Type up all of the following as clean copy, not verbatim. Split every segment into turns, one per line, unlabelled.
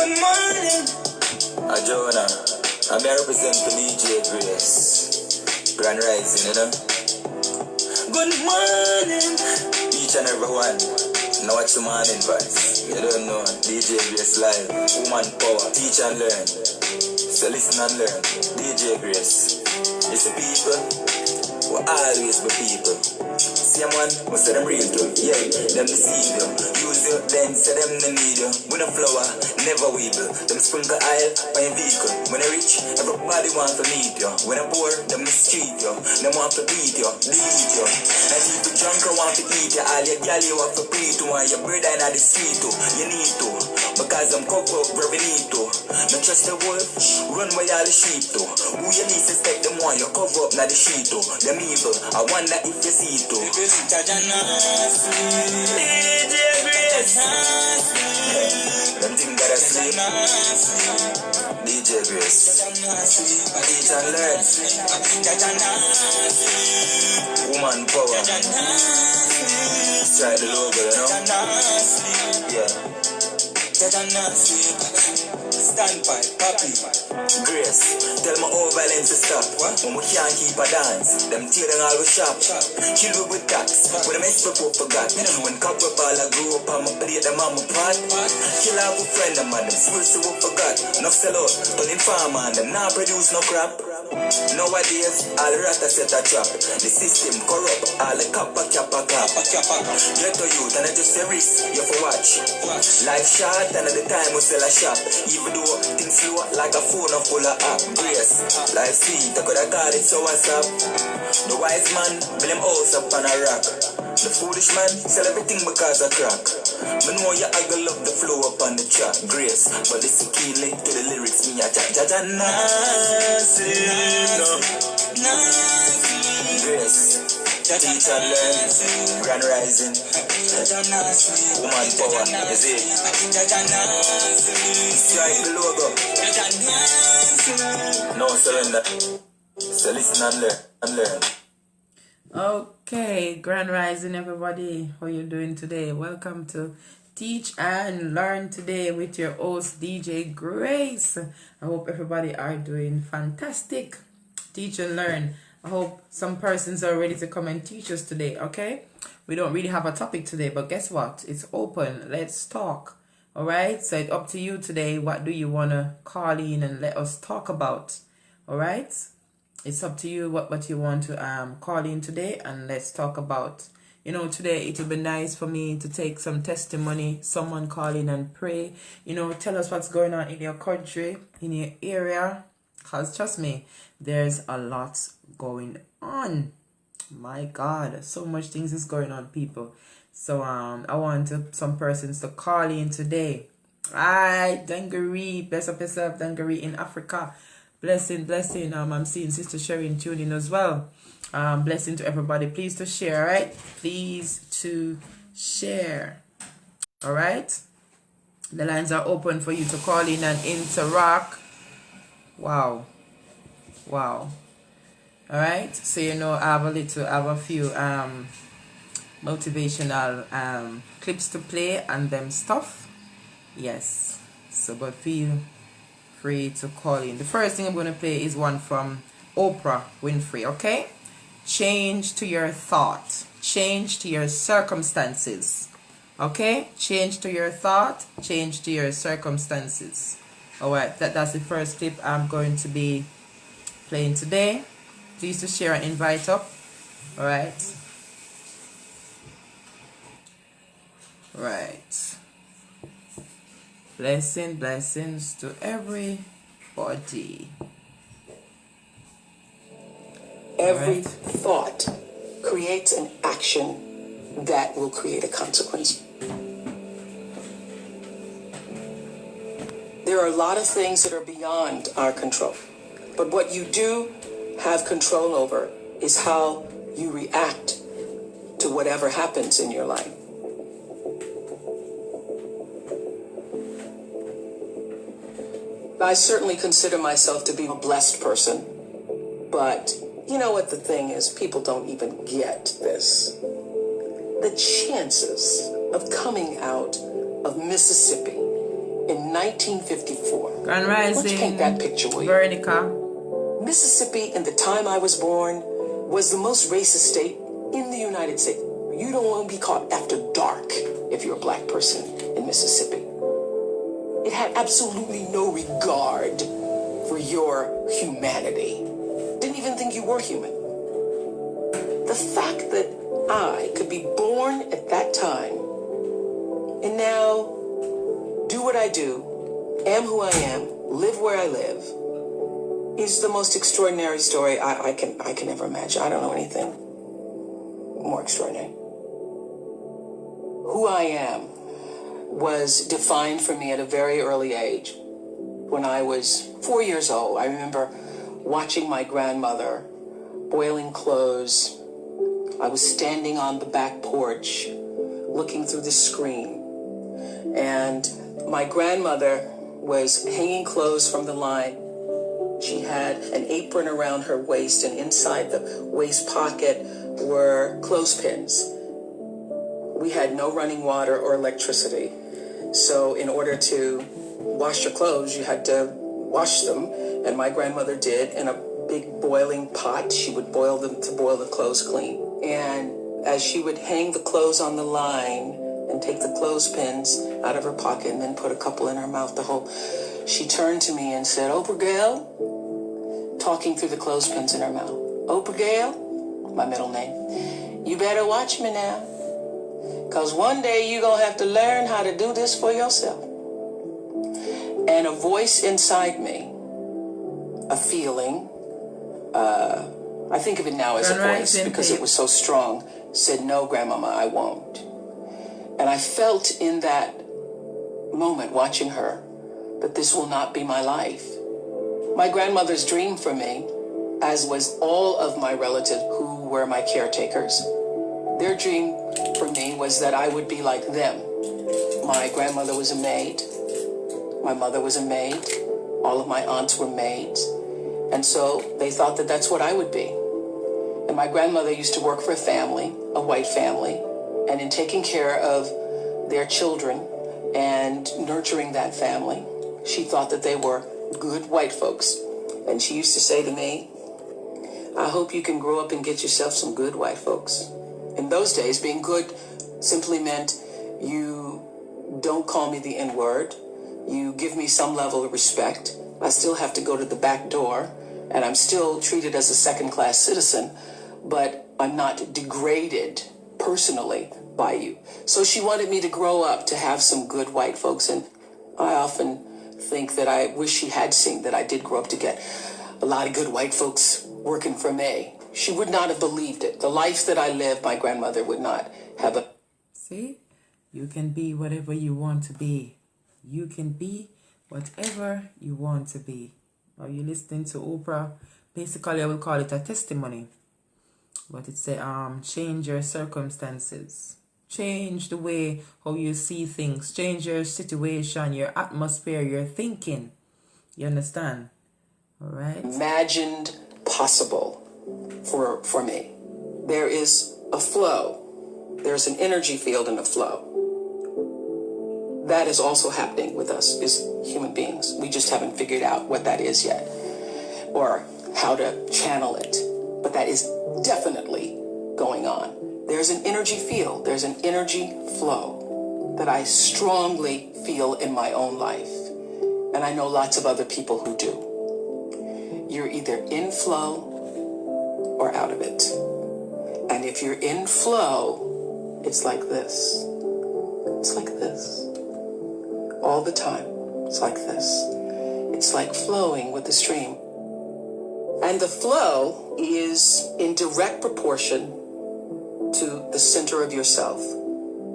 Good morning. Jonah, I'm here represent for DJ Grace. Grand Rising, you know. Good morning. Each and every one. Now watch the morning voice. You don't know. DJ Grace live. Woman power. Teach and learn. So listen and learn. DJ Grace. It's the people will always be people. See a man, we say them real too. Yeah, them deceive you. Use you, then say them no need you. When a flower, never weeble. Them sprinkle oil on your vehicle. When you rich, everybody want to meet you. When you poor, them mistreat you. Them want to beat you, delete you. And if you drunk, you want to eat you. All your gal you want to pre to. And your brother in the street too. You need to. Because I'm covered up very neat too. Not just the wolf, run where all the sheep too. Who you least expect them one, you cover up now the sheet too. Them evil, I wonder if you see it too. DJ Grace. Them thing that I sleep. DJ Grace. Teach and learn. Woman power. Strike the logo, you know? Yeah. Stand by, papi. Grace, tell my old violence to stop. When we can't keep a dance, them tearing all we shop. Kill we with tax, when the mess people forgot. When copper ball I grew up, I'ma play them on my part. Kill our friend them and them swills we forgot. Enough sell out, turning farmer and them not produce no crap. Nowadays, all the rata set a trap. The system corrupt, all the kappa kappa kappa. Get to youth and I just say risk, you for watch. Life short and at the time we sell a shop. Even though things slow like a phone full of app. Grace, life sweet, I could have called it so what's up. The wise man, blame house up on a rock. The foolish man, sell everything because of crack. But know you ugly love the flow up on the track. Grace, but listen keenly to the lyrics. Me a ja nasi, no. Grace, teach and learn. Grand Rising. Woman power, you see. Strike the logo. No surrender. So listen and learn.
Okay, Grand Rising everybody. How you doing today? Welcome to Teach and Learn today with your host DJ Grace. I hope everybody are doing fantastic. Teach and learn. I hope some persons are ready to come and teach us today, okay? We don't really have a topic today, but guess what? It's open. Let's talk. All right? So it's up to you today. What do you want to call in and let us talk about? All right? It's up to you what you want to call in today and let's talk about. You know, today it would be nice for me to take some testimony, someone call in and pray. You know, tell us what's going on in your country, in your area. Because trust me, there's a lot going on. My God, so much things is going on, people. So I want some persons to call in today. Alright, Dungaree, bless up yourself, Dungaree in Africa. Blessing. I'm seeing Sister Sherry tuning as well. Blessing to everybody. Please to share, right? Please to share. All right. The lines are open for you to call in and interact. Wow. All right. So you know, I have a few motivational clips to play and them stuff. Yes. So, but feel free to call in. The first thing I'm going to play is one from Oprah Winfrey, okay? Change to your thought. Change to your circumstances. Okay? Change to your thought. Change to your circumstances. Alright, that's the first clip I'm going to be playing today. Please to share and invite up. Alright. Right. Blessings to everybody.
Every thought creates an action that will create a consequence. There are a lot of things that are beyond our control. But what you do have control over is how you react to whatever happens in your life. I certainly consider myself to be a blessed person, but you know what the thing is? People don't even get this. The chances of coming out of Mississippi in 1954.
Grand
Let's
Rising,
paint that picture, will you?
Veronica.
Mississippi, in the time I was born, was the most racist state in the United States. You don't want to be caught after dark if you're a black person in Mississippi. It had absolutely no regard for your humanity. Didn't even think you were human. The fact that I could be born at that time and now do what I do, am who I am, live where I live, is the most extraordinary story I can ever imagine. I don't know anything more extraordinary. Who I am was defined for me at a very early age. When I was 4 years old, I remember watching my grandmother boiling clothes. I was standing on the back porch looking through the screen, and my grandmother was hanging clothes from the line. She had an apron around her waist, and inside the waist pocket were clothespins. We had no running water or electricity. So in order to wash your clothes, you had to wash them. And my grandmother did in a big boiling pot. She would boil them to boil the clothes clean. And as she would hang the clothes on the line and take the clothespins out of her pocket and then put a couple in her mouth, she turned to me and said, "Oprah Gail," talking through the clothespins in her mouth. "Oprah Gail," my middle name, "you better watch me now. Because one day you're going to have to learn how to do this for yourself." And a voice inside me, a feeling, I think of it now as a voice because it was so strong, said, "No, Grandmama, I won't." And I felt in that moment watching her that this will not be my life. My grandmother's dream for me, as was all of my relatives who were my caretakers, their dream for me was that I would be like them. My grandmother was a maid. My mother was a maid. All of my aunts were maids. And so they thought that that's what I would be. And my grandmother used to work for a family, a white family, and in taking care of their children and nurturing that family, she thought that they were good white folks. And she used to say to me, "I hope you can grow up and get yourself some good white folks." In those days, being good simply meant you don't call me the N-word. You give me some level of respect. I still have to go to the back door, and I'm still treated as a second-class citizen, but I'm not degraded personally by you. So she wanted me to grow up to have some good white folks, and I often think that I wish she had seen that I did grow up to get a lot of good white folks working for me. She would not have believed it. The life that I lived, my grandmother would not have.
See, you can be whatever you want to be. You can be whatever you want to be. Are you listening to Oprah? Basically, I will call it a testimony. But it's a change your circumstances. Change the way how you see things. Change your situation, your atmosphere, your thinking. You understand? All right?
Imagined possible for me. There is a flow. There's an energy field and a flow. That is also happening with us as human beings. We just haven't figured out what that is yet or how to channel it. But that is definitely going on. There's an energy field. There's an energy flow that I strongly feel in my own life. And I know lots of other people who do. You're either in flow or out of it. And if you're in flow, it's like this. It's like this. All the time. It's like this. It's like flowing with the stream. And the flow is in direct proportion to the center of yourself,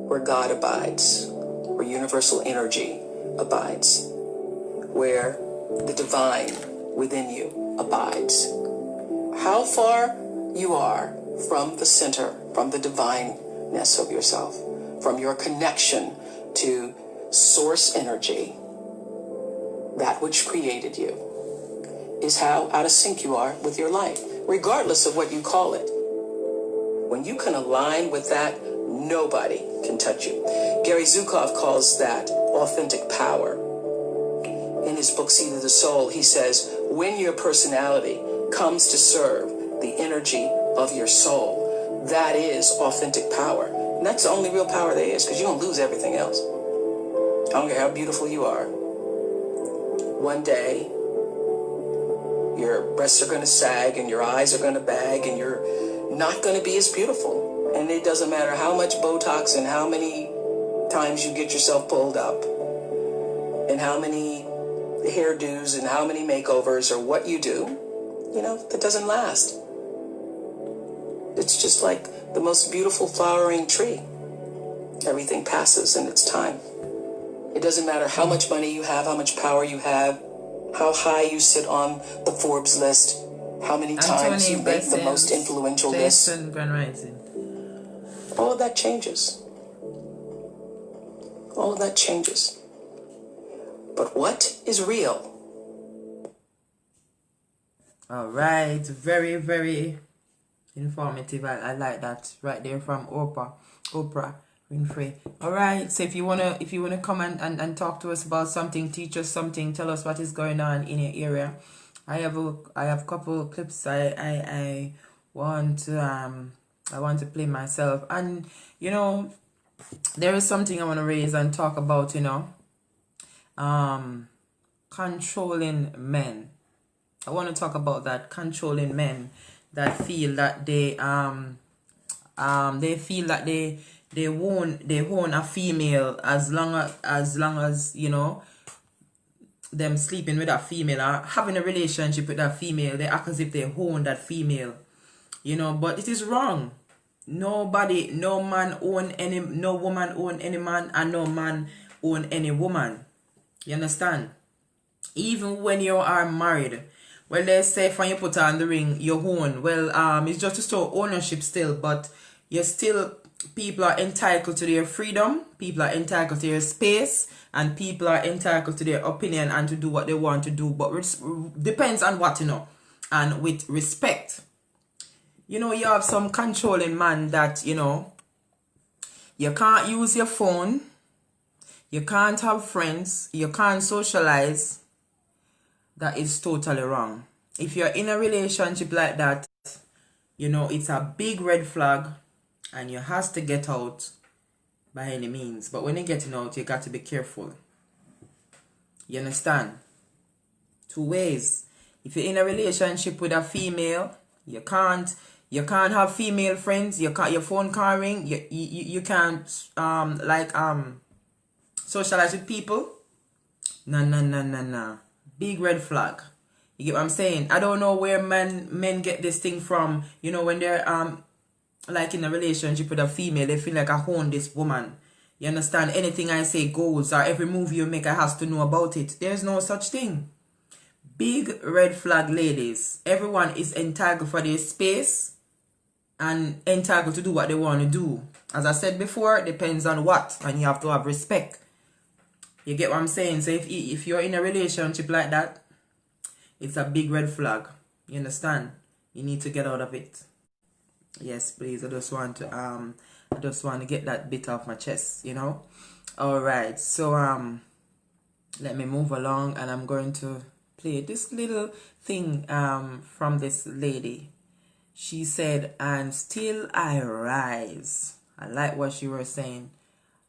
where God abides, where universal energy abides, where the divine within you abides. How far you are from the center, from the divineness of yourself, from your connection to source energy, that which created you, is how out of sync you are with your life, regardless of what you call it. When you can align with that, nobody can touch you. Gary Zukov calls that authentic power. his book, Seed of the Soul, he says, when your personality comes to serve the energy of your soul, that is authentic power. And that's the only real power there is, because you're going to lose everything else. I don't care how beautiful you are. One day, your breasts are going to sag and your eyes are going to bag and you're not going to be as beautiful. And it doesn't matter how much Botox and how many times you get yourself pulled up and how many hairdos and how many makeovers or what you do, that doesn't last. It's just like the most beautiful flowering tree. Everything passes in its time. It doesn't matter how much money you have, how much power you have, how high you sit on the Forbes list, how many times you make the most influential list. All of that changes. All of that changes. But what is real?
All right, very, very informative. I like that right there from Oprah Winfrey. All right, so if you wanna come and talk to us about something, teach us something, tell us what is going on in your area. I have a couple of clips I want to play myself, and there is something I want to raise and talk about. Controlling men. I want to talk about that, controlling men that feel that they feel that they own a female as long as them sleeping with that female or having a relationship with that female, they act as if they own that female, but it is wrong. No woman own any man, and no man own any woman. You understand? Even when you are married, well, they say when you put on the ring, you own. Well, it's just to show ownership still, but people are entitled to their freedom, people are entitled to their space, and people are entitled to their opinion and to do what they want to do, but depends on what, and with respect. You have some controlling man that, you can't use your phone, you can't have friends, you can't socialize. That is totally wrong. If you're in a relationship like that, it's a big red flag and you have to get out by any means. But when you're getting out, you got to be careful. You understand? Two ways. If you're in a relationship with a female, you can't have female friends, your phone can't ring, you can't socialize with people. No. Big red flag. You get what I'm saying? I don't know where men get this thing from. When they're like in a relationship with a female, they feel like I own this woman. You understand? Anything I say goes, or every move you make I has to know about it. There's no such thing. Big red flag, ladies. Everyone is entitled for their space and entitled to do what they want to do. As I said before, it depends on what, and you have to have respect. You get what I'm saying? So if you're in a relationship like that, it's a big red flag. You understand? You need to get out of it. Yes, please. I just want to get that bit off my chest, All right. So let me move along, and I'm going to play this little thing from this lady. She said, "And still I rise." I like what she was saying.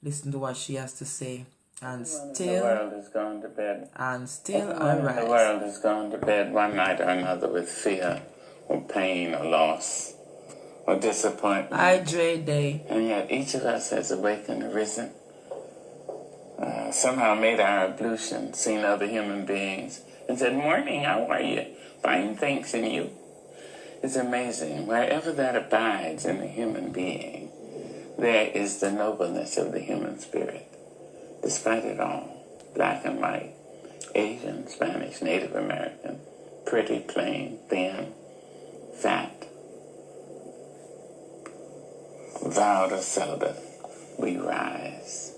Listen to what she has to say. And still,
the world has gone to bed.
And still I rise.
The world has gone to bed one night or another with fear or pain or loss or disappointment.
I dread day.
And yet each of us has awakened, arisen, somehow made our ablution, seen other human beings, and said, "Morning, how are you? Fine, thanks, and you?" It's amazing. Wherever that abides in the human being, there is the nobleness of the human spirit. Despite it all, black and white, Asian, Spanish, Native American, pretty, plain, thin, fat, vowed or celibate, we rise.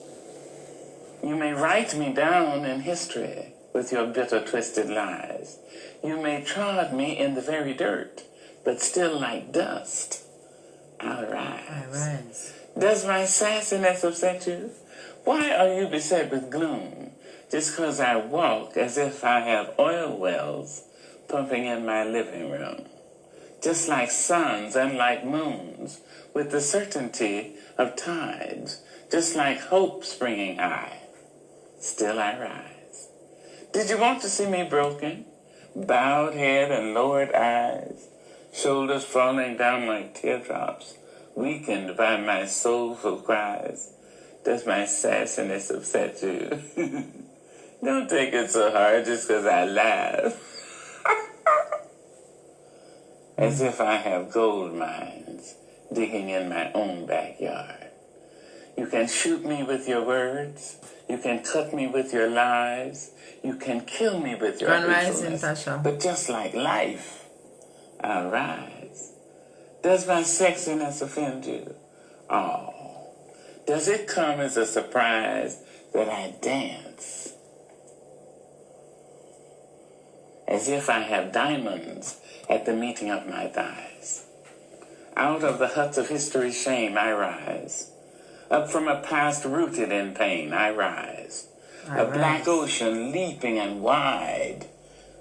You may write me down in history with your bitter, twisted lies. You may trod me in the very dirt, but still like dust, I'll rise.
I rise.
Does my sassiness upset you? Why are you beset with gloom? just 'cause I walk as if I have oil wells pumping in my living room, just like suns and like moons, with the certainty of tides, just like hope springing high, still I rise. Did you want to see me broken? Bowed head and lowered eyes, shoulders falling down like teardrops, weakened by my soulful cries. Does my sassiness upset you? Don't take it so hard just 'cause I laugh. As if I have gold mines digging in my own backyard. You can shoot me with your words. You can cut me with your lies. You can kill me with your
Grand Rising,
hatefulness.
Tasha.
But just like life, I'll rise. Does my sexiness offend you? Oh, does it come as a surprise that I dance? As if I have diamonds at the meeting of my thighs. Out of the huts of history's shame I rise. Up from a past rooted in pain I rise. A black ocean leaping and wide,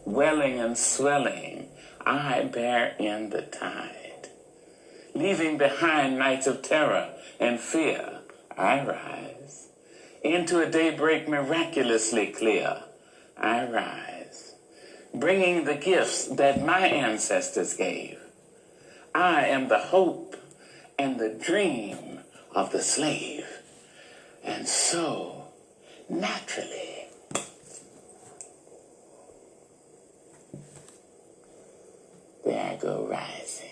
welling and swelling, I bear in the tide. Leaving behind nights of terror and fear, I rise. Into a daybreak miraculously clear, I rise. Bringing the gifts that my ancestors gave. I am the hope and the dream of the slave. And so, naturally, there I go rising.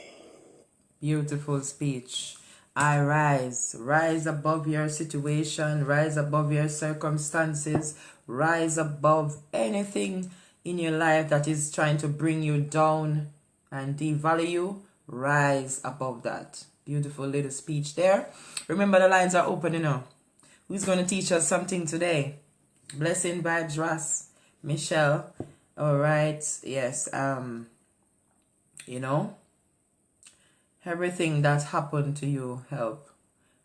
Beautiful speech. I rise. Rise above your situation. Rise above your circumstances. Rise above anything in your life that is trying to bring you down and devalue you. Rise above that. Beautiful little speech there. Remember, the lines are open, you know. Who's going to teach us something today? Blessing vibes, Ross, Michelle. All right. Yes. You know, everything that happened to you help.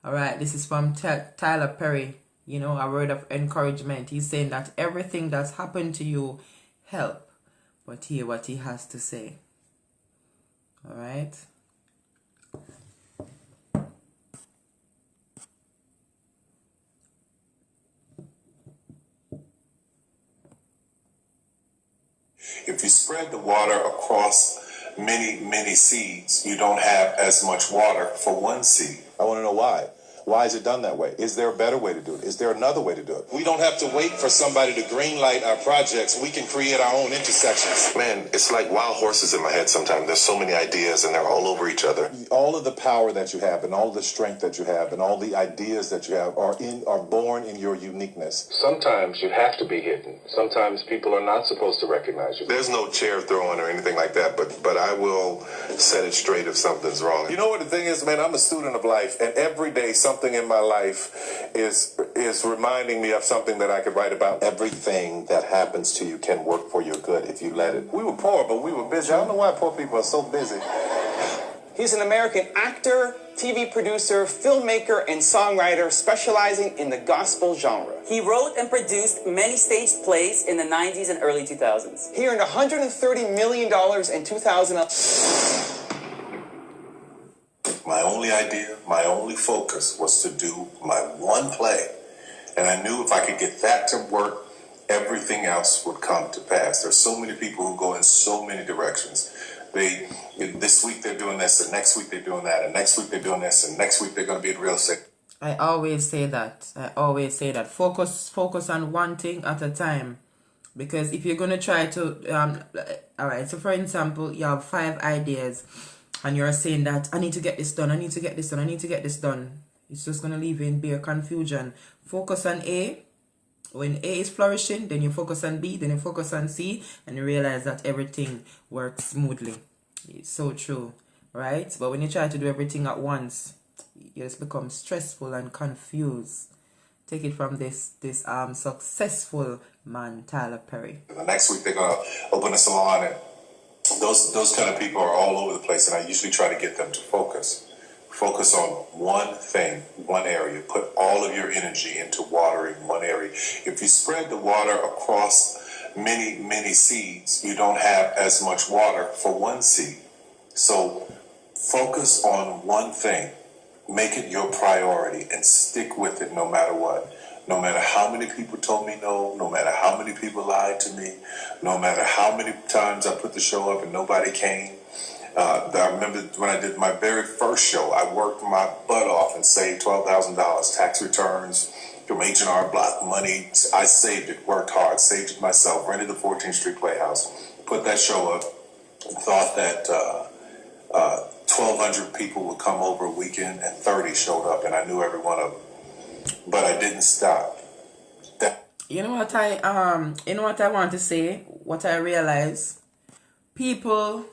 All right. This is from Tyler Perry. You know, a word of encouragement. He's saying that everything that's happened to you help. But hear what he has to say. All right.
If you spread the water across many seeds, you don't have as much water for one seed.
I want to know why. Why is it done that way? Is there a better way to do it? Is there another way to do it?
We don't have to wait for somebody to greenlight our projects. We can create our own intersections.
Man, it's like wild horses in my head sometimes. There's so many ideas and they're all over each other. All of the power that you have and all of the strength that you have and all the ideas that you have are born in your uniqueness.
Sometimes you have to be hidden. Sometimes people are not supposed to recognize you.
There's no chair throwing or anything like that, but I will set it straight if something's wrong. You know what the thing is, man? I'm a student of life, and every day something in my life is reminding me of something that I could write about.
Everything that happens to you can work for your good if you let it. We were poor, but we were busy. I don't know why poor people are so busy.
He's an American actor, TV producer, filmmaker, and songwriter specializing in the gospel genre.
He wrote and produced many staged plays in the 90s and early 2000s.
He earned $130 million in 2000.
My only idea, my only focus was to do my one play. And I knew if I could get that to work, everything else would come to pass. There's so many people who go in so many directions. This week they're doing this, and next week they're doing that, and next week they're doing this, and next week they're going to be in real estate.
I always say that. Focus on one thing at a time. Because if you're going to try to, all right, so for example, you have 5 ideas, and you're saying that I need to get this done, I need to get this done, I need to get this done. It's just going to leave you in bare confusion. Focus on A. When A is flourishing, then you focus on B, then you focus on C, and you realize that everything works smoothly. It's so true, right? But when you try to do everything at once, you just become stressful and confused. Take it from this successful man, Tyler Perry.
The next week they're going to open a salon, and those kind of people are all over the place, and I usually try to get them to focus Focus on one thing, one area. Put all of your energy into watering one area. If you spread the water across many, many seeds, you don't have as much water for one seed. So focus on one thing. Make it your priority and stick with it no matter what. No matter how many people told me no, no matter how many people lied to me, no matter how many times I put the show up and nobody came. I remember when I did my very first show, I worked my butt off and saved $12,000 tax returns from H&R Block money. I saved it, worked hard, saved it myself, rented the 14th Street Playhouse, put that show up, and thought that 1,200 people would come over a weekend, and 30 showed up, and I knew every one of them. But I didn't stop.
You know what I want to say? What I realize, people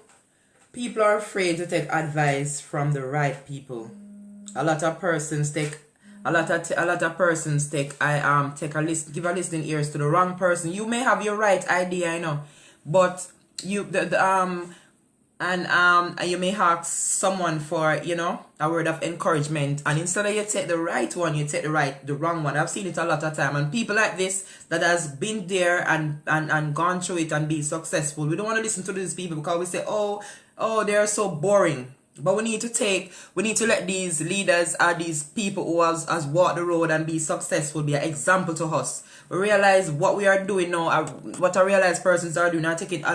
are afraid to take advice from the right people. A lot of persons take give a listening ears to the wrong person. You may have your right idea, I know, but you you may ask someone for, a word of encouragement, and instead of you take the right one, you take the wrong one. I've seen it a lot of time, and people like this that has been there and gone through it and be successful, we don't want to listen to these people because we say, oh, they're so boring. But we need to let these leaders or these people who has walked the road and be successful be an example to us. We realize what we are doing now, what I realize persons are doing, are taking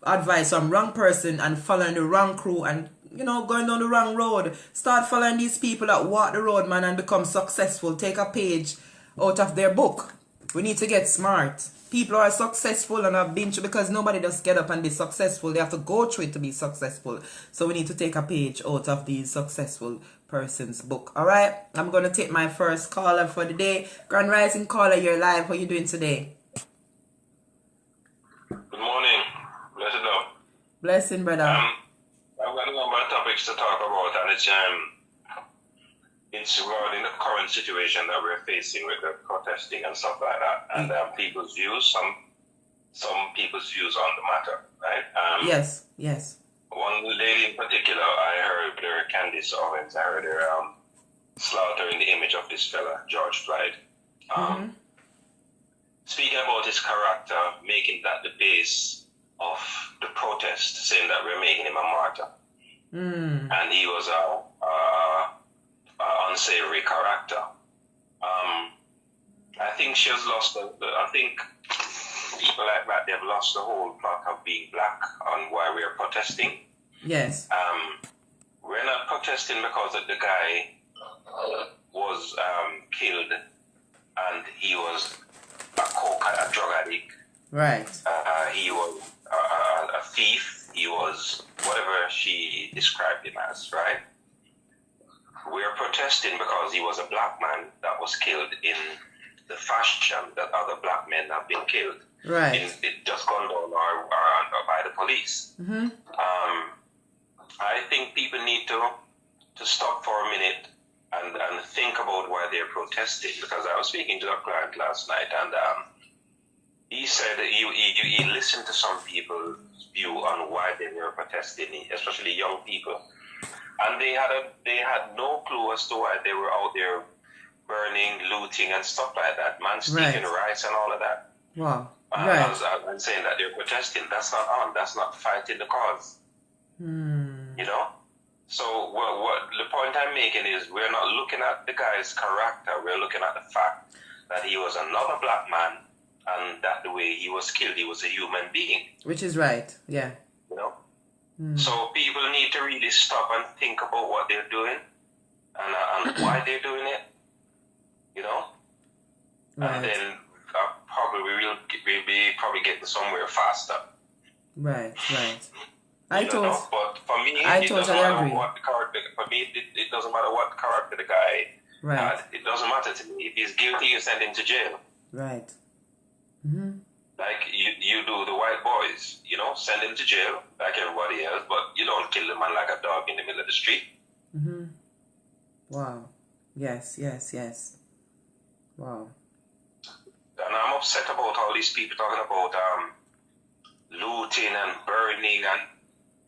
advice from wrong person and following the wrong crew and going down the wrong road. Start following these people that walk the road, man, and become successful. Take a page out of their book. We need to get smart. People are successful and have been through, because nobody just get up and be successful. They have to go through it to be successful. So we need to take a page out of these successful person's book. All right, I'm going to take my first caller for the day. Grand Rising caller, you're live. How are you doing today?
Good morning. Blessed love.
Blessing, brother.
I've got a number of topics to talk about, and it's regarding the current situation that we're facing with the protesting and stuff like that, and people's views, some people's views on the matter, right?
Yes.
One lady in particular, I heard her, Candace Owens, I heard her slaughtering the image of this fella, George Floyd. Speaking about his character, making that the base of the protest, saying that we're making him a martyr. And he was a unsavory character. I think she has lost I think people like that, they've lost the whole plot of being black on why we're protesting. Yes. We're not protesting because the guy was killed and he was a drug addict. Right. He was a thief. He was whatever she described him as, right? We're protesting because he was a black man that was killed in the fashion that other black men have been killed. Right. It just gone down or by the police. I think people need to stop for a minute and think about why they're protesting, because I was speaking to a client last night, and he said that he listened to some people's view on why they were protesting, especially young people, and they had no clue as to why they were out there burning, looting, and stuff like that. Man, stealing rice and all of that. Wow. I'm saying that they're protesting. That's not on. That's not fighting the cause. So what the point I'm making is, we're not looking at the guy's character. We're looking at the fact that he was another black man, and that the way he was killed, he was a human being. Which is right. Yeah. So people need to really stop and think about what they're doing and why they're doing it. Right. And then probably we'll be probably getting somewhere faster. Right. But for me, it doesn't matter what the character. For me, it doesn't matter what character the guy had. It doesn't matter to me. If he's guilty, you send him to jail. Right. Like you do the white boys, send him to jail like everybody else, but you don't kill the man like a dog in the middle of the street. Wow. Yes. Wow. And I'm upset about all these people talking about looting and burning and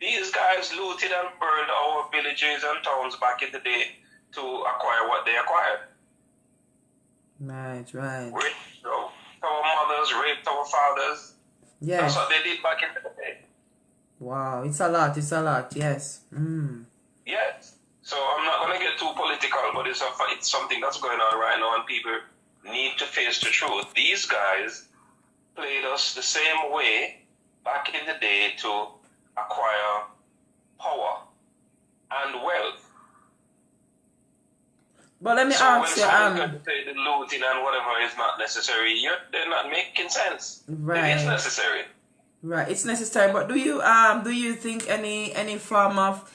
These guys looted and burned our villages and towns back in the day to acquire what they acquired.
Right, right.
Raped our mothers, raped our fathers.
Yes.
That's what they did back in the day.
Wow, it's a lot, yes.
Yes. So I'm not going to get too political, but it's something that's going on right now, and people need to face the truth. These guys played us the same way back in the day to acquire power and wealth.
But let me ask you,
going to say the looting and whatever is not necessary, they're not making sense.
Right.
It is necessary.
Right, it's necessary. But do you think any form of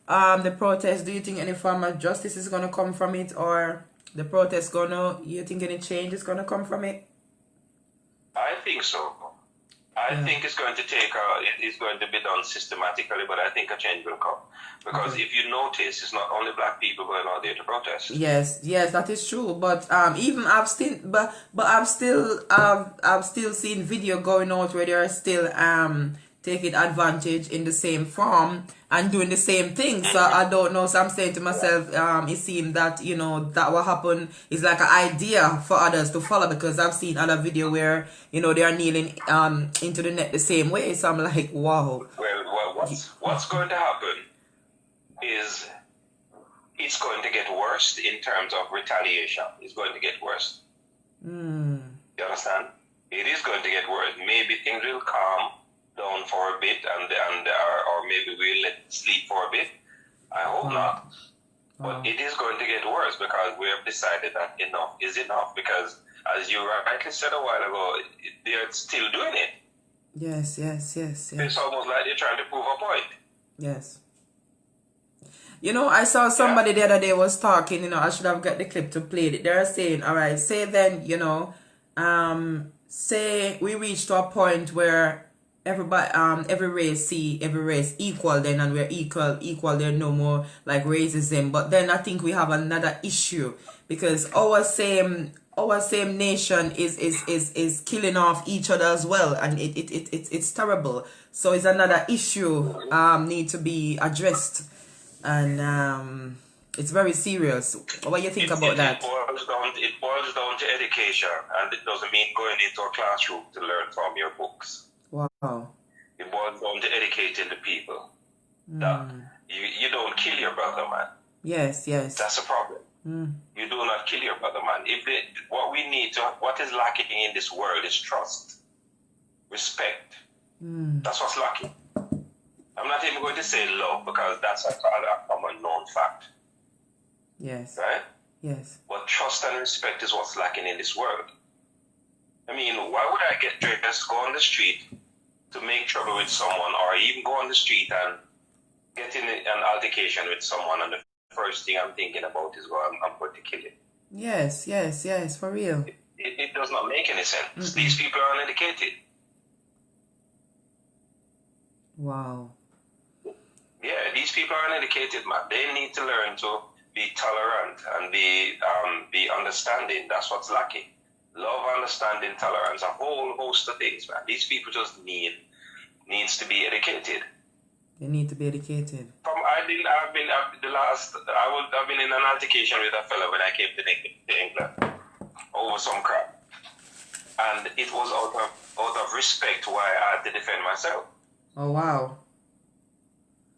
the protest? Do you think any form of justice is gonna come from it, or the protest you think any change is gonna come from it?
I think so. I think it's going to it's going to be done systematically, but I think a change will come. Because if you notice, it's not only black people going out there to protest.
Yes, that is true. But even I've still seen video going out where they are still taking advantage in the same form and doing the same thing. So I don't know. So I'm saying to myself, it seems that that what happened is like an idea for others to follow, because I've seen other video where they are kneeling into the net the same way. So I'm like, wow.
Well, what's going to happen is it's going to get worse in terms of retaliation. It's going to get worse. You understand? It is going to get worse. Maybe things will calm down for a bit, or maybe we'll let it sleep for a bit. I hope not. But it is going to get worse, because we have decided that enough is enough. Because as you rightly said a while ago, they're still doing it.
Yes.
It's almost like they're trying to prove a point.
Yes. I saw somebody the other day was talking, I should have got the clip to play it. They're saying, all right, say then, say we reach to a point where everybody, every race see every race equal then, and we're equal, there no more like racism. But then I think we have another issue, because our same nation is killing off each other as well, and it's terrible. So it's another issue need to be addressed, and it's very serious. What do you think about that?
It boils down to education, and it doesn't mean going into a classroom to learn from your books.
Wow.
It boils down to educating the people. That you don't kill your brother, man.
Yes.
That's a problem. You do not kill your brother, man. What is lacking in this world is trust, respect. That's what's lacking. I'm not even going to say love, because that's a common known fact.
Yes.
Right?
Yes.
But trust and respect is what's lacking in this world. I mean, why would I just go on the street to make trouble with someone, or even go on the street and get in an altercation with someone, and the first thing I'm thinking about is, well, I'm going to kill you?
Yes, for real.
It does not make any sense. These people are uneducated.
Wow.
Yeah, these people are uneducated, man. They need to learn to be tolerant and be understanding. That's what's lacking. Love, understanding, tolerance, a whole host of things, man. These people just needs to be educated.
They need to be educated.
I've been in an altercation with a fellow when I came to England over some crap, and it was out of respect why I had to defend myself.
Oh wow.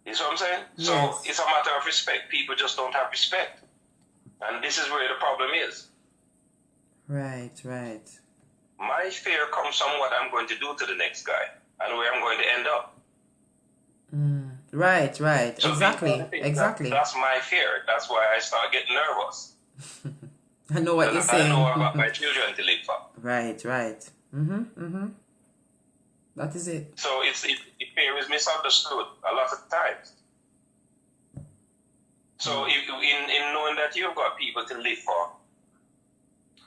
You see what I'm saying?
Yes.
So it's a matter of respect. People just don't have respect, and this is where the problem is.
Right.
My fear comes from what I'm going to do to the next guy and where I'm going to end up.
Right.
So
exactly.
That's my fear. That's why I start getting nervous.
I know what you're saying.
I know I've got my children to live for.
Right. That is it.
So fear is misunderstood a lot of times. So in knowing that you've got people to live for,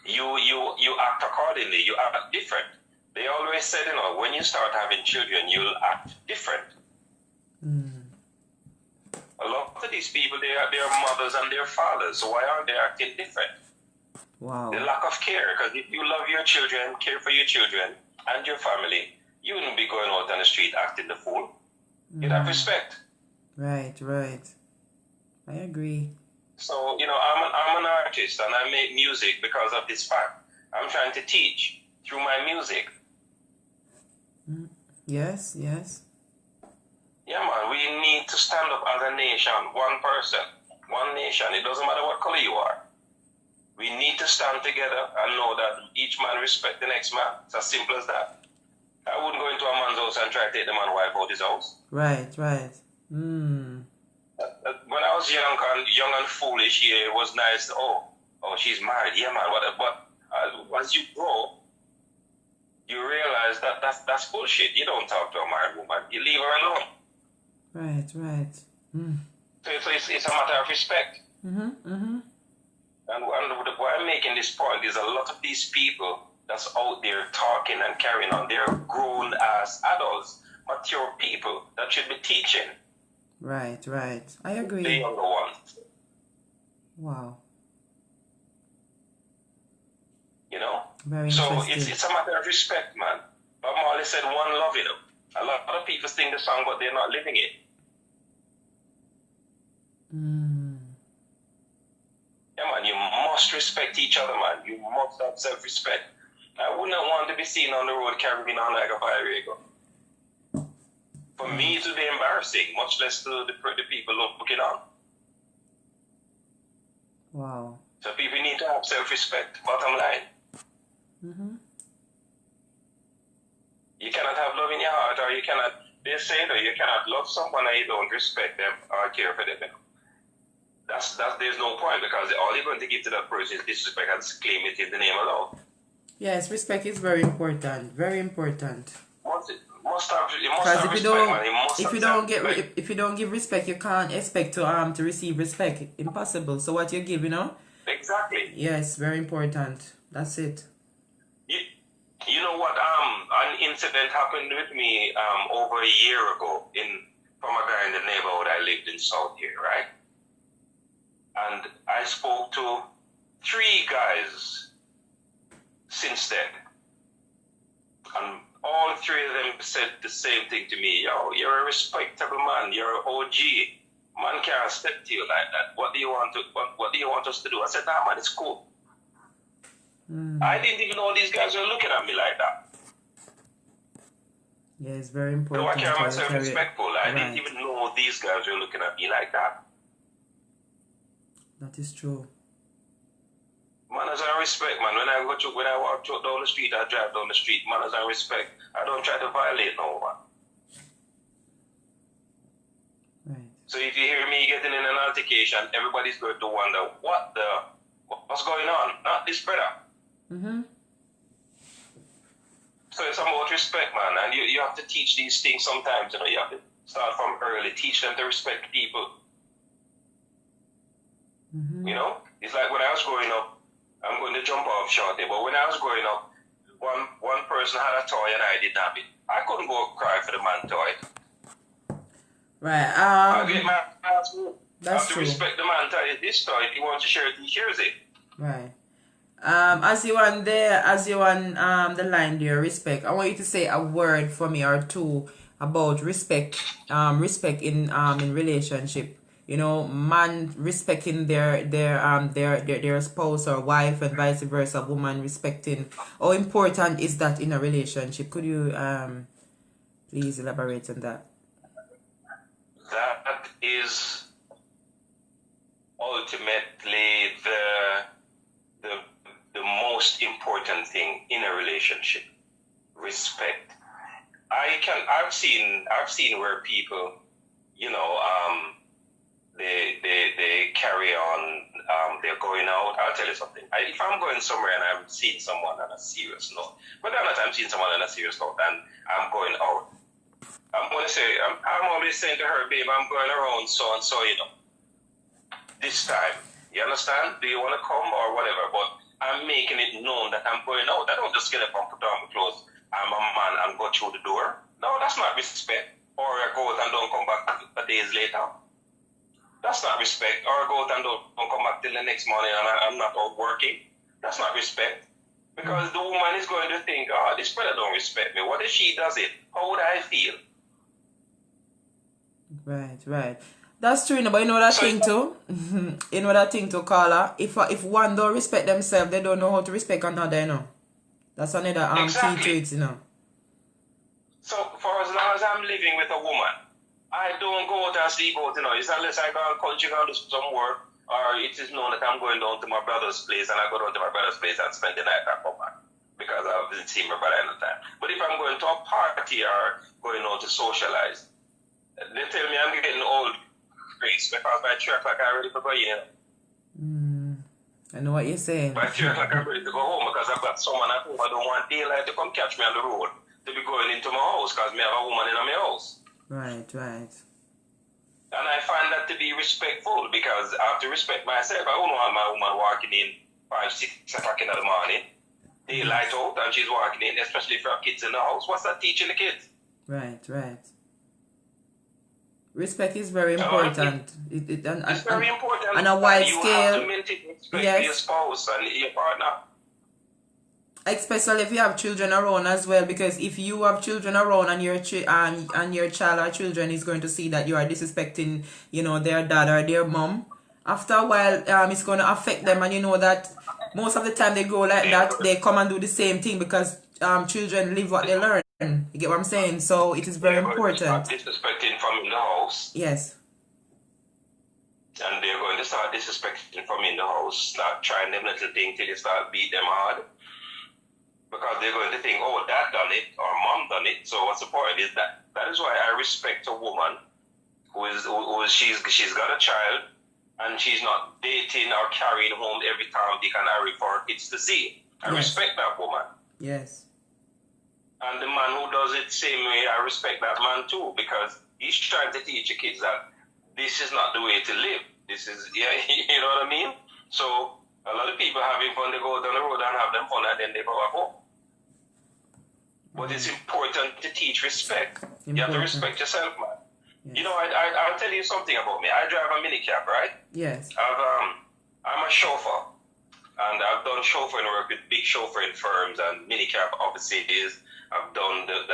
you act accordingly. You act different. They always said, when you start having children, you'll act different. A lot of these people, they are mothers and their fathers. So why aren't they acting different?
Wow.
The lack of care. Because if you love your children, care for your children and your family, you wouldn't be going out on the street acting the fool. You'd have respect.
Right. I agree.
So, I'm an artist and I make music because of this fact. I'm trying to teach through my music.
Yes.
Yeah, man, we need to stand up as a nation, one person, one nation. It doesn't matter what color you are. We need to stand together and know that each man respect the next man. It's as simple as that. I wouldn't go into a man's house and try to take the man wife out his house.
Right.
When I was young and foolish, yeah, it was nice. Oh, she's married. Yeah, man. But as you grow, you realize that that's bullshit. You don't talk to a married woman. You leave her alone.
Right.
So it's a matter of respect. And why I'm making this point is a lot of these people that's out there talking and carrying on, they're grown as adults, mature people that should be teaching.
Right. I agree.
The younger ones.
Wow.
Very so it's a matter of respect, man. Bob Marley said one love, A lot of people sing the song, but they're not living it. Yeah, man, you must respect each other, man. You must have self-respect. I wouldn't want to be seen on the road carrying on like a Pyregal. For me, it would be embarrassing, much less to the people looking on.
Wow.
So people need to have self-respect, bottom line. You cannot have love in your heart, or you cannot, they say that you cannot love someone and you don't respect them or care for them. There's no point, because all you're going to give to that person is disrespect and claim it in the name of love.
Yes, respect is very important. Very important.
Because
if you don't give respect, you can't expect to receive respect. Impossible. So what you give,
Exactly.
Yes, very important. That's it.
You know what? An incident happened with me over a year ago from a guy in the neighborhood I lived in South here, right? And I spoke to 3 guys since then. And all 3 of them said the same thing to me. Yo, you're a respectable man. You're an OG. Man can't step to you like that. What do you want us to do? I said, nah, man, it's cool. I didn't even know these guys were looking at me like that.
Yeah, it's very important.
So I carry myself respectful. I didn't even know these guys were looking at me like that.
That is true.
Manners and respect, man. When I walk down the street, I drive down the street. Manners and respect. I don't try to violate no one.
Right.
So if you hear me getting in an altercation, everybody's going to wonder what's going on. Not this brother. So it's about respect, man. And you have to teach these things sometimes. You have to start from early. Teach them to respect people. It's like when I was growing up, I'm going to jump off shortly, but when I was growing up, one person had a toy and I didn't have it. I couldn't go cry for the man toy.
Right.
I get my ass moved.
That's
I have to
true.
respect the man toy. This toy, if he wants to share it, he shares it.
Right. As you on the line there, respect. I want you to say a word for me or two about respect. Respect in relationship. Man respecting their spouse or wife and vice versa. Woman respecting. How important is that in a relationship? Could you please elaborate on that?
That is ultimately the most important thing in a relationship. Respect. I've seen where people, they carry on, they're going out. I'll tell you something. If I'm going somewhere and I'm seeing someone on a serious note, whether or not I'm seeing someone on a serious note and I'm going out, I'm always saying to her, babe, I'm going around so and so, this time. You understand? Do you want to come or whatever? But I'm making it known that I'm going out. I don't just get up and put on my clothes. I'm a man and go through the door. No, that's not respect. Or I go out and don't come back days later. That's not respect. Or I go out and don't come back till the next morning and I'm not out working. That's not respect. Because the woman is going to think, this brother don't respect me. What if she does it? How would I feel?
Right. That's true, but you know that thing too? You know that thing too, Carla? If one don't respect themselves, they don't know how to respect another, you know. That's another key to it, you know.
So for as long as I'm living with a woman, I don't go out and sleep out, you know. It's unless I go and country and do some work, or it is known that I'm going down to my brother's place and I go down to my brother's place and spend the night and come back because I haven't seen my brother in the time. But if I'm going to a party or going out to socialize, they tell me I'm getting old, Grace, because by 3 o'clock I'm ready to go in.
I know what you're saying.
By 3 o'clock I'm ready to go home because I've got someone at home. I don't want daylight to come catch me on the road to be going into my house because I have a woman in my house.
Right.
And I find that to be respectful because I have to respect myself. I don't want my woman walking in 5, 6 o'clock in the morning, daylight out, and she's walking in, especially if you have kids in the house. What's that teaching the kids?
Right. Respect is very important.
It's very important.
On a wide
you
scale.
You have to maintain respect for your spouse and your partner.
Especially if you have children around as well, because if you have children around and your child or children is going to see that you are disrespecting, you know, their dad or their mom, after a while, it's going to affect them, and you know that most of the time they go like that, they come and do the same thing because children live what they learn. You get what I'm saying? So it is very important.
Start disrespecting from in the house.
Yes.
And they're going to start disrespecting from in the house, start trying them little things till they start beat them hard. Because they're going to think, oh, dad done it or mom done it. So what's the point is that is why I respect a woman she's got a child and she's not dating or carrying home every time they can hurry for her kids to see. I respect that woman.
Yes.
And the man who does it same way, I respect that man too, because he's trying to teach the kids that this is not the way to live. This is, you know what I mean? So a lot of people having fun, they go down the road and have them fun and then they go back home. But it's important to teach respect. You have to respect yourself, man. Yes. You know, I'll tell you something about me. I drive a minicab, right?
Yes.
I'm a chauffeur. And I've done chauffeuring work with big chauffeuring firms and minicab offices. I've done the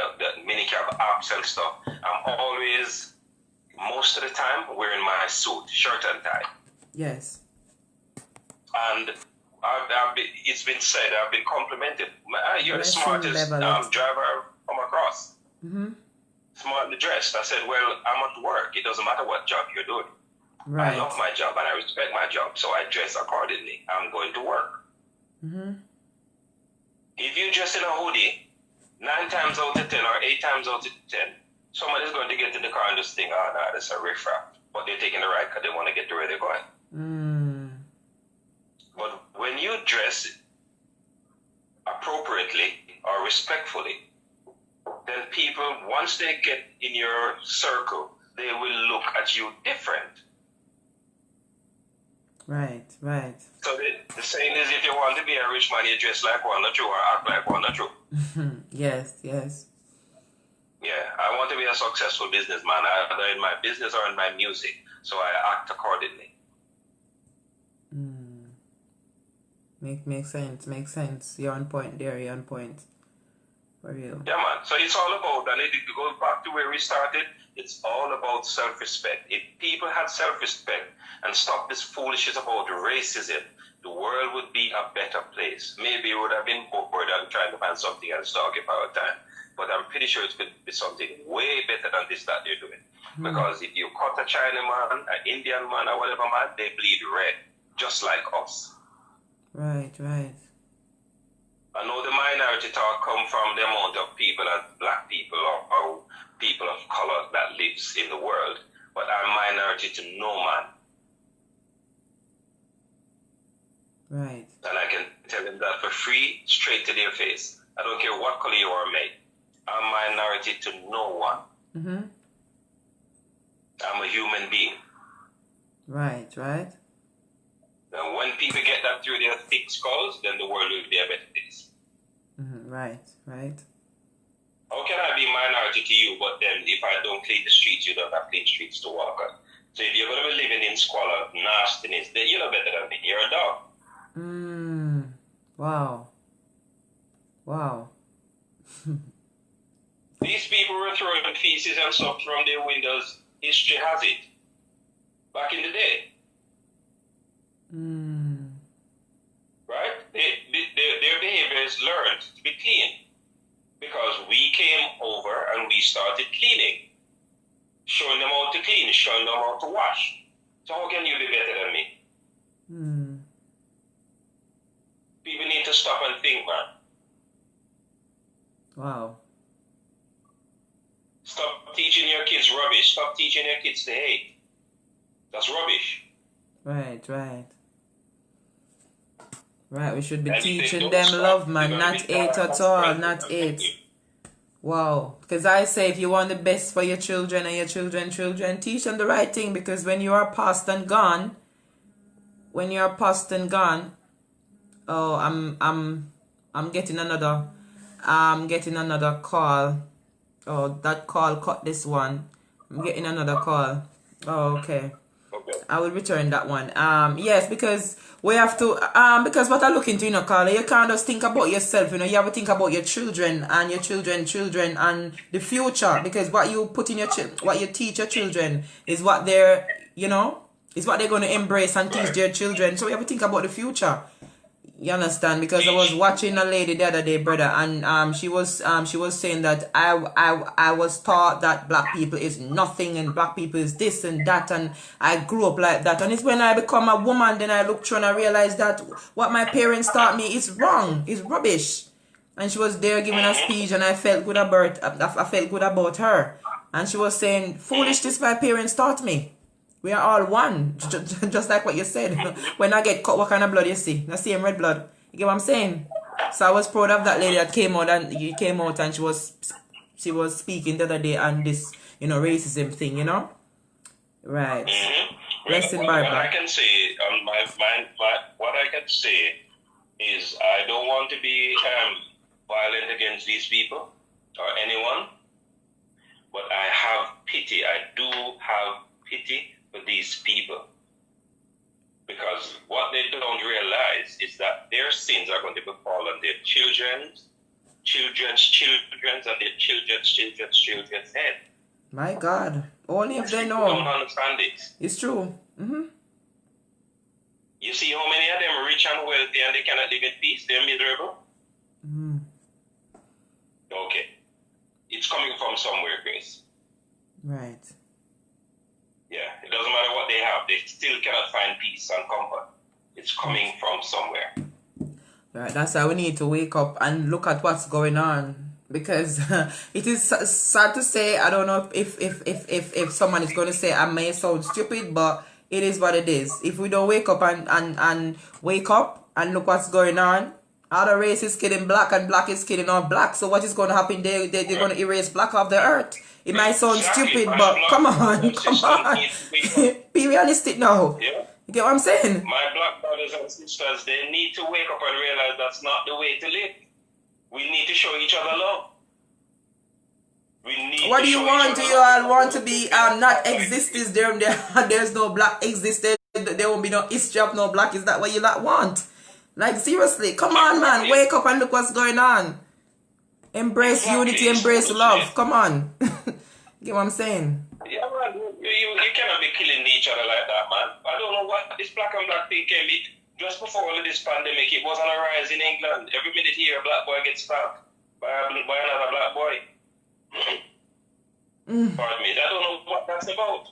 minicab apps and stuff. I'm always, most of the time, wearing my suit, shirt and tie.
Yes.
And it's been said, I've been complimented. You're the smartest driver I've come across.
Mm-hmm.
Smartly dressed. I said, well, I'm at work. It doesn't matter what job you're doing.
Right.
I love my job and I respect my job, so I dress accordingly. I'm going to work.
Mm-hmm.
If you dress in a hoodie, 9 times out of 10 or 8 times out of 10, somebody's going to get in the car and just think, oh, no, that's a riffraff. But they're taking the ride because they want to get to where they're going. But when you dress appropriately or respectfully, then people, once they get in your circle, they will look at you different.
Right.
So the saying is, if you want to be a rich man, you dress like one, not true, or act like one, not true.
Yes.
Yeah, I want to be a successful businessman, either in my business or in my music, so I act accordingly.
Makes sense. You're on point there, For real.
Yeah, man. So it's all about, and it goes back to where we started, it's all about self-respect. If people had self-respect and stopped this foolishness about racism, the world would be a better place. Maybe it would have been bored and trying to find something else to occupy our time. But I'm pretty sure it's going to be something way better than this that they're doing. Because if you cut a Chinaman, an Indian man, or whatever man, they bleed red, just like us.
Right.
I know the minority talk come from the amount of people as black people or people of color that lives in the world, but I'm minority to no man.
Right.
And I can tell them that for free, straight to their face. I don't care what color you are made. I'm minority to no one.
Mm-hmm.
I'm a human being.
Right.
And when people get that through their thick skulls, then the world will be a better place.
Mm-hmm. Right.
How can I be minority to you, but then if I don't clean the streets, you don't have clean streets to walk on? So if you're going to be living in squalor, nastiness, then you're no better than me. You're a dog.
Wow.
These people were throwing feces and stuff from their windows History has it. Back in the day. Right? Their behavior is learned to be clean. Because we came over and we started cleaning. Showing them how to clean, showing them how to wash. So how can you be better than me? People need to stop and think, man.
Wow.
Stop teaching your kids rubbish. Stop teaching your kids to hate. That's rubbish.
Right. Right, we should be
And
teaching them love, man, not hate at all, not hate. Wow, because I say if you want the best for your children and your children, teach them the right thing, because when you are past and gone, oh, I'm getting another call. Oh, that call cut this one. I'm getting another call. Oh, okay. I will return that one. Yes, because we have to, because what I look into, Carla, you can't just think about yourself, you have to think about your children and your children and the future, because what you put in what you teach your children is what they're, is what they're going to embrace and teach their children. So we have to think about the future. You understand? Because I was watching a lady the other day, brother, and she was saying that I was taught that black people is nothing and black people is this and that, and I grew up like that. And it's when I become a woman, then I look through and I realized that what my parents taught me is wrong, is rubbish. And she was there giving a speech, and I felt good about her. And she was saying, foolishness my parents taught me. We are all one, just like what you said. When I get cut, what kind of blood you see? The same red blood. You get what I'm saying? So I was proud of that lady that came out and she was speaking the other day on this, racism thing, Right. Blessing Barbara.
What I can say, what I can say is I don't want to be violent against these people or anyone, but I have pity. I do have pity for these people, because what they don't realize is that their sins are going to befall on their children's and their children's head.
My God, only if they know.
Don't understand it.
It's true.
You see how many of them are rich and wealthy and they cannot live in peace? They're miserable. Okay, it's coming from somewhere, Grace.
Right.
Yeah, it doesn't matter what they have, they still cannot find peace and comfort. It's coming from somewhere.
Right, that's why we need to wake up and look at what's going on. Because it is sad to say, I don't know if someone is going to say I may sound stupid, but it is what it is. If we don't wake up and wake up and look what's going on, other race is killing black and black is killing all black. So what is going to happen? They're going to erase black off the earth. It might sound stupid, but come on. Be realistic now.
Yeah.
You get what I'm saying?
My black brothers and sisters, they need to wake up and realize that's not the way to live. We need to show each other love.
What do you want? Do you all want to be not exist? Is there's no black existed? There won't be no history of no black. Is that what you want? Like, seriously, come on, man. Wake up and look what's going on. Embrace unity, embrace love. Come on. Get what I'm saying?
Yeah, man. You cannot be killing each other like that, man. I don't know what this black and black thing came in. Just before all of this pandemic, it was on a rise in England. Every minute here, a black boy gets stabbed by another black boy. Pardon me. I don't know what that's about.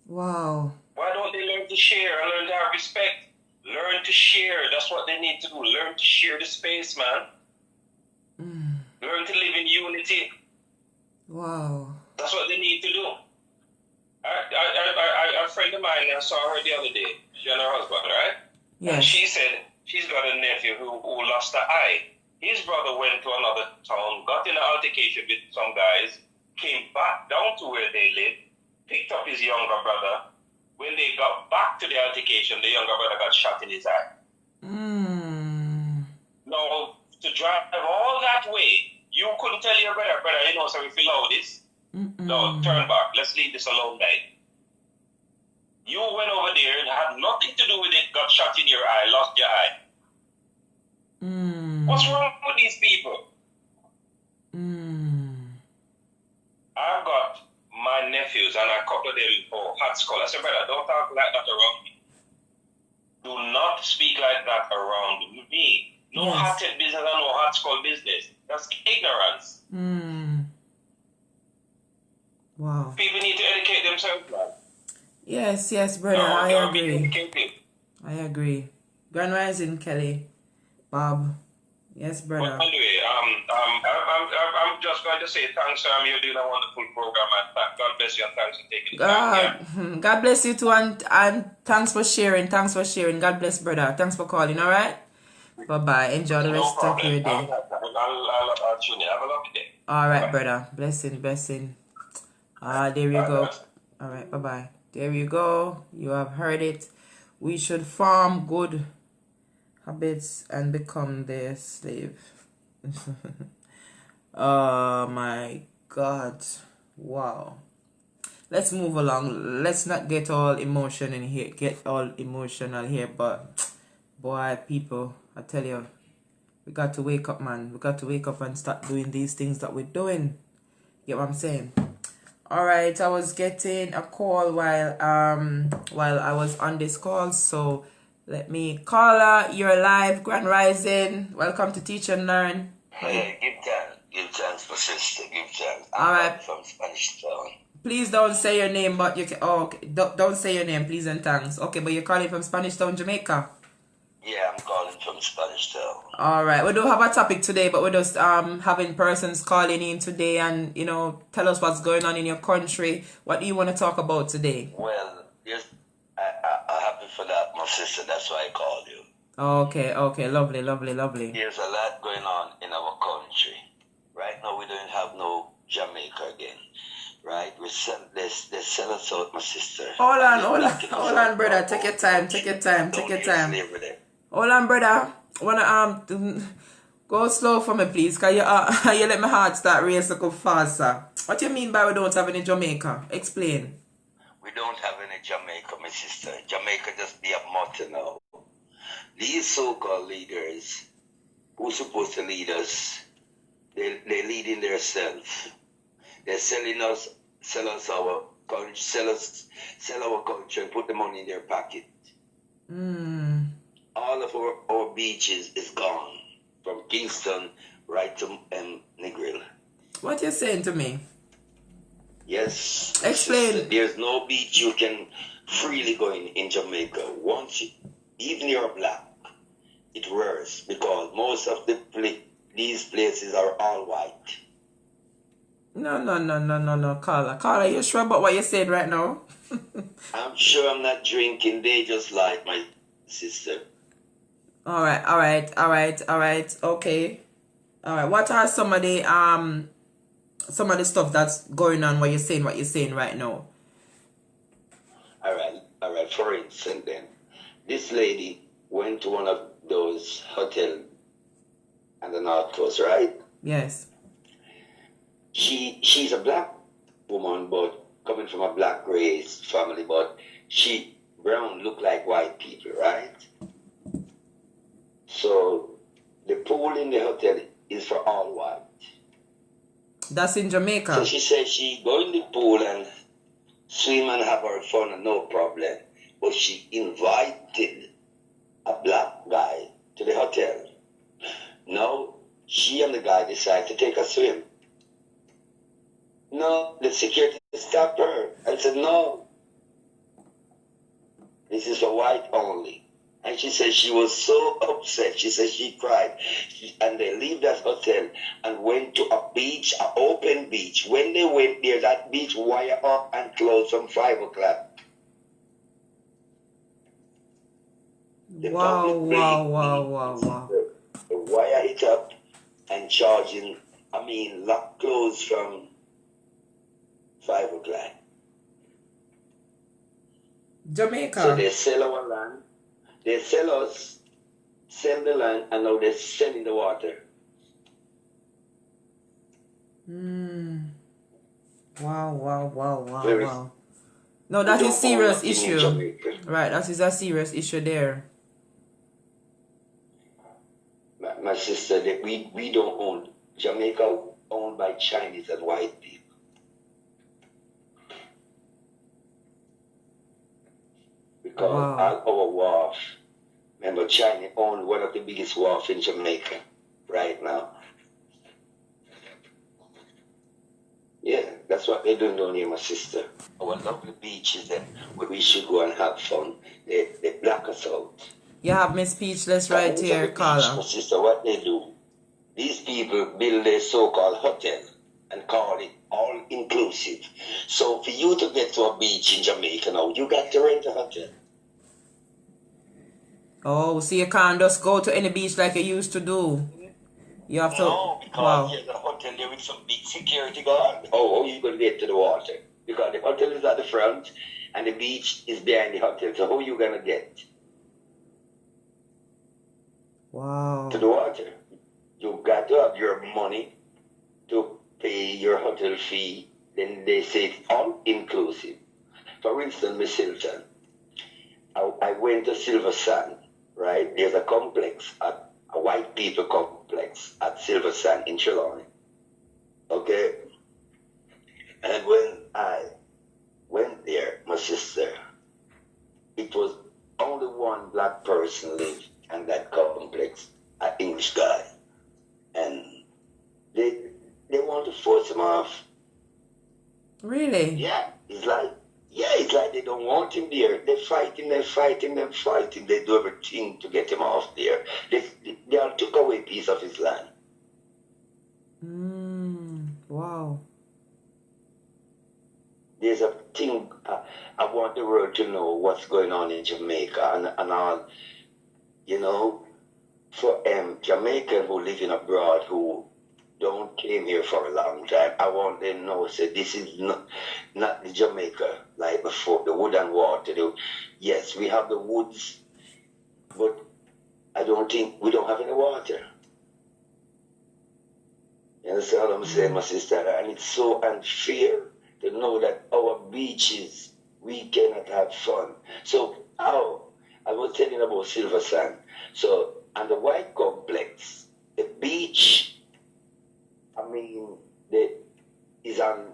Wow.
Why don't they learn to share and learn to have respect? Learn to share. That's what they need to do. Learn to share the space, man. Learn to live in unity.
Wow.
That's what they need to do. A friend of mine, I saw her the other day. She and her husband, right?
Yes.
And she said she's got a nephew who lost an eye. His brother went to another town, got in an altercation with some guys, came back down to where they live, picked up his younger brother. When they got back to the altercation, the younger brother got shot in his eye. Now, to drive all that way, you couldn't tell your brother, so if you know this, no, turn back. Let's leave this alone, guy. You went over there and had nothing to do with it, got shot in your eye, lost your eye. What's wrong with these people? I've got my nephews and I a couple of them, oh, hot skull. I said, brother, don't talk like that around me. Do not speak like that around me. No hot-head business and no hot skull business. That's ignorance.
Wow.
People need to educate themselves, man.
Yes, brother, I agree. Grand Rising, Kelly. Bob. Yes, brother.
But anyway, I'm just going to say thanks, you're doing a wonderful program, and God bless you, and thanks for taking the time.
God bless you too, and thanks for sharing. God bless, brother. Thanks for calling, all right? Bye-bye. Enjoy the rest of your day.
I'll tune in. Have a lovely day.
All right, brother. Blessing. There you go. All right, bye-bye. There you go. You have heard it. We should form good habits and become their slave. Oh my God. Wow. Let's move along. Let's not get all emotional here, but boy, people, I tell you, we got to wake up, man. We got to wake up and start doing these things that we're doing. Get what I'm saying? All right, I was getting a call while I was on this call, so let me call her. You're live, Grand Rising. Welcome to Teach and Learn.
Hey, give chance for sister, give chance.
All right.
From Spanish Town.
Please don't say your name, but you can. Oh, okay. Don't say your name, please and thanks. Okay, but you're calling from Spanish Town, Jamaica.
Yeah, I'm calling from Spanish Town.
All right, we don't have a topic today, but we're just having persons calling in today and tell us what's going on in your country. What do you want to talk about today?
Well, yes, I'm happy for that, my sister. That's why I called you.
Okay, lovely.
There's a lot going on in our country. Right now, we don't have no Jamaica again. Right? They sell us out, my sister.
Hold on, brother. Take your time. Hold on, brother. Wanna go slow for me, please, cause you let my heart start racing go faster. What do you mean by we don't have any Jamaica? Explain.
We don't have any Jamaica, my sister. Jamaica just be a motto now. These so-called leaders who's supposed to lead us, they're leading themselves. They're sell us our country, sell our country and put the money in their pocket. All of our beaches is gone, from Kingston right to Negril.
What you saying to me?
Yes.
Explain.
There's no beach you can freely go in Jamaica. Even you're black, it worse because most of these places are all white.
No, Carla, you sure about what you said right now?
I'm sure I'm not drinking. They just like my sister.
All right. Okay. All right. What are some of the stuff that's going on? What you're saying right now?
All right. For instance, then this lady went to one of those hotels on the North Coast, right?
Yes.
She's a black woman, but coming from a black race family, but brown look like white people, right? So the pool in the hotel is for all white.
That's in Jamaica.
So she said she go in the pool and swim and have her fun, no problem. But she invited a black guy to the hotel. Now she and the guy decide to take a swim. No, the security stopped her and said, no, this is for white only. And she said she was so upset. She said she cried. And they leave that hotel and went to a beach, an open beach. When they went there, that beach wire up and closed from 5 o'clock.
Wow.
The wire it up and charging, lock closed from 5 o'clock.
Jamaica.
So they sell our land. They sell the land, and now they're selling the water.
Wow. No, that is serious issue. Right, that is a serious issue there.
My sister, we don't own Jamaica, owned by Chinese and white people. because our wharf, remember China owned one of the biggest wharf in Jamaica right now. Yeah, that's what they're doing down here, my sister. Our lovely beaches that where we should go and have fun. They block us out.
You have me speechless right here, Carla.
My sister, what they do, these people build a so-called hotel and call it all inclusive. So for you to get to a beach in Jamaica now, you got to rent a hotel.
Oh, so you can't just go to any beach like you used to do. You have to.
No, because there's a hotel there with some big security guard. Oh, you going to get to the water? Because the hotel is at the front and the beach is behind the hotel. So how you going to get
to
the water? You got to have your money to pay your hotel fee. Then they say it's all inclusive. For instance, Miss Hilton, I went to Silver Sand, right? There's a complex, a white people complex at Silver Sand in Trelawney. Okay? And when I went there, my sister, it was only one black person lived in that complex, an English guy. And they want to force him off.
Really?
Yeah. It's like they don't want him there. They fight him. They do everything to get him off there. They all took away a piece of his land.
Wow.
There's a thing, I want the world to know what's going on in Jamaica and all, you know, for Jamaicans who live in abroad who don't came here for a long time, I want them to know, say, this is not the Jamaica like before, the wood and water. Yes, we have the woods, but I don't think we don't have any water. You understand what I'm saying, my sister? And it's so unfair to know that our beaches, we cannot have fun. So, I was telling about Silver Sand. So, on the White Complex, the beach, is on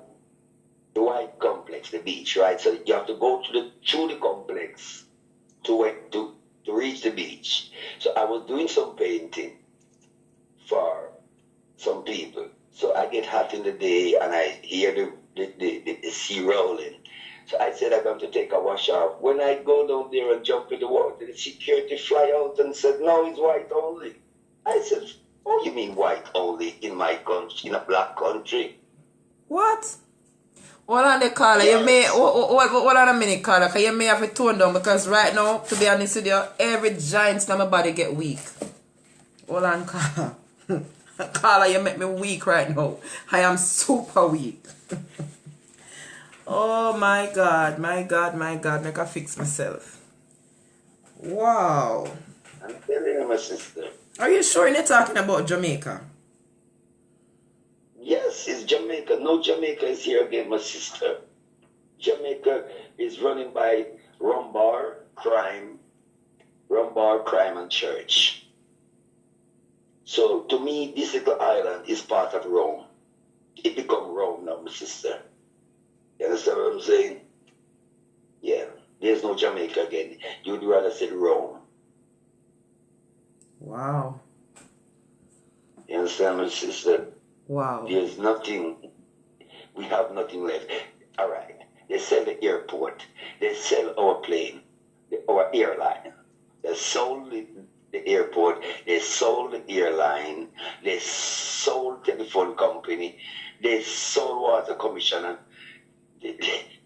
the White Complex, the beach, right? So you have to go through the complex to reach the beach. So I was doing some painting for some people. So I get hot in the day and I hear the sea rolling. So I said I'm going to take a wash off. When I go down there and jump in the water, the security fly out and said, no, it's white only. I said, oh, you mean white only in my country, in a black country?
What? Hold on the caller. Yes. You may hold on a minute, caller, because you may have to tone down because right now, to be honest with you, every giant in my body get weak. Hold on, caller. Caller, you make me weak right now. I am super weak. Oh my God. Make I fix myself. Wow.
I'm telling you, my sister.
Are you sure you're talking about Jamaica?
Yes, it's Jamaica. No, Jamaica is here again, my sister. Jamaica is running by Rumbar, Crime, and Church. So, to me, this little island is part of Rome. It become Rome now, my sister. You understand what I'm saying? Yeah, there's no Jamaica again. You'd rather say Rome.
Wow.
You understand, my sister?
Wow.
There's nothing. We have nothing left. All right. They sell the airport. They sell our plane, our airline. They sold the airport. They sold the airline. They sold telephone company. They sold water commissioner.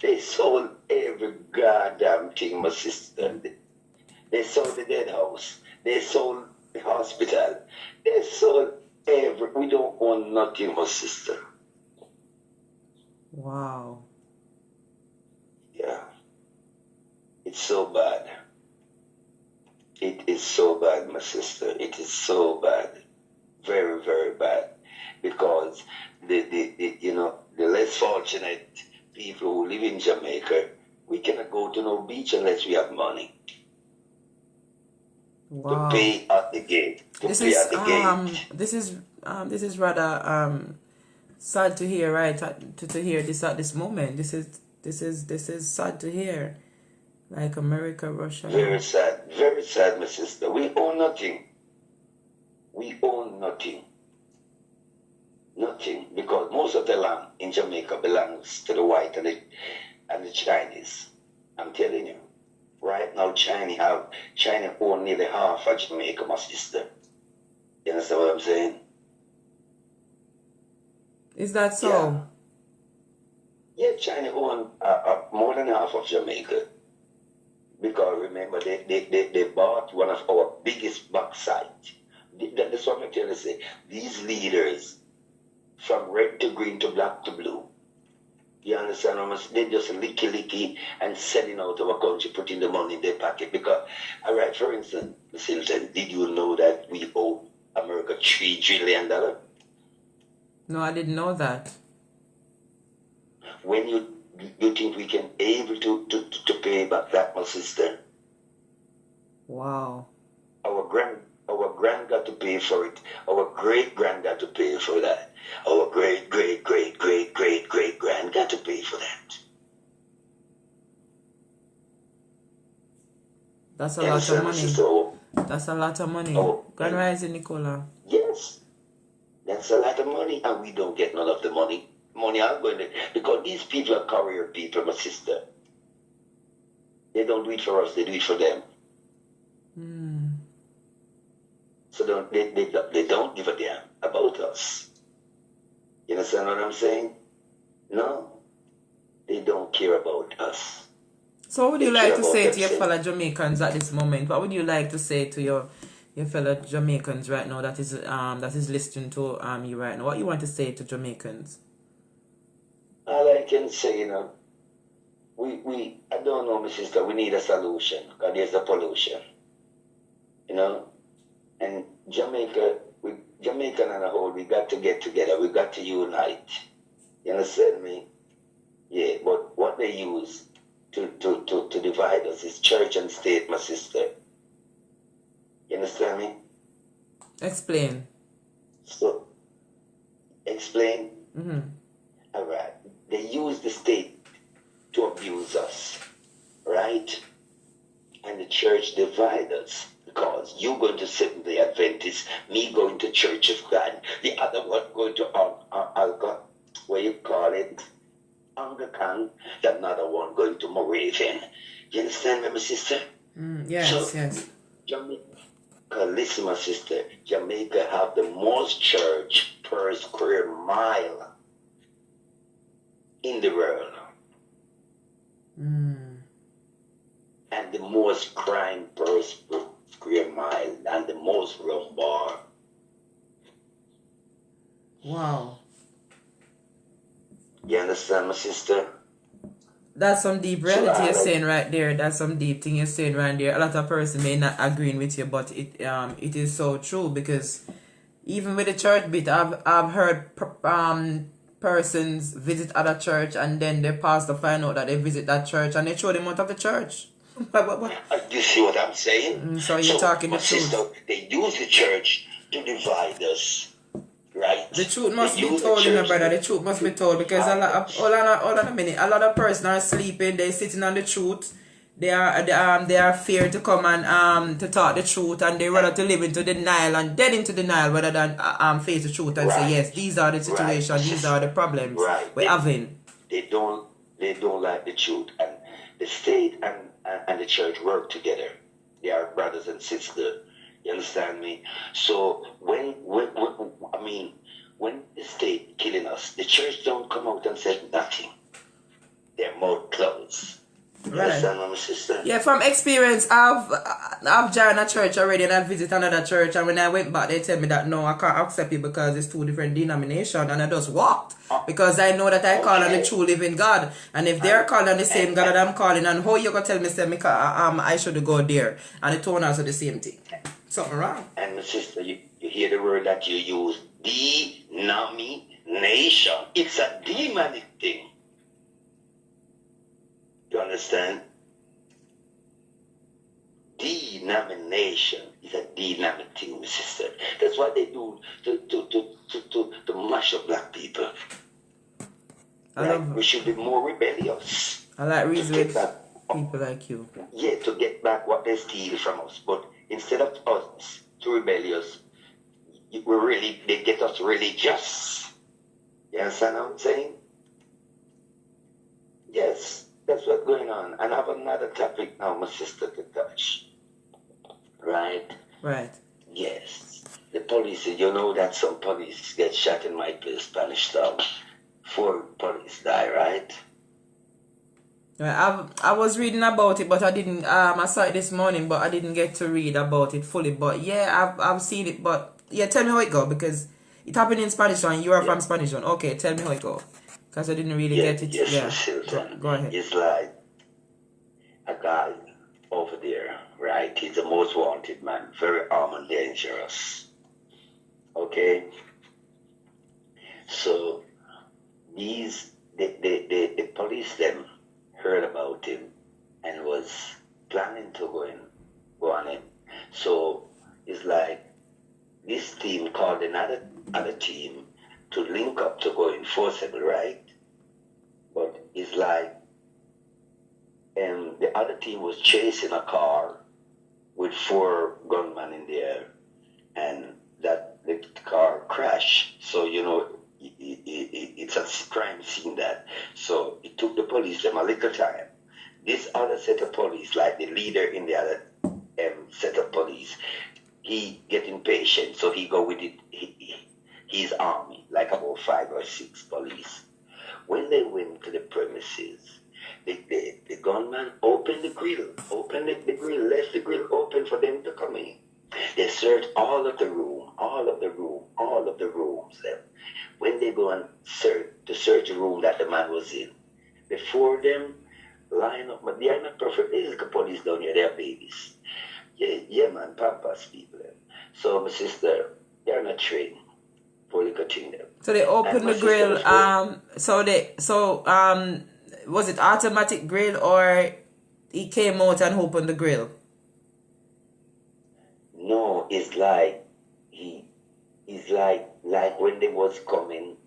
They sold every goddamn thing, my sister. They sold the dead house. They sold the hospital. They sold we don't own nothing, my sister.
Wow.
Yeah. It's so bad. It is so bad, my sister. It is so bad. Very, very bad. Because the less fortunate people who live in Jamaica, we cannot go to no beach unless we have money.
Wow.
To pay at the gate.
This is rather sad to hear, right? To hear this at this moment. This is sad to hear. Like America, Russia.
Very sad, my sister. We own nothing. We own nothing. Nothing. Because most of the land in Jamaica belongs to the white and the Chinese. I'm telling you. Right now, China own nearly half of Jamaica, my sister. You understand what I'm saying?
Is that so?
Yeah, China own more than half of Jamaica. Because remember, they bought one of our biggest bauxite. That's what I'm telling you. These leaders, from red to green to black to blue, you understand? They just licky and selling out our country, putting the money in their pocket. Because, all right, for instance, Silton, did you know that we owe America $3 trillion?
No, I didn't know that.
When you think we can able to pay back that, my sister?
Wow.
Our grand got to pay for it. Our great grand got to pay for that. Our great grand got to pay for that.
That's a lot of money. That's a lot of money. Grand Rising, Nicola.
Yes. That's a lot of money, and we don't get none of the money. Money I'm going to, because these people are career people, my sister. They don't do it for us, they do it for them. So they don't give a damn about us. You understand what I'm saying? No. They don't care about us.
So what would you like to say to your fellow Jamaicans at this moment? What would you like to say to your fellow Jamaicans right now that is listening to you right now? What you want to say to Jamaicans?
All I can say, I don't know, my sister, we need a solution because there's a pollution, and Jamaican on a whole, we got to get together, we got to unite, you understand me? Yeah, but what they use to divide us is church and state, my sister. You understand me?
Explain.
So, explain?
Mm-hmm.
All right. They use the state to abuse us, right? And the church divide us because you going to Seventh-day Adventist, me going to Church of God, the other one going to Anglican, the another one going to Moravian. You understand me, my sister?
Yes.
Jamaica, listen, my sister, Jamaica have the most church per square mile in the world. And the most crime per square mile and the most rum bar.
Wow.
You understand, my sister?
That's some deep reality you're saying right there. That's some deep thing you're saying right there. A lot of person may not agreeing with you, but it is so true, because even with the church bit, I've heard persons visit other church and then their pastor find out that they visit that church and they throw them out of the church.
You see what I'm saying?
So you're talking the truth.
Sister, they use the church to divide us, right?
The truth must be told, my brother. The truth must be told, because a lot of persons are sleeping. They're sitting on the truth. They are feared to come and to talk the truth, and they rather to live into denial and dead into denial rather than face the truth and say, yes, these are the situations, these are the problems we're having.
They don't like the truth, and the state and the church work together. They are brothers and sisters. You understand me? So when the state killing us, the church don't come out and say nothing. Their mouth closed. You understand, my sister?
Yeah, from experience, I've joined a church already and I visit another church, and when I went back, they tell me that no, I can't accept it because it's two different denominations, and I just walked because I know that I call on the true living God, and if they're calling on the same God that I'm calling, and how you gonna tell me I should go there, and the tone also the same thing, something wrong.
And my sister, you hear the word that you use, denomination. It's a demonic thing. You understand? Denomination is a dynamic thing, my sister. That's what they do to mash up black people. We should be more rebellious.
I like reason people like you.
Yeah, to get back what they steal from us. But instead of us to rebellious, they get us religious. You understand what I'm saying? Yes, that's what's going on. And I have another topic now, my sister, to touch. Right?
Right.
Yes. The police, you know that some police get shot in my place, Spanish Town. 4 police die, right?
I was reading about it, but I didn't. I saw it this morning, but I didn't get to read about it fully. But yeah, I've seen it. But yeah, tell me how it go, because it happened in Spanish Town. You are from Spanish Town. Okay, tell me how it go, because I didn't really get it.
Yes,
Go ahead.
It's like a guy over there, right? He's the most wanted man, very armed and dangerous. Okay? So the police them heard about him and was planning to go on him. So it's like this team called another team to link up to go enforceable, right? But it's like the other team was chasing a car with 4 gunmen in there, and that the car crashed. So, you know, it's a crime scene that. So it took the police them a little time. This other set of police, like the leader in the other set of police, he get impatient, so he go with it. His army, like about 5 or 6 police. When they went to the premises, the gunman opened the grill, left the grill open for them to come in. They searched all of the rooms then. When they go and search the room that the man was in, before them line up, but they are not perfect. This is the police down here, they are babies. Yeah, man, pampas people. So, my sister, they are not trained for the continue.
So they opened the grill. Was it automatic grill, or he came out and opened the grill?
No, it's like he's like when they was coming,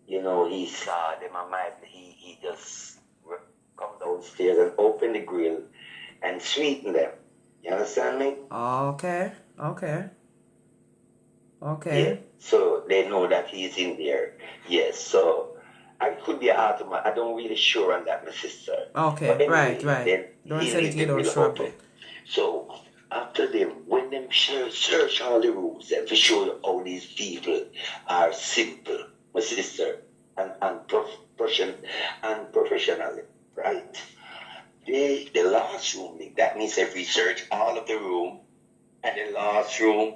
you know, he saw them and he just come downstairs and open the grill and sweeten them. You understand me?
Okay.
Yeah. So they know that he's in there. Yes. So I could be automatic. I don't really sure on that, my sister.
Okay.
But anyway,
Right. Don't say it, you don't sure about.
So after them, when them search all the rooms, then for sure all these people are simple, my sister, and professional, right? The last room, that means they research all of the room, and the last room,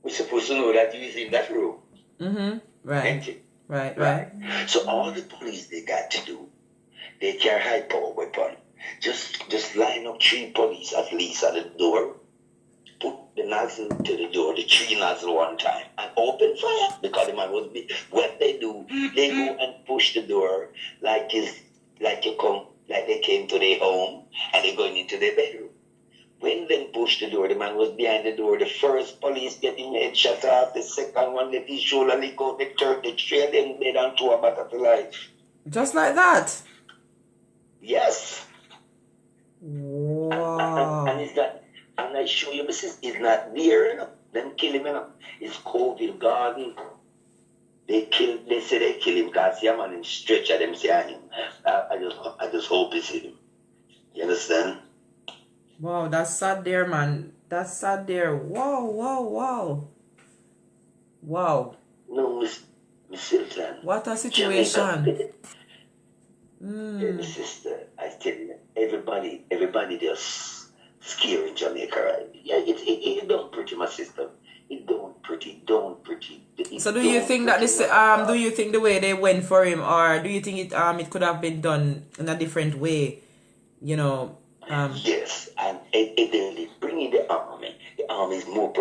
we're supposed to know that you is in that room.
Mm-hmm. Right. Right.
So all the police they got to do, they carry high power weapon. Just line up 3 police at least at the door, put the nozzle to the door, the 3 nozzle one time, and open fire, because the man was big. What they do, they go and push the door like they came to their home and they're going into their bedroom. When they pushed the door, the man was behind the door. The first police get him headshot off, the second one let his shoulder lick out, the third, the straight in bed and 2 about to life.
Just like that?
Yes.
Wow.
And it's not, and I show you, Mrs. It's not there, you know. Them kill him, you know. It's Coville Garden. They say they kill him because the man in stretcher them say him. I just hope it's him. You understand?
Wow, that's sad there, man. That's sad there. Wow.
No, Miss Sultan.
What a situation.
Yeah, sister, I tell you, everybody just scared in Jamaica, right? Yeah, it don't pretty, my sister. It don't pretty.
So do you think that this do you think the way they went for him, or do you think it could have been done in a different way? You know.
Yes, and they bring in the army. The army is more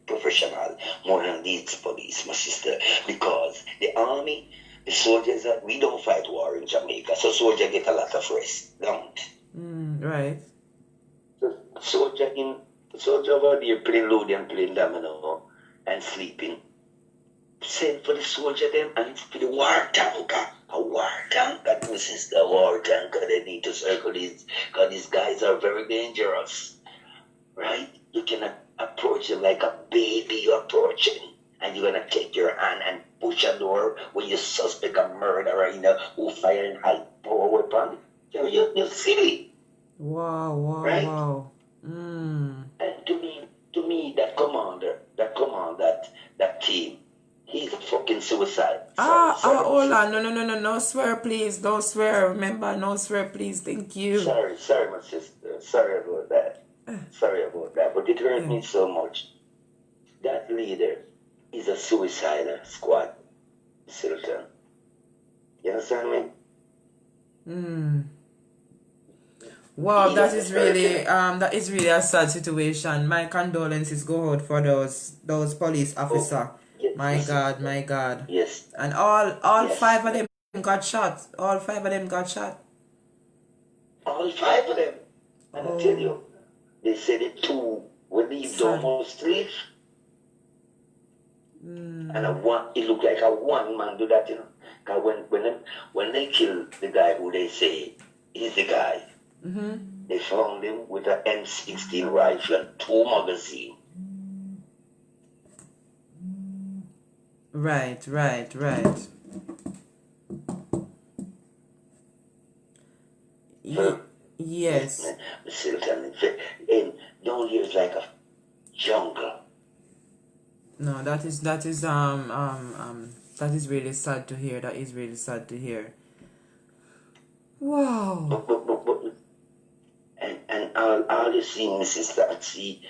professional, more than these police, my sister, because the army, the soldiers, we don't fight war in Jamaica, so soldiers get a lot of rest, don't?
Right.
So soldier over there playing load and playing domino and sleeping. send for the soldier them and for the war tanker. A war tanker, my sister, a war tanker. They need to circle these, because these guys are very dangerous. Right? You cannot approach them like a baby you're approaching. And you're going to take your hand and push a door when you suspect a murderer, who fire a high power weapon. You're silly.
Wow,
right?
wow.
And to me, that commander, that team, he's a fucking suicide. Sorry.
Hold on. No, swear, please. Don't swear. Remember, no swear, please. Thank you.
Sorry, my sister. Sorry about that. But it hurt me so much. That leader is a suicide squad, Sultan. You understand me?
Wow, that is really a sad situation. My condolences go out for those police officer.
Yes,
my God.
Yes.
And all 5 of them got shot. All 5 of them got shot.
All 5 of them. And I tell you, they said it 2 when they almost leave. And it looked like a one man do that, Because when they kill the guy who they say is the guy, they found him with an M16 rifle and 2 magazines.
Right. Yes.
Down here is like a jungle.
No, that is really sad to hear. That is really sad to hear. Wow.
And all you see, my sister, see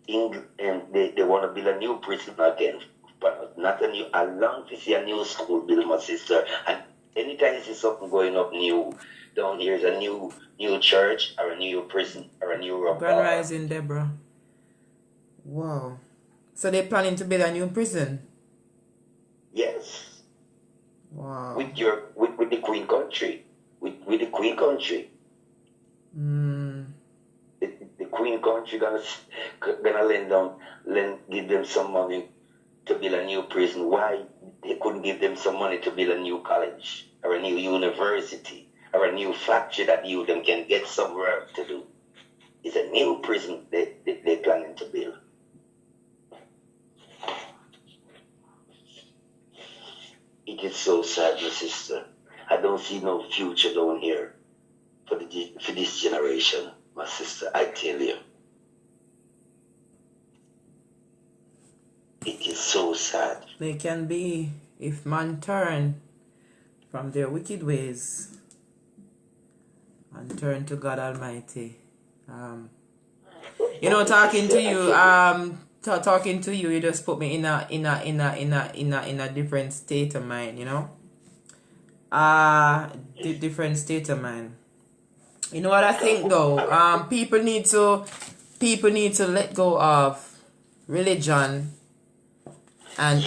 England, and they want to build a new prison again, but not a new. I long to see a new school build, my sister. And anytime you see something going up new down here, is a new church or a new prison or a new
Grand Rising, Deborah. Wow. So they're planning to build a new prison?
Yes.
Wow.
With the Queen Country. With the Queen Country. The Queen Country gonna give them some money to build a new prison. Why they couldn't give them some money to build a new college or a new university or a new factory that them can get somewhere to do? It's a new prison they're planning to build. It is so sad, my sister. I don't see no future down here for this generation, my sister. I tell you. It is so sad.
They can be if man turn from their wicked ways and turn to God Almighty. Talking to you, you just put me in a different state of mind, different state of mind. You know what I think though? People need to let go of religion and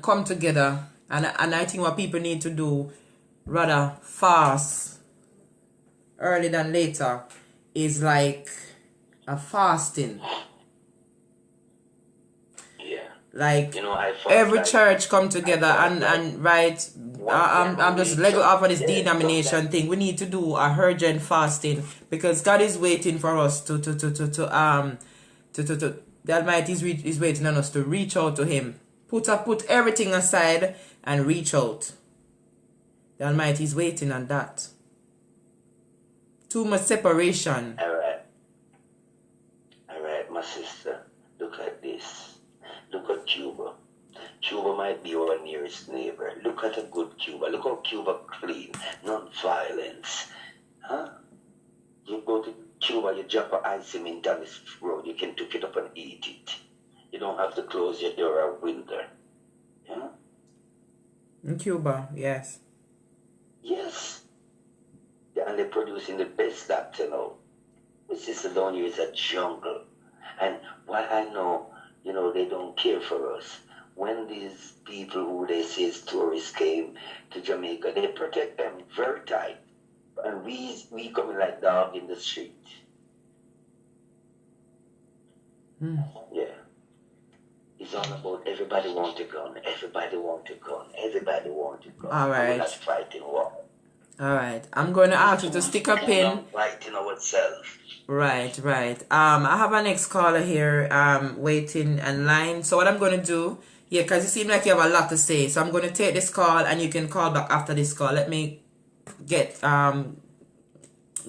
come together. And I think what people need to do rather fast early than later is like a fasting. Like every church come together and right. I'm just let go off of this denomination thing. We need to do a urgent fasting because God is waiting for us to the Almighty is waiting on us to reach out to Him. Put everything aside and reach out. The Almighty is waiting on that. Too much separation.
All right, my sister. Look at this. Look at Cuba. Cuba might be our nearest neighbor. Look at a good Cuba. Look how Cuba clean. Non-violence. Huh? You go to Cuba, you drop an ice mint on this road. You can pick it up and eat it. You don't have to close your door or window. Yeah?
In Cuba, yes.
Yes. Yeah, and they're producing the best doctor now. My sister down here is a jungle. And what I know, they don't care for us. When these people who they say is tourists came to Jamaica, they protect them very tight. And we coming like dog in the street. Yeah. It's is all about everybody want a gun, everybody want a gun, everybody want a gun.
All right.
We're not fighting war.
All right. I'm going to ask you to stick a pin.
We're not fighting ourselves.
Right. I have a next caller here waiting in line. So what I'm going to do, yeah, because you seem like you have a lot to say. So I'm going to take this call and you can call back after this call. Let me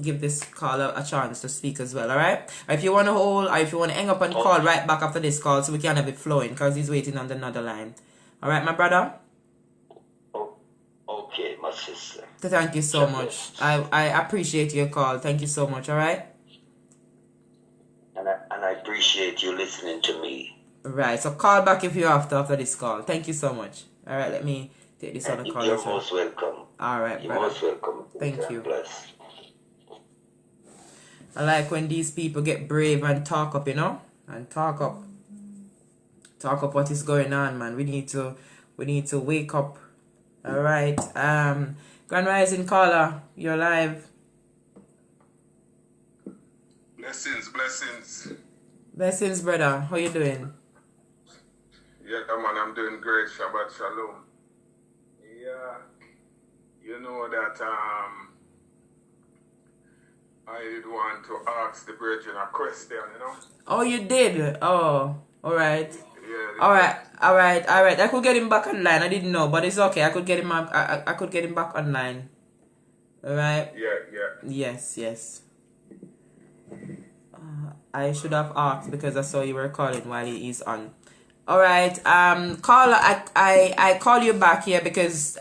give this caller a chance to speak as well, all right? Or if you want to hold, or if you want to hang up and call right back after this call so we can have it flowing because he's waiting on another line. All right, my brother?
Okay, my sister.
Thank you so much. I appreciate your call. Thank you so much, all right?
And I appreciate you listening to me.
Right, so call back if you have to after this call. Thank you so much. All right, let me take this other call.
You're most welcome.
All right,
You're
brother.
most welcome.
Thank you.
Bless.
I like when these people get brave and talk up, you know? And talk up what is going on, man. We need to wake up. All right. Grand Rising caller, you're live. Blessings, brother. How you doing?
Yeah, man, I'm doing great. Shabbat Shalom. Yeah, you know that I did want to ask the brethren a question, you know?
Oh, you did? Oh, all right.
Yeah.
All right. I could get him back online. I didn't know, but it's okay. I could get him. I could get him back online. All right.
Yeah.
Yes. I should have asked because I saw you were calling while he is on. All right. Caller, I call you back here because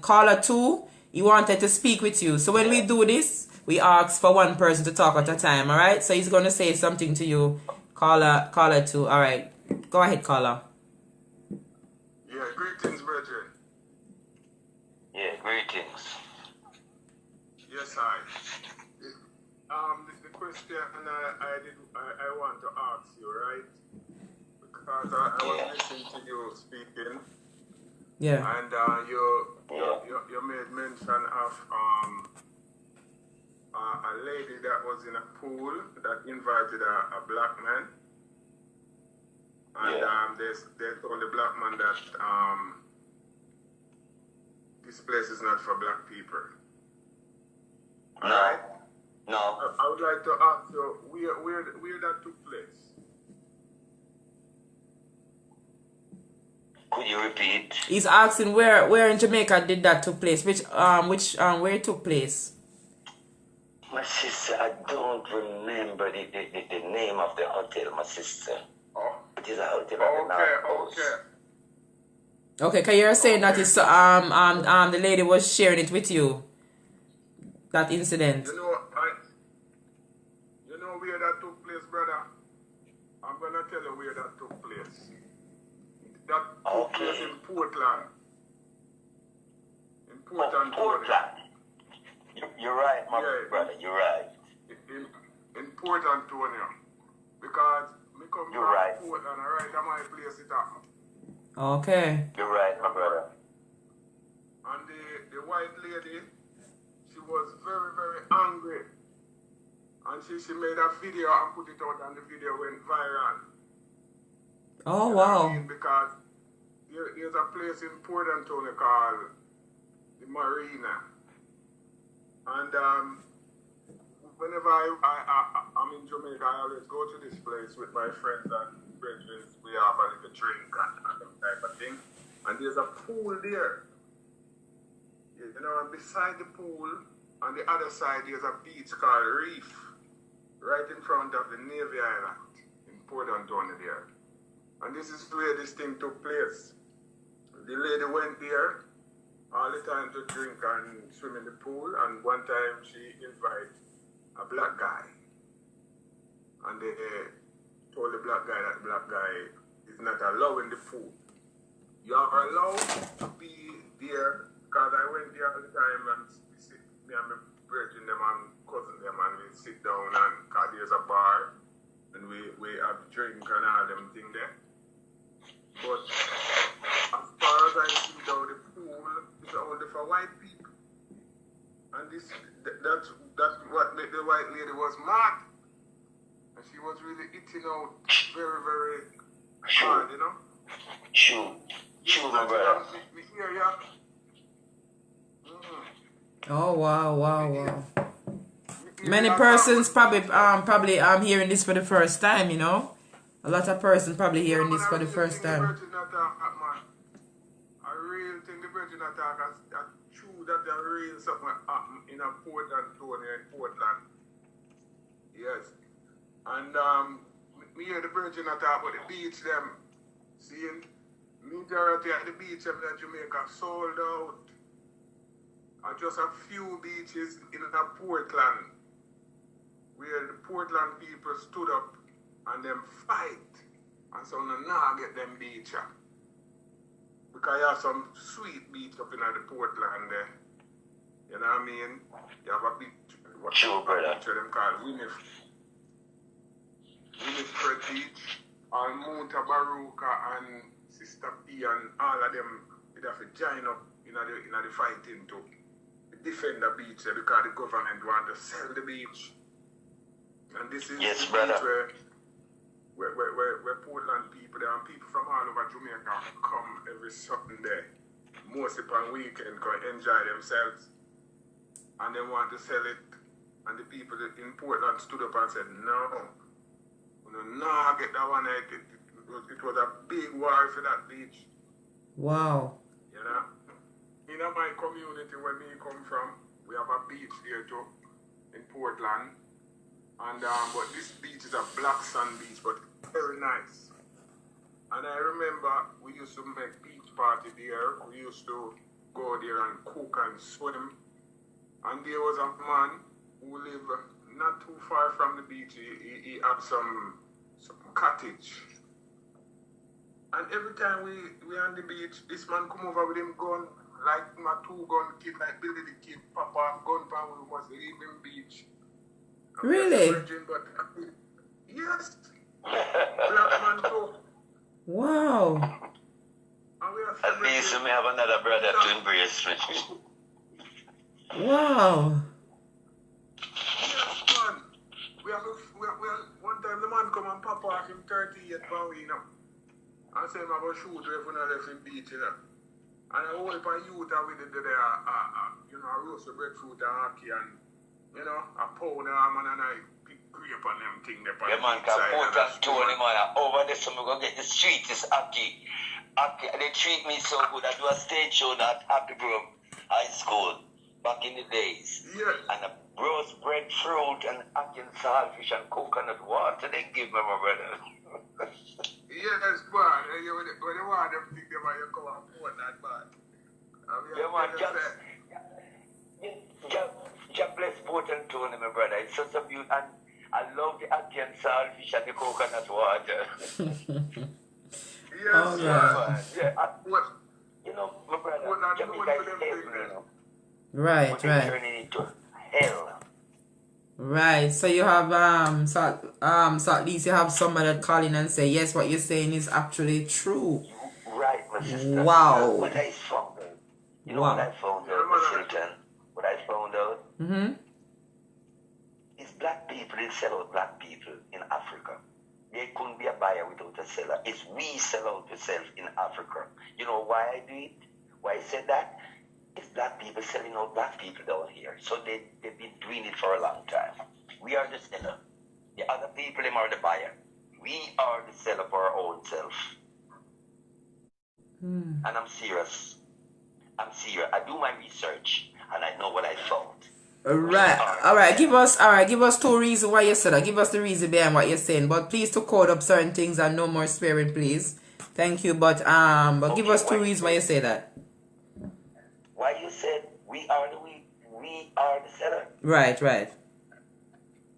caller 2, he wanted to speak with you. So when we do this, we ask for one person to talk at a time. All right. So he's gonna say something to you, caller 2. All right. Go ahead, caller.
Yeah. Greetings, brethren.
Yeah. Greetings.
Yes, hi. The question I want to ask you, right? Because I was listening to you speaking.
Yeah.
And you made mention of a lady that was in a pool that invited a black man. And they told the black man that this place is not for black people.
No.
I would like to ask you where that took place.
Could you repeat?
He's asking where in Jamaica did that took place? Where it took place?
My sister, I don't remember the name of the hotel, my sister.
Oh.
It is a hotel on the North Coast.
Okay, because you're saying that it's the lady was sharing it with you. That incident.
You know where that took place, brother? I'm gonna tell you where that took place. That took place in Portland. In Portland.
You're right, my brother. You're right.
In Port Antonio, because me come from Portland, alright, that's my place it happened.
Okay.
You're right, my brother.
And the white lady, she was very, very angry. And she made a video and put it out, and the video went viral.
Oh, wow.
I mean, because there's a place in Port Antonio called the Marina. And whenever I'm in Jamaica, I always go to this place with my friends and brethren. We have a little drink and that type of thing. And there's a pool there. You know, and beside the pool, on the other side, there's a beach called Reef, right in front of the Navy Island in Port Antonio there. And this is where this thing took place. The lady went there all the time to drink and swim in the pool, and one time she invited a black guy. And they told the black guy that the black guy is not allowed in the pool. You are allowed to be there, because I went there all the time and we sit, me and my brethren them and cousin them, and we sit down and, because there's a bar, and we have drink and all them thing there. But as far as I see now, the pool is only for white people. And that's what made the white lady was mad. And she was really eating out very, very hard, you know.
True, my brother.
Oh wow. Many persons probably hearing this for the first time, you know. A lot of persons probably hearing this for the first time.
I really think the Virgin attack is true that there really something happened in a Portland, Tony, in Portland. Yes. And me hear the Virgin attack but the beach them. Seeing majority of the beach them that Jamaica sold out. And just a few beaches in a Portland where the Portland people stood up and them fight. And so now get them beach. Because you have some sweet beach up in the Portland there. You know what I mean? You have a beach.
True, brother.
Them called Winifred Beach, and Monta Baruka and Sister P and all of them would have to join up in the fighting to defend the beach because the government want to sell the beach. And this is
yes,
the
brother.
beach where Portland people there and people from all over Jamaica come every Sunday, mostly on weekend, can enjoy themselves. And they want to sell it. And the people in Portland stood up and said, no, get that one. It was a big war for that beach.
Wow.
You know? In my community where me come from, we have a beach here too, in Portland. And but this beach is a black sand beach, but very nice. And I remember we used to make beach party there. We used to go there and cook and swim. And there was a man who lived not too far from the beach. He had some cottage. And every time we on the beach, this man come over with him gun, like my 2-gun kid, like Billy the Kid, Papa, gun power, we must leave him beach. And
really?
Virgin, but, yes. Black man too.
Wow.
At least we have another brother to embrace me.
Wow.
Yes, man. We have one time the man come and pop off him 38 pounds, you know. And say, I'm going to shoot if we not left him beach, you know. And I hold up a youth with it there, a roasted breadfruit and hockey and, you know, a pound of man and I pick grape on them thing there.
Yeah, man, can put that Tony, man. Over there, so I'm going to get the sweetest hockey. They treat me so good. I do a stage show at Happy Grove High School back in the days.
Yes.
And a roast breadfruit and hockey and saltfish and coconut water they give me, my brother.
Yes, man. When you want them things, they want you come and put that, man.
Yeah, man, just bless Portland Tony, my brother. It's such a beauty. And I love the hockey and saltfish and the coconut water.
Yes,
all right.
Yeah, you know, my brother, Jamaica is hell, you know.
Right.
Turning into hell.
Right. So you have so at least you have somebody that call in and say, yes, what you're saying is actually true.
Right, my sister.
Wow.
What I found out, you know what I found out, Miss Hilton? What I found out is black people, they sell out black people in Africa. There couldn't be a buyer without a seller. It's we sell out ourselves in Africa. You know why I do it? Why I said that? It's black people selling out black people down here. So they've been doing it for a long time. We are the seller. The other people, them are the buyer. We are the seller for our own self. And I'm serious. I do my research and I know what I found.
All right. Give us 2 reasons why you said that. Give us the reason behind what you're saying. But please to code up certain things and no more swearing, please. Thank you. But give us 2 reasons why you say that.
Why you said we are the seller?
Right.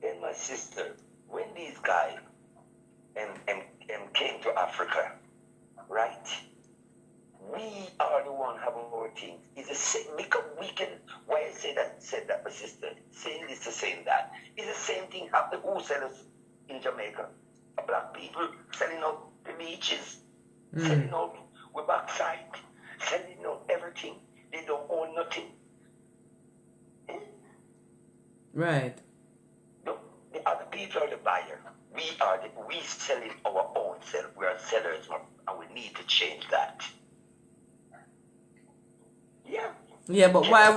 And my sister, when these guys came to Africa, right? We are the one having our things. It's the same because we can. Why I said that, my sister, saying this to saying that. It's the same thing happened to wholesalers in Jamaica. Black people selling out the beaches, selling out with backside, selling out everything. They don't own nothing.
Right.
No, the other people are the buyer. We selling our own self. We are sellers, and we need to change that. Yeah.
Yeah, but why?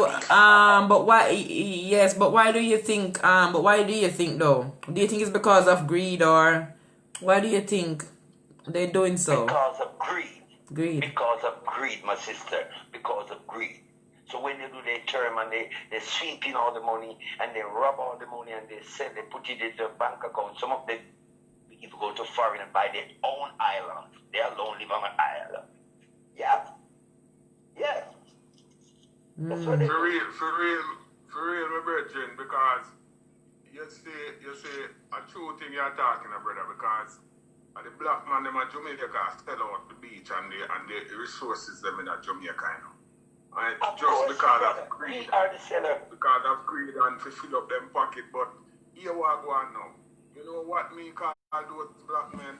But why? Yes, but why do you think? But why do you think though? Do you think it's because of greed, or why do you think they're doing so?
Because of greed.
Greed.
Because of greed, my sister. Because of greed. So when they do their term and they sweep in all the money and they rob all the money and they sell, they put it in their bank account. Some of them people go to foreign and buy their own island. They alone live on an island. Yeah. Yeah. That's what they
For real, my brethren, because you see a true thing you're talking about, brother, because the black man them at Jamaica sell out the beach and the resources them in Jamaica, you know. And just because of greed. Because of greed and to fill up them pocket, but here what go on now. You know what me call those black men?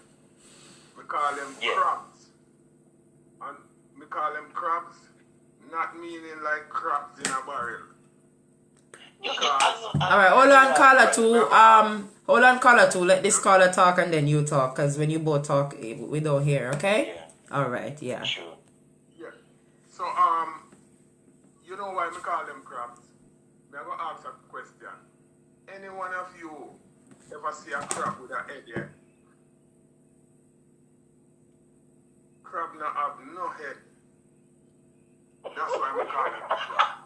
We call them crabs. And we call them crabs. Not meaning like crabs in a barrel.
Alright, hold on, caller 2. Hold on, caller 2. Let this caller talk and then you talk. Because when you both talk, we don't hear, okay? Yeah. Alright, yeah.
Sure.
Yeah. So, you know why we call them crabs? I'm going to ask a question. Any one of you ever see a crab with a head yet? Crab not have no head. That's why we call them crab.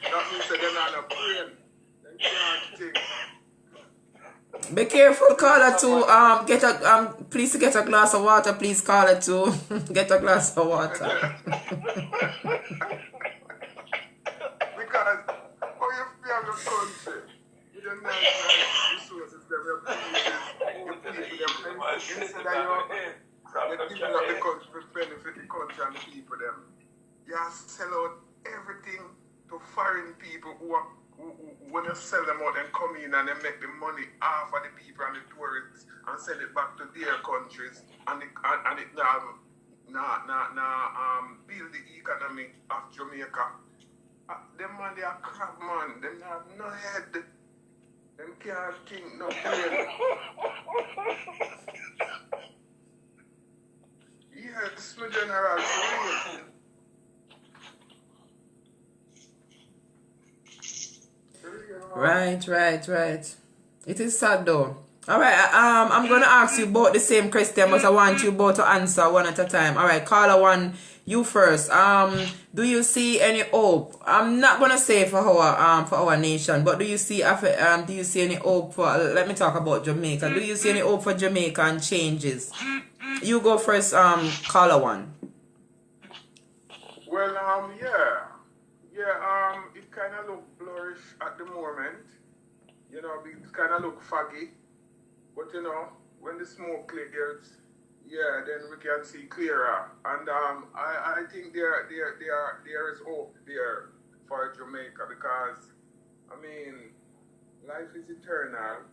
That means that they're not a brain. They can't think.
Be careful, caller 2. Get a please get a glass of water, please, caller 2. Get a glass of water.
Because how you feel the country with the nice resources that we have instead of you giving up the country to benefit the country and the people them. You sell out everything to foreign people who when you sell them out and come in and they make the money off of the people and the tourists and sell it back to their countries and it build the economy of Jamaica. Them man they are crab man, them have no head. Them can't think no brain. Yes, my general.
Right. It is sad though. Alright, I'm gonna ask you both the same question, but I want you both to answer one at a time. Alright, caller 1, you first. Do you see any hope? I'm not gonna say for our nation, but do you see any hope for? Let me talk about Jamaica. Do you see any hope for Jamaica and changes? You go first, caller 1.
Well, it kind of look blurry at the moment. You know, it kind of look foggy. But you know, when the smoke clears, then we can see clearer. And I think there is hope there for Jamaica because I mean, life is eternal,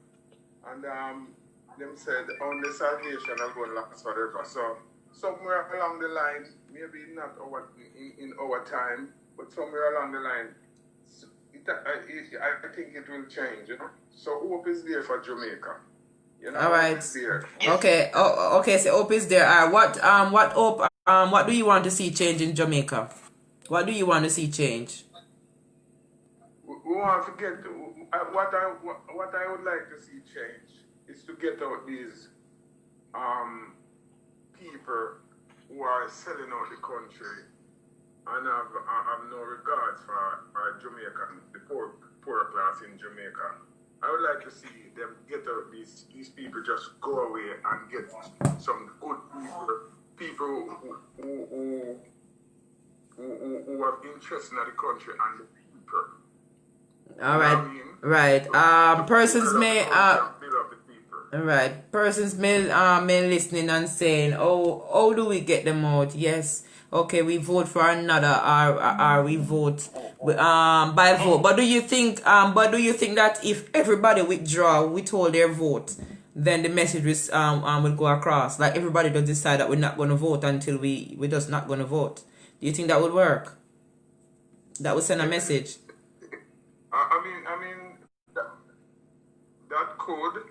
and them said only salvation alone lasts forever. So somewhere along the line, maybe not in our time, but somewhere along the line, I think it will change. You know, so hope is there for Jamaica. You know,
all right.
There.
Okay. Okay. So hope is there. What hope? What do you want to see change in Jamaica? What do you want to see change?
We want to get what I would like to see change is to get out these people who are selling out the country and have no regards for Jamaica, the poor class in Jamaica. I would like to see them get out these people, just go away and get some good people who have interest in the country and the people.
All right, right. Persons may right. Persons may listening and saying, how do we get them out? Yes. Okay, we vote for another, or we vote by vote. But do you think that if everybody withhold their vote, then the message will go across? Like everybody does decide that we're not going to vote until we're just not going to vote. Do you think that would work? That would send a message.
I mean that could.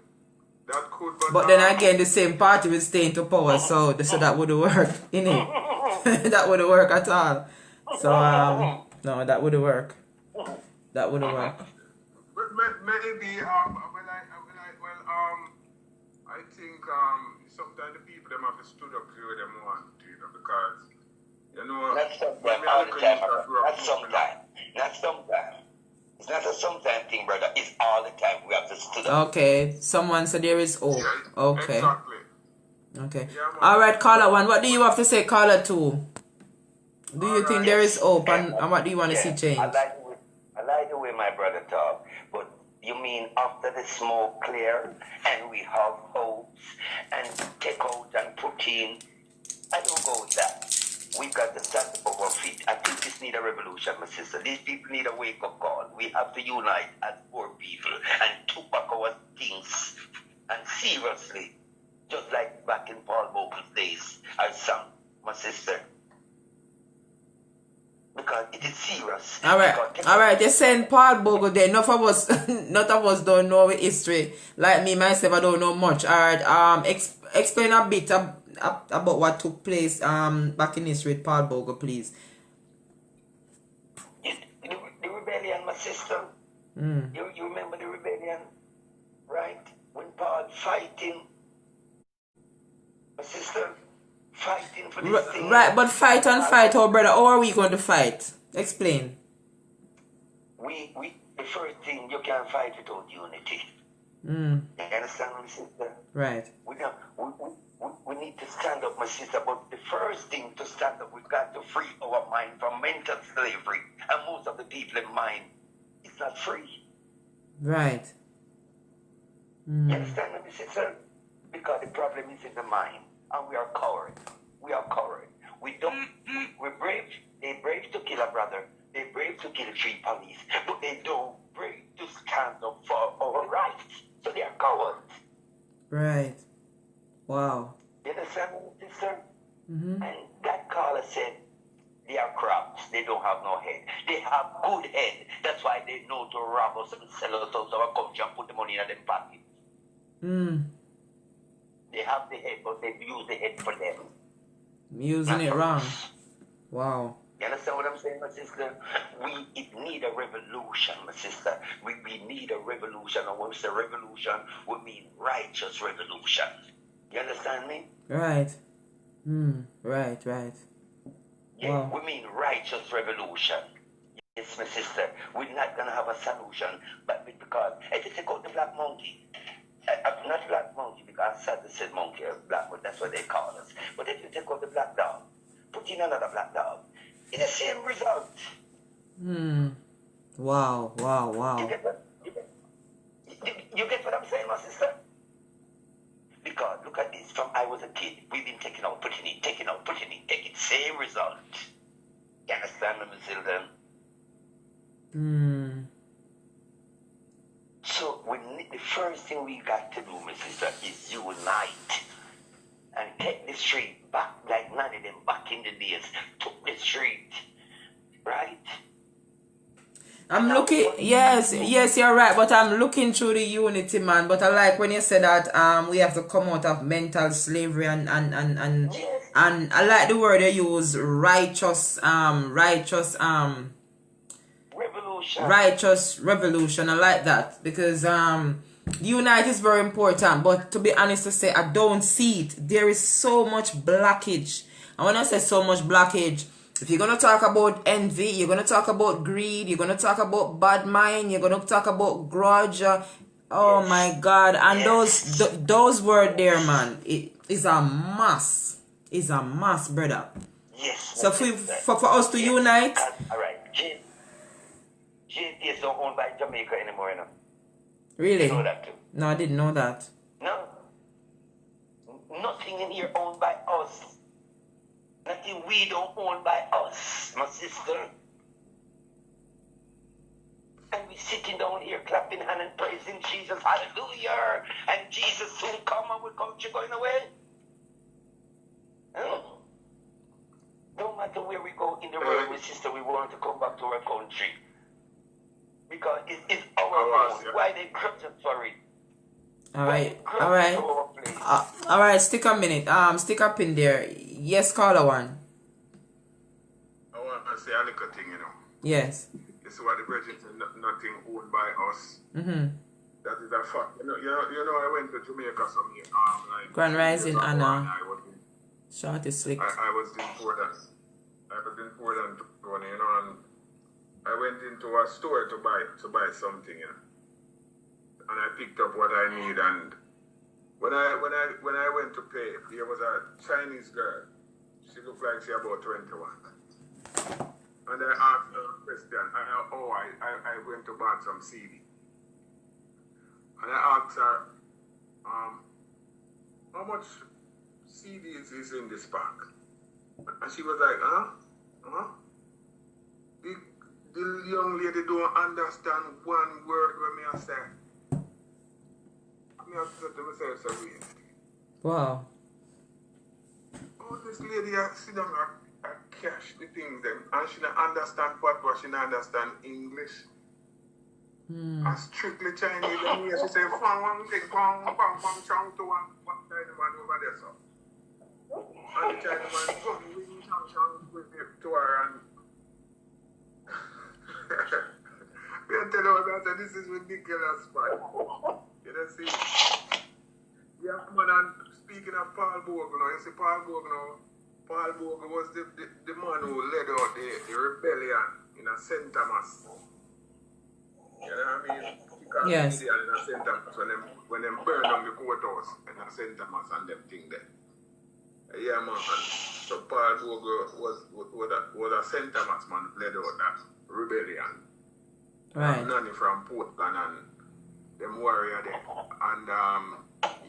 But then again, the same party will stay into power, so that wouldn't work, innit? That wouldn't work at all. So no, that wouldn't work. That wouldn't work.
Maybe I think sometimes the people them have to stood up to them want, because
not sometimes all the time, not sometimes. Not sometimes. It's not a sometime thing, brother. It's all the time. We have to stood up.
Okay. Someone said there is hope. Okay.
Exactly.
Okay. All right, caller 1. What do you have to say, caller 2? Do you think there is hope, and what do you want to see change?
I like the way my brother talk, but you mean after the smoke clear and we have hopes and take out and put in? I don't go with that. We got to stand up our feet. I think this need a revolution, my sister. These people need a wake-up call. We have to unite as poor people and took back our things. And seriously, just like back in Paul Bogle's days, I sang, my sister. Because it is serious.
All right. You're saying Paul Bogle there. None of us don't know history. Like me, myself, I don't know much. All right. Explain a bit about what took place back in history with Paul Bogle, please.
The rebellion, my sister. You remember the rebellion, right? When Paul fighting, my sister, fighting for this thing.
Right, but fight, oh brother. How are we going to fight? Explain.
We the first thing, you can't fight without unity. You understand, my sister?
Right.
We need to stand up, my sister, but the first thing to stand up, we've got to free our mind from mental slavery. And most of the people in mind is not free.
Right.
You understand, my sister? Because the problem is in the mind, and we are coward. We're brave. They're brave to kill a brother. They're brave to kill 3 police. But they don't brave to stand up for our rights. So they are cowards.
Right. Wow.
You understand, sister? And that caller said they are crabs. They don't have no head. They have good head. That's why they know to rob us and sell us out of our country and put the money in their pockets. They have the head, but they use the head for them.
Using it wrong. Wow.
You understand what I'm saying, my sister? We need a revolution, my sister. We need a revolution. And when we say revolution, we mean righteous revolution. You understand me?
Right. Right.
Yeah, wow. We mean righteous revolution. Yes, my sister. We're not going to have a solution, but because if you take out the black monkey, not black monkey, because I said monkey or black, but that's what they call us. But if you take out the black dog, put in another black dog, it's the same result.
Wow.
You get what I'm saying, my sister? Because look at this, from I was a kid, we've been taking out, putting in, taking same result. You understand me, Miss Hilden? So the first thing we got to do, my sister, is unite and take the street back like none of them back in the days took the street, right?
I'm looking, yes, you're right, but I'm looking through the unity, man. But I like when you say that we have to come out of mental slavery and I like the word you use, righteous revolution. I like that because unite is very important. But to be honest to say, I don't see it. There is so much blockage. And when I say so much blockage, if you're going to talk about envy, you're going to talk about greed, you're going to talk about bad mind, you're going to talk about grudge. Oh my God. And those words there, man, it is a must. It's a must, brother.
Yes.
So for us to unite.
All right. JT is not owned by Jamaica anymore, you know.
Really?
You know that too?
No, I didn't know that.
No. Nothing in here owned by us. Nothing we don't own by us, my sister. And we sitting down here clapping hand and praising Jesus, hallelujah. And Jesus soon come and we're going away. No matter where we go in the world, my sister, we want to come back to our country. Because it's our own. Why they grudge us for it?
All right. All right. All right. Stick a minute. Stick up in there. Yes, caller one.
I want to say a little thing, you know.
Yes.
This is what the Bridget said, nothing owned by us.
Mm-hmm.
That is a fact. You know, I went to Jamaica some years. Like
Grand Rising, Anna.
I was in,
Short is slick.
I was in Portland. You know, and I went into a store to buy something, you know. And I picked up what I need, and when I went to pay, there was a Chinese girl. She looked like she about 21. And I asked her a question. I went to buy some CD. And I asked her, how much CDs is in this pack? And she was like, huh? The young lady don't understand one word when me I say. Me I said to myself, so weird.
Wow.
Oh, this lady I sit down and cash the things them, and she don't understand what she don't understand English. A strictly Chinese, and she say, one thing, chong to one Chinaman over there, so. And the Chinaman going chong to her, and we tell her that this is ridiculous, man. You know, see? Yeah, man, and speaking of Paul Bogle, you see Paul Bogle was the man who led out the rebellion in a St. Thomas. You know what I mean?
Yes.
In a St. Thomas when them burned down the courthouse in a St. Thomas and them thing there. Yeah, man. So Paul Bogle was a St. Thomas man led out that rebellion.
Right.
Nanny from Portland and them warrior there. And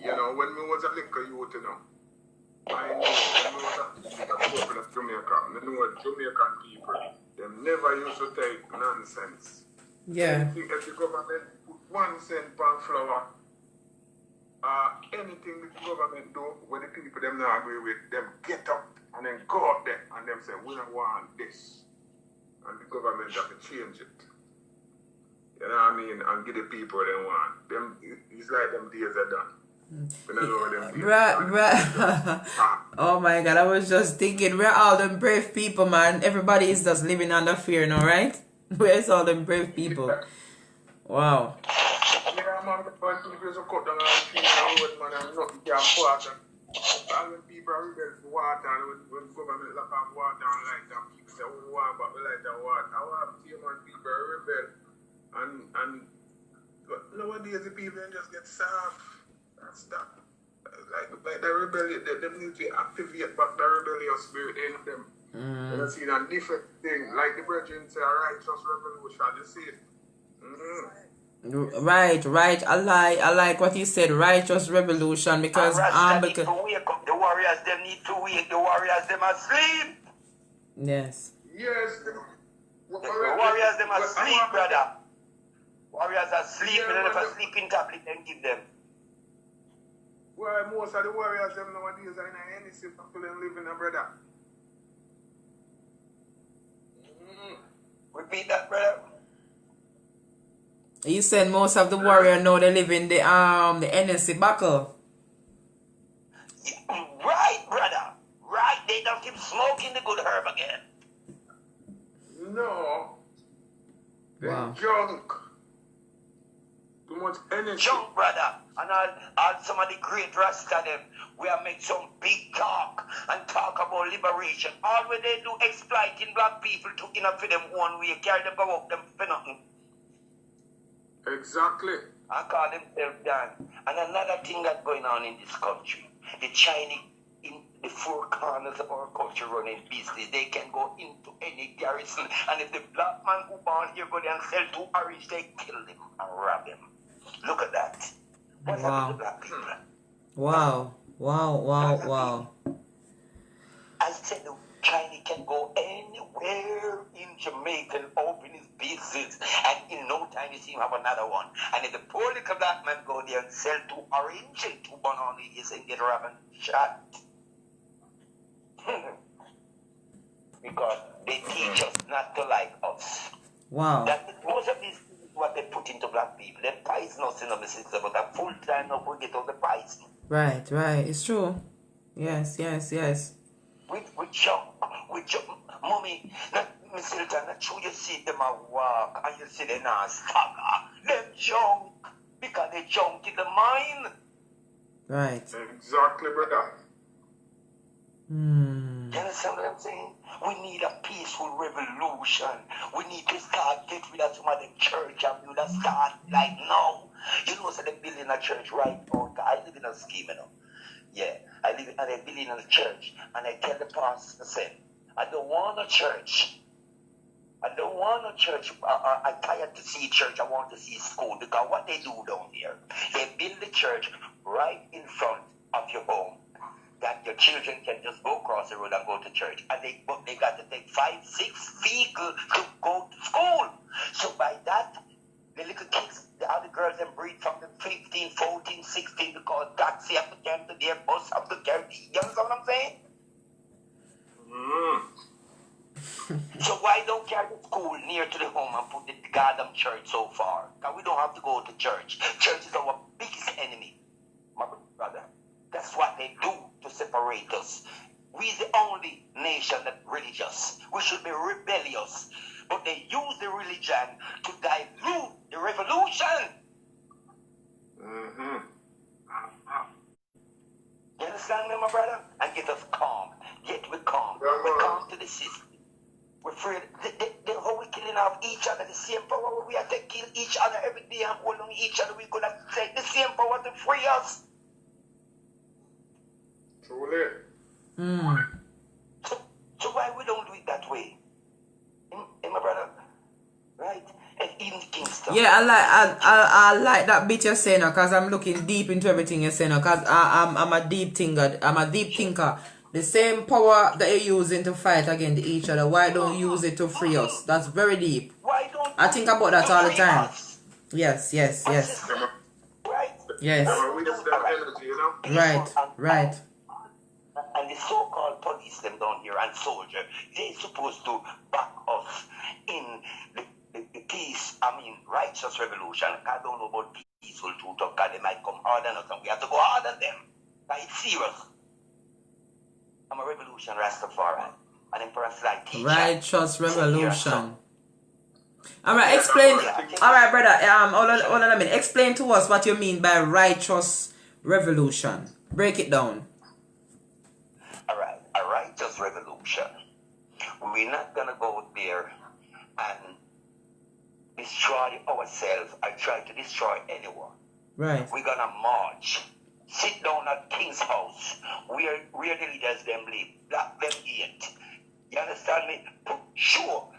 you know, when we was a little youth, you know, I knew when we was a Jamaica, I knew Jamaican people, them never used to take nonsense.
Yeah.
If the government put 1 cent per flour, anything the government do, when the people them not agree with, them get up and then go out there and them say, we don't want this. And the government have to change it. You know what I mean? And give the people they want. Them, it's like them days are done.
Oh my God, I was just thinking, where all them brave people, man? Everybody is just living under fear now, right? Where's all them brave people? Wow.
Yeah, man, when people used to cut down on the road, man, and nothing can pass. And when people are rebel for water, and when government lock off water and light, and people say, we want but we light and water. I want to see man, people are rebel. But nowadays the people just get soft. Stop. Like the rebellion, them need to activate back the rebellious spirit in them. You know, see a different thing. Like the brethren say, a righteous revolution, you see it.
Right. I like what you said, righteous revolution, because
need to wake up. The warriors them need to wake. The warriors them asleep.
Yes.
The
warriors them asleep, brother. Warriors are sleeping, and if a sleeping tablet, then give them.
Well, most of the warriors them nowadays are in any city to them living, brother.
Repeat that, brother.
You said most of the warriors now they live in the NSC buckle.
Right, brother. Right, they don't keep smoking the good herb again.
No.
Wow.
Junk. Too much energy.
Junk, brother. And all some of the great Rasta them, we have made some big talk and talk about liberation. All what they do exploiting black people to enough for them one way, carry them go up them for nothing.
Exactly.
I call themselves done. And another thing that's going on in this country, the Chinese in the four corners of our culture running business, they can go into any garrison, and if the black man who born here go there and sell 2 orange, they kill him and rob him. Look at that. What's happened to black people?
Wow.
I said the China can go anywhere in Jamaica and open his business, and in no time you see him have another one. And if the poor little black man go there and sell 2 orange and 2 bananas and get robbed and shot. Because they teach us not to like us.
Wow.
That most of these what they put into black people. Them poisonous, you know, my sister, but a full time now we get all the poison.
Right, right. It's true. Yes, yes, yes.
We jump, mommy. Me say the time, true you see them a walk and you see them a stagger. Them junk because they junk in the mind.
Right.
Exactly, brother.
You understand what I'm saying? We need a peaceful revolution. We need to start get rid of some of the church and build a start like now. You know, so they're building a church right now. I live in a scheme, you know. Yeah, I live and they're building a church, and I tell the pastor, I say, I don't want a church. I don't want a church. I'm tired to see church. I want to see school, because what they do down here, they build the church right in front of your home, that your children can just go across the road and go to church. And but they got to take 5-6 vehicles to go to school. So by that, the little kids, the other girls, them breed from the 15, 14, 16, because taxi have to carry to their bus, have to carry. You understand what I'm saying? So why don't carry the school near to the home and put the goddamn church so far? Because we don't have to go to church. Church is our biggest enemy, my brother. That's what they do to separate us. We're the only nation that's religious. We should be rebellious. But they use the religion to dilute the revolution. You understand me, my brother? And get us calm. Get we calm. We calm to the system. We're afraid. The whole we killing off each other, the same power we have to kill each other every day and hold on each other. We could have take the same power to free us.
Truly.
So why we don't do it that way? My brother, right? And in Kingston.
Yeah, I like that bit you're saying, because I'm looking deep into everything you're saying, because I'm a deep thinker. I'm a deep thinker. The same power that you're using to fight against each other, why don't you use it to free us? That's very deep.
Why don't
I think about that all the time. Yes, yes, yes.
Right?
Yes. Right, right.
And the so-called police them down here and soldier, they're supposed to back us in the peace, righteous revolution. I don't know about peaceful too tough, because they might come harder than us, and we have to go harder than them. It's serious. I'm a revolution Rastafari. An Emperor Sly teacher.
Righteous revolution. Alright, explain. Alright, brother. Hold on a minute. Explain to us what you mean by righteous revolution. Break it down.
Alright, a righteous revolution. We're not gonna go there and destroy ourselves or try to destroy anyone.
Right.
We're gonna march. Sit down at King's house, where the leaders them live, black them eat. You understand me? Sure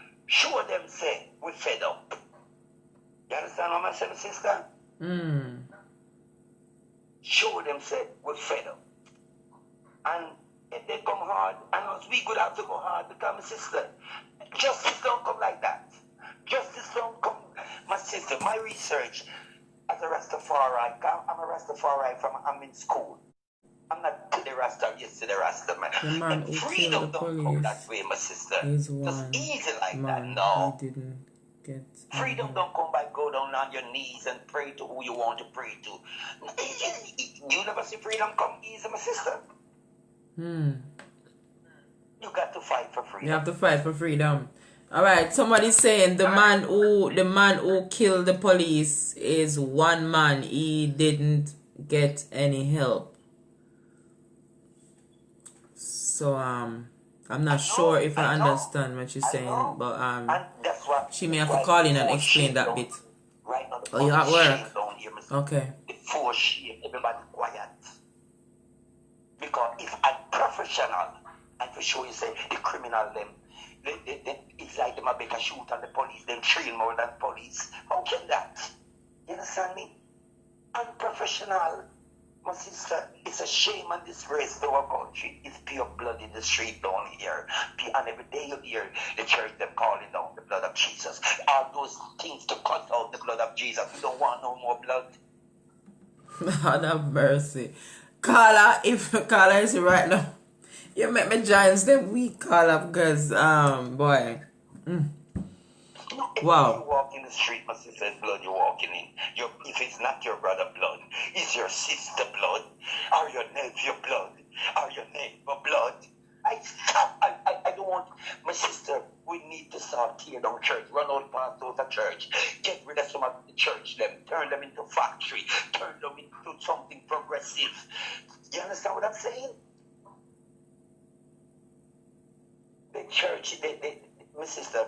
them say we're fed up. You understand what I'm saying, sister? Sure them say we're fed up. And if they come hard, and us, we could have to go hard, because my sister, justice don't come like that. Justice don't come. My sister, my research as a Rastafari, I'm a Rastafari I'm in school. I'm not to the Rasta, yes to the Rasta, man.
The man
and
who
freedom
killed the
don't come that way, my sister.
is
Just
one
easy like
man
that, no.
who didn't get
freedom don't come by go down on your knees and pray to who you want to pray to. You never see freedom come easy, my sister. You got to fight for freedom.
You have to fight for freedom. Alright, somebody's saying the man who killed the police is one man. He didn't get any help. So I'm not sure if I understand what she's saying, but
and that's what,
she may have to call in and explain that bit.
Right now,
Oh, you at work? Okay.
The force shame, everybody quiet. Because it's unprofessional. And for sure you say the criminal them, it's like them a better shoot on the police, them train more than police. How can that? You understand me? Unprofessional. My sister, it's a shame and disgrace to our country. It's pure blood in the street down here. And every day you hear the church them calling down the blood of Jesus. All those things to cut out the blood of Jesus. We don't want no more blood.
God have mercy. Carla, if Carla is right now, you make me giants them weak, Carla, because boy.
No, if
Wow.
you walk in the street, my sister's blood you're walking in. If it's not your brother blood, it's your sister blood, or your nephew blood, or your neighbor blood. I don't want my sister. We need to start tear down church, run out pastors of church, get rid of some of the church, them turn them into factory, turn them into something progressive. You understand what I'm saying? The church, my sister,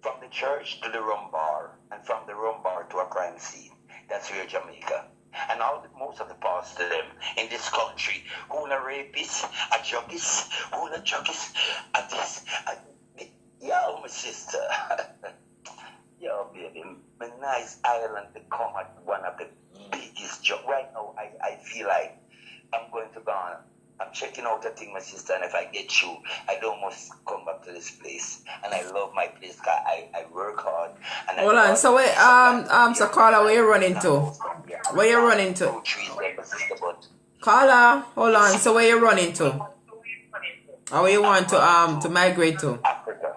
from the church to the rum bar, and from the rum bar to a crime scene. That's where Jamaica. And most of the pastors in this country, who are rapists, a juggies, who are juggies, a this, yo, my sister. Yo, baby, my nice island to come at one of the biggest jobs. Right now, I feel like I'm going to Ghana. I'm checking out a thing, my sister, and if I get through, I don't must come back to this place. And I love my place because I work hard. And
Hold on, so wait, so Carla, where you running to? Where you running to? Carla, hold on, so where you running to? Or where you want to migrate to?
Africa.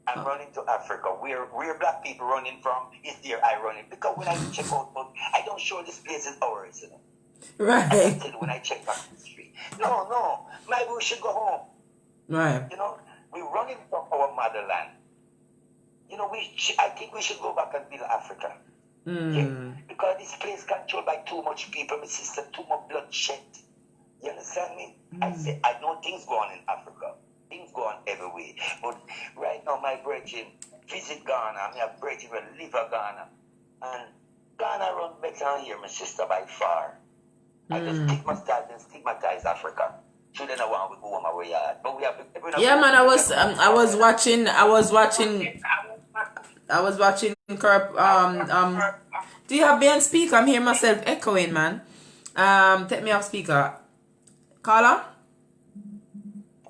I'm running to Africa. Where black people running from is there I running. Because when I check out, I don't show this place is ours, you know.
Right.
When I check back the street. No, maybe we should go home.
Right.
You know, we're running from our motherland. You know, I think we should go back and build Africa. Yeah? Because this place controlled by too much people, my sister, too much bloodshed. You understand me? I say, I know things go on in Africa. Things go on everywhere. But right now, my brethren visit Ghana. I have brethren who live in Ghana. And Ghana run better here, my sister, by far. I just stigmatize Africa. So then I want to go on my way out. But we have
yeah, man. I was watching. Do you have me on speaker? I'm hearing myself echoing, man. Take me off speaker. Carla?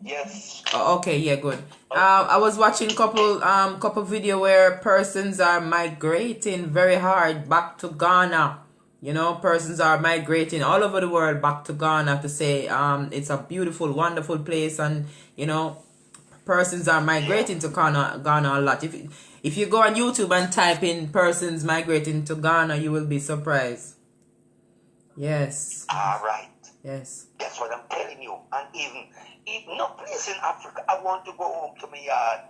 Yes.
Oh, okay, yeah, good. I was watching couple video where persons are migrating very hard back to Ghana. You know, persons are migrating all over the world back to Ghana to say it's a beautiful, wonderful place, and you know, persons are migrating to Ghana a lot. If you go on YouTube and type in persons migrating to Ghana, you will be surprised. Yes.
All right.
Yes.
That's what I'm telling you. And even no place in Africa, I want to go home to my yard.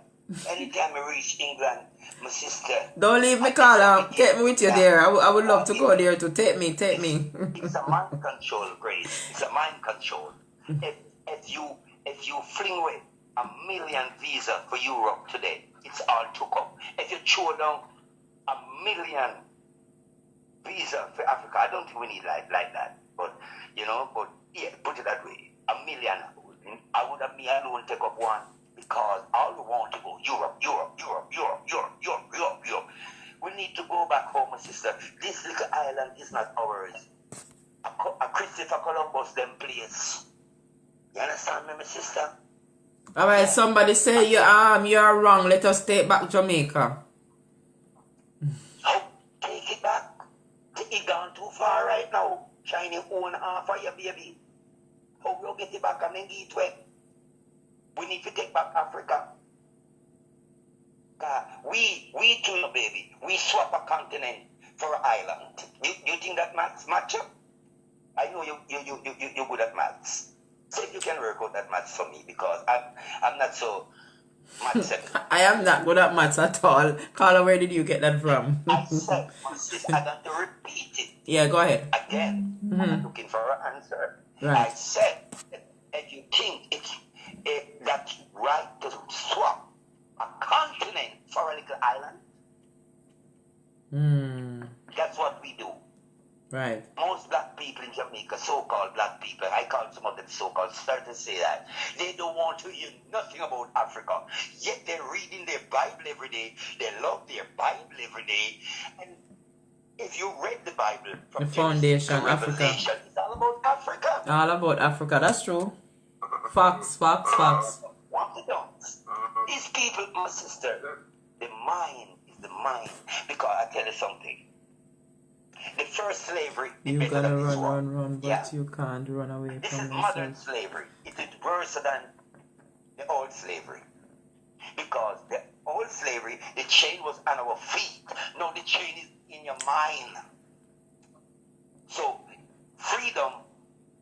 Anytime I reach England, my sister.
Don't leave me, Carla. Take me with you there. I would love to go there to take me.
It's a mind control, Grace. It's a mind control. If you fling away 1 million visa for Europe today, it's all took up. If you throw down 1 million visa for Africa, I don't think we need like that. But yeah, put it that way. 1 million. I would have me alone take up one. Because all we want to go Europe. We need to go back home, my sister. This little island is not ours. A Christopher Columbus them place. You understand me, my sister?
All right, somebody say you're wrong. Let us take back Jamaica.
Oh, take it back. It gone too far right now. China own half of your baby. How we'll get it back and then get it. We need to take back Africa. We too, baby. We swap a continent for an island. You think that match up? I know you're good at maths. See if you can work out that maths for me, because I'm not so maths.
I am not good at maths at all. Carla, where did you get that from?
I said, I got to repeat it.
Yeah, go ahead.
Again, I'm looking for an answer.
Right.
I said, if you think it's that's right to swap a continent for a little island. That's what we do.
Right.
Most black people in Jamaica, so-called black people, I call some of them so-called, start to say that they don't want to hear nothing about Africa. Yet they're reading their Bible every day. They love their Bible every day. And if you read the Bible from
the foundation, Africa.
It's all about Africa.
All about Africa. That's true. Facts.
What the dance? These people, my sister, the mind is the mind. Because I tell you something. The first slavery.
You gotta run, but you can't run away
this
from
is
yourself.
modern slavery. It is worse than the old slavery. Because the old slavery, the chain was on our feet. Now the chain is in your mind. So freedom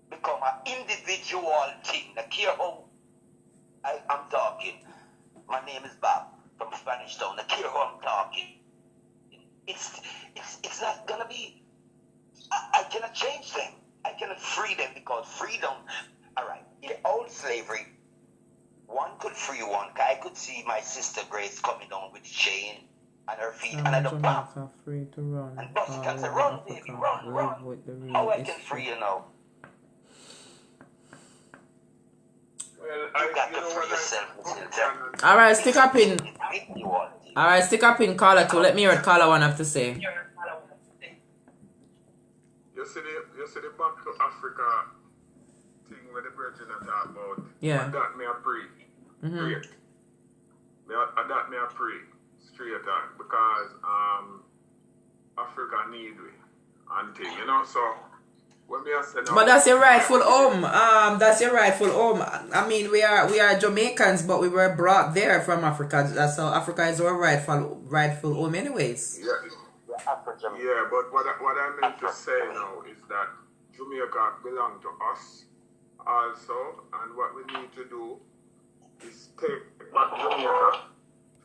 become an individual thing. Now care how I'm talking. My name is Bob from Spanish Town. Now care how I'm talking. It's not gonna be. I cannot change them. I cannot free them because freedom. All right. In the old slavery, one could free one. I could see my sister Grace coming down with the chain on her feet, and I don't pop.
Free to run.
And Bossy can say, "Run, baby, run."
With the real
How I can free you now?
Well,
You got to free yourself, Mr.
All right, stick up in.
You want it.
All right, stick up in caller 2. Let me hear what caller 1 have to say.
You see the back to Africa thing where the virgin are talking about.
Yeah.
And that me a pray. Straight. That me a pray. Straight on. Because Africa need we and thing, you know, so when we are saying
but that's your rightful home. That's your rightful home. I mean, we are Jamaicans, but we were brought there from Africa. That's how Africa is our rightful home, anyways.
Yeah, but what I meant to say now is that Jamaica belongs to us also, and what we need to do is take back Jamaica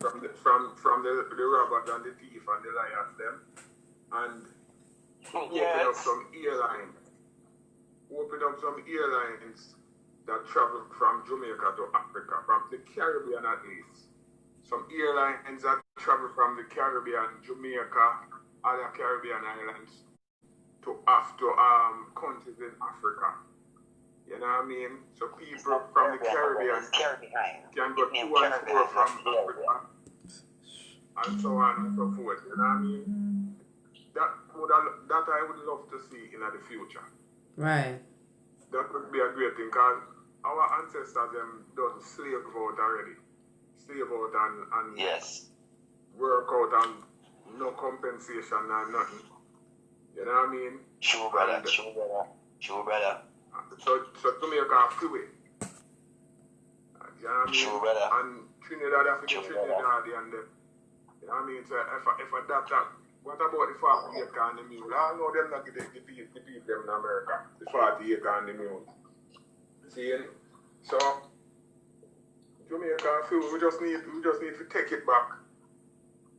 from the robbers and the thief and the liars them, and open up some airlines. Open up some airlines that travel from Jamaica to Africa, from the Caribbean at least. Some airlines that travel from the Caribbean, Jamaica, other Caribbean islands to countries in Africa. You know what I mean? So people from the Caribbean can go to and fro from Africa and so on and so forth. You know what I mean? That I would love to see in the future.
Right.
That would be a great thing because our ancestors done slave out already. Slave out and
yes.
Work out and no compensation and nothing. You know what I mean?
Sure, brother. Sure, brother.
So Jamaica free. You know what I mean?
Sure, brother.
And Trinidad have to get Trinidadian them. You know what I mean? So if I that, what about the 40 acre and the mule? I know them not get the people them in America. The 40 acre and the mule. See? So Jamaica free. We just need to take it back.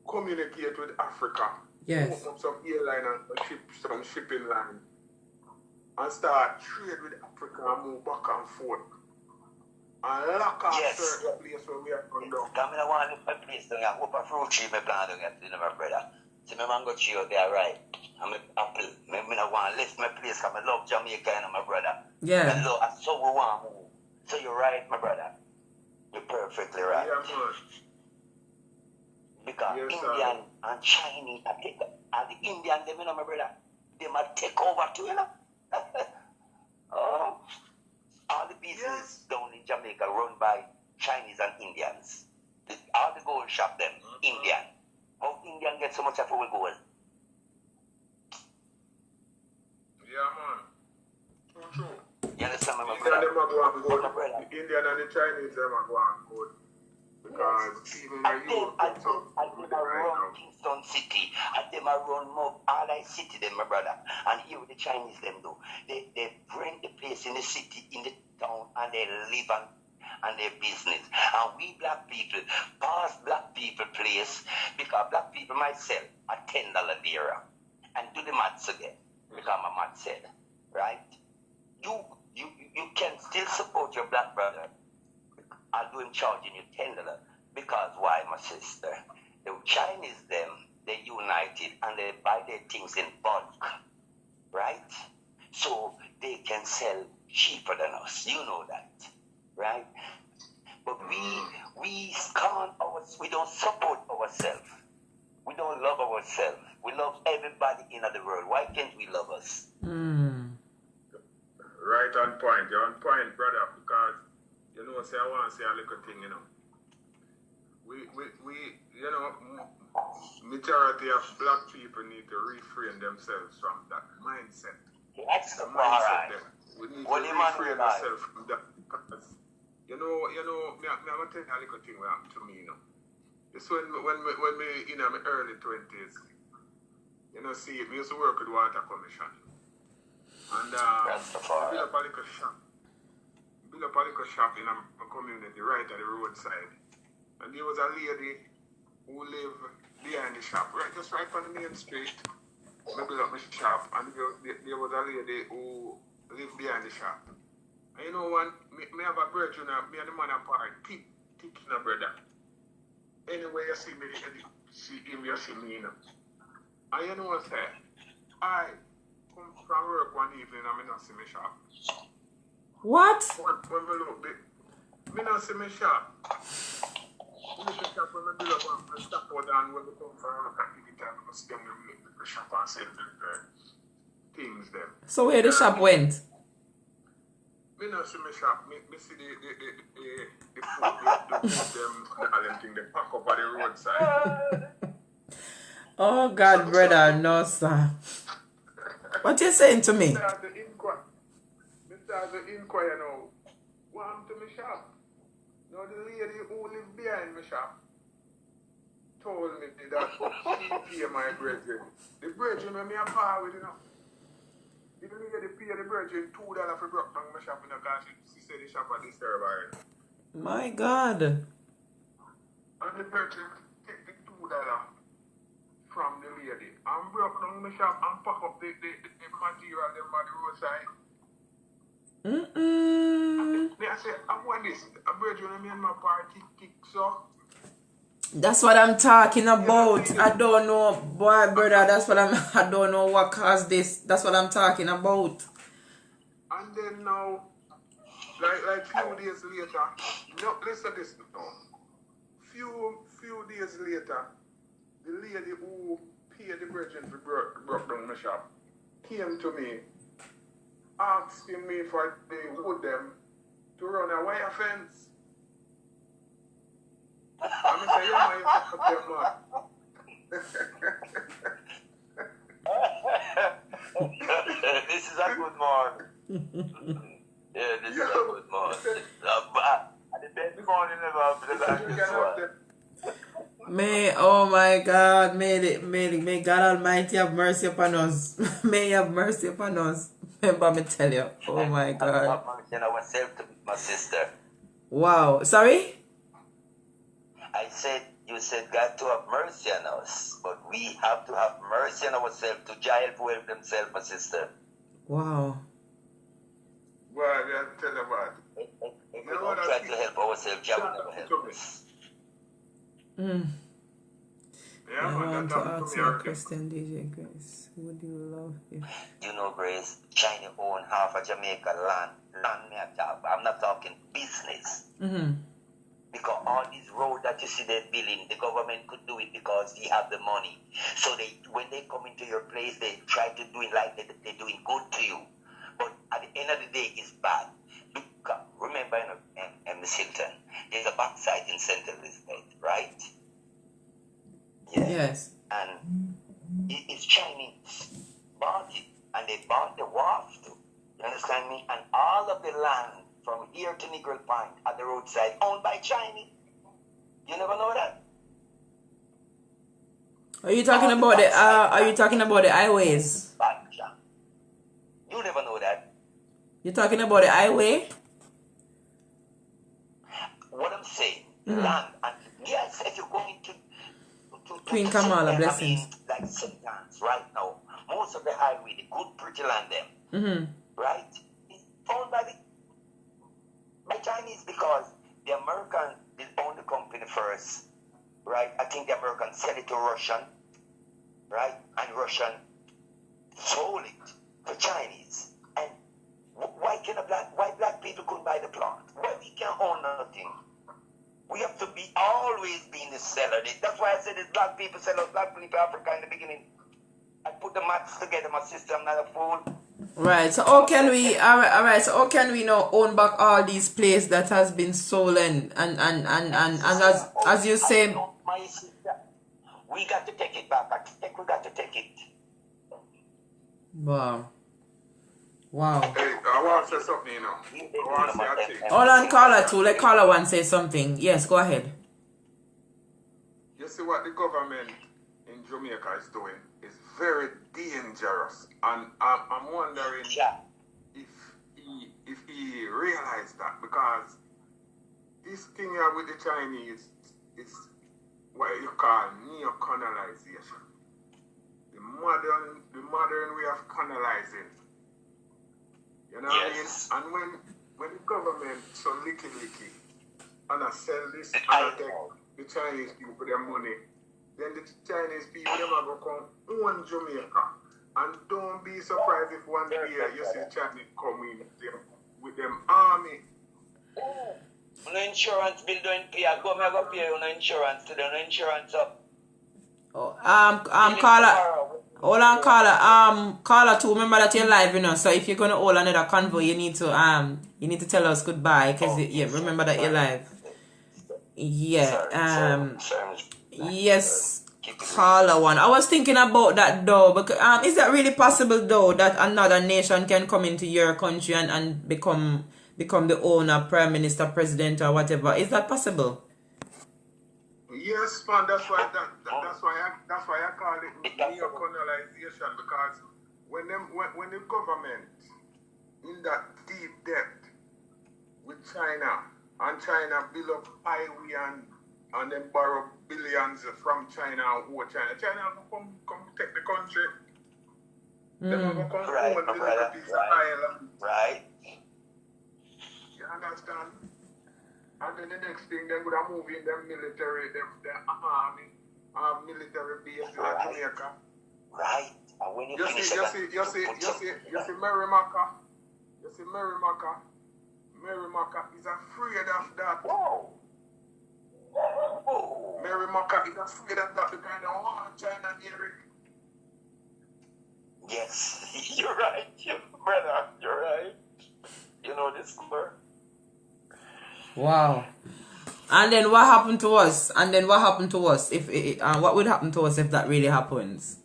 Communicate with Africa.
Yes.
Open up some airline and some shipping line. And start trade with Africa and move back and forth. And lock off certain place where we are going down.
Come in, I want to live my place down here. I hope a fruit tree my plant down here, my brother. See my mango tree out there, right? I'm an apple. I want to lift my place because I love Jamaica and my brother.
Yeah.
And so we want to move. So you're right, my brother. You're perfectly right.
Yeah, man.
Because Indian and Chinese, and the Indian, them, you know, my brother, they might take over too, you know. All the business down in Jamaica run by Chinese and Indians. All the gold shop them, Indian. How Indian get so much of our gold?
Yeah, man. True.
You understand, my
Indian
brother?
them are going gold. The Indian and the Chinese them are going gold. Because even the youth comes up with it right now.
Kingston City, and them are run more all I city them, my brother. And here with the Chinese them do. They rent the place in the city, in the town, and they live and their business. And we black people pass black people place because black people might sell a $10 beer. And do the maths again. Because my math said, right? You can still support your black brother. I'll do him charging you $10. Because why, my sister? The Chinese them, they united and they buy their things in bulk. Right? So they can sell cheaper than us. You know that. Right? But we don't support ourselves. We don't love ourselves. We love everybody in the world. Why can't we love us?
Right on point. You're on point, brother, because you know, say I want to say a little thing, you know. We you know, majority of black people need to refrain themselves from that mindset.
That's
the mindset. We need to refrain ourselves from that because me I'm gonna tell you a little thing what happened to me, you know. It's when me in my early 20s, you know, see, me used to work with Water Commission. And build up a little shop in a community right at the roadside. And there was a lady who lived behind the shop, just right on the main street. I built up my shop, and there was a lady who lived behind the shop. And you know what? Me have a brother, me and the man apart, thick in a brother. Anyway, you see me, you see me, you know. And you know what I say? I come from work one evening and I not see my shop.
What?
When we look bit, me not see my shop. Me look at shop when we build up and stop out and when we come from work at the time, we see them in the shop and sell the things them.
So where the shop went?
Me not see my shop. Me see the food, they pack up at the roadside.
Oh God, brother, no sir. What you saying to me?
Mr. Inquire now. What happened to my shop? Now the lady who lived behind my shop told me that she pay my brethren. The brethren when me a par with, you know. The lady pay the brethren $2 for broke down my shop because she said the shop had disturbed her.
My God.
And the brethren take the $2 from the lady and broke down my shop and pack up the material them by the roadside. I said, I want this. A brethren me and my party kick so.
That's what I'm talking about. I don't know, boy, brother. I don't know what caused this. That's what I'm talking about.
And then now, like few days later, no, listen to this now. Few days later, the lady who paid the brethren for broke down my shop came to me, asking me for they would them to run a wire fence. I'm going to say, yeah, man,
This is a good morning. Yeah, this is a good morning. The best morning ever.
May, oh my God, may God Almighty have mercy upon us. May He have mercy upon us. Remember me tell you, oh my God.
My sister.
Wow, sorry?
I said, you said God to have mercy on us, but we have to have mercy on ourselves to help to help themselves, my sister.
Wow.
Well, I tell you what.
If we don't try to help ourselves, God will never help us.
I want to ask you a question, DJ Grace. Would you love if...
You know, Grace, China own half of Jamaica land. I'm not talking business. Because all these roads that you see they're building, the government could do it because they have the money. So when they come into your place, they try to do it like they're doing good to you. But at the end of the day, it's bad. Because remember in Miss Hilton, there's a backside in St. Elizabeth, right? Yeah.
Yes.
And it's Chinese bought it, and they bought the wharf too. You understand me? And all of the land from here to Negril Point at the roadside owned by Chinese. You never know that.
Are you talking about the? Are you talking about the highways?
You never know that.
You're talking about the highway?
What I'm saying, land, and yes, if you're going to
Queen Kamala, blessings.
I mean, like St. Anne's right now, most of the highway, the good pretty land them, right, is owned by Chinese because the American did own the company first, right? I think the American sell it to Russian, right? And Russian sold it to Chinese. And why black people couldn't buy the plant? Why we can't own nothing? We have to be always being the seller. That's why I said it's black people sell out black people Africa in the beginning. I put the maths together, my sister. I'm not a fool.
Right. So how can we? All right. So how can we now own back all these places that has been stolen and as you say?
My sister, we got to take it back. I think we got to take it.
Wow. Wow.
Hey, I want to say something, you know. I want to say a thing.
Hold on, caller 2. Let caller 1 say something. Yes, go ahead.
You see what the government in Jamaica is doing is very dangerous. And I'm wondering if he realized that, because this thing here with the Chinese is what you call neo-colonization. The modern way of colonizing. You know what I mean? And when the government so licky and I sell this and I take the Chinese people their money, then the Chinese people them are going to come own Jamaica. And don't be surprised if one day you see Chinese come in with them army.
No insurance bill don't pay. I go pay you no insurance today. No insurance up.
Caller. Hold on, caller. Caller 2. Remember that you're live, you know. So if you're gonna hold another convo, you need to tell us goodbye, because remember that you're live. Yeah. Yes. Caller 1. I was thinking about that though. Because is that really possible though, that another nation can come into your country and become the owner, prime minister, president, or whatever? Is that possible?
Yes, man. That's why I call it neo-colonization, because when the government in that deep debt with China, and China build up highway and then borrow billions from China and owe China will come take the country. They're going to come own the little piece of island.
Right.
You understand? And then the next thing, they're going to move in their military, their army, military base in Jamaica.
Right. And when you
see Merrimaca. You see Merrimaca. Merrimaca is afraid of that.
Whoa.
Merrimaca is afraid of that because they want China near it.
Yes, you're right, brother. You're right. You know this, sir.
Wow. And then what happened to us? If what would happen to us if that really happens?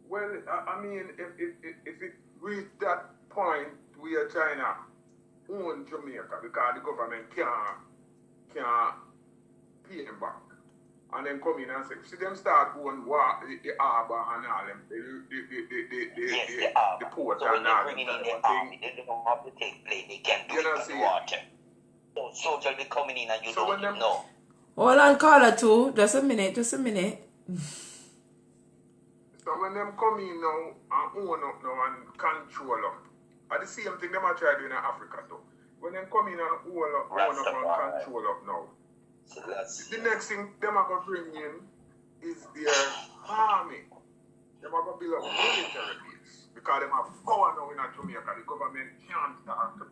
Well, I mean, if it reached that point where China own Jamaica, because the government can't pay them back, and then come in and say, see them start going the harbour and all them, the port
so
and all them.
Bringing in the army, they don't have to take plane, they can't do it in the water. So soldiers be coming in and you don't even know.
Hold on, caller 2. Just a minute.
So when them come in now and own up now and control up, at the same thing them are trying to do in Africa too. When them come in and own up and control up now, so the next thing them are going to bring in is their army. Them are going to build up military base, because them have power now in Jamaica. The government can't start to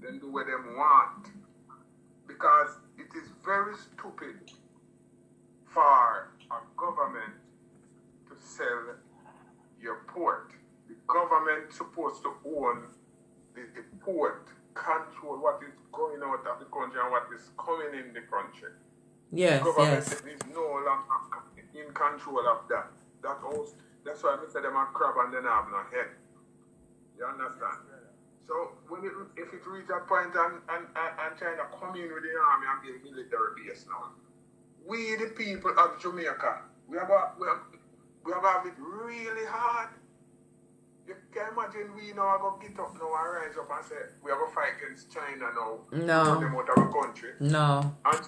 then do what them want, because it is very stupid for a government to sell your port. The government supposed to own the port, control what is going out of the country and what is coming in the country.
Yes,
the government is no longer in control of that. That's why I said them a crab and then have no head. You understand? So if it reach that point and China come in with the army and build military base now, we the people of Jamaica, we have it really hard. You can imagine we now are going to get up now and rise up and say we have a fight against China now.
No.
Put them out of the country.
No.
And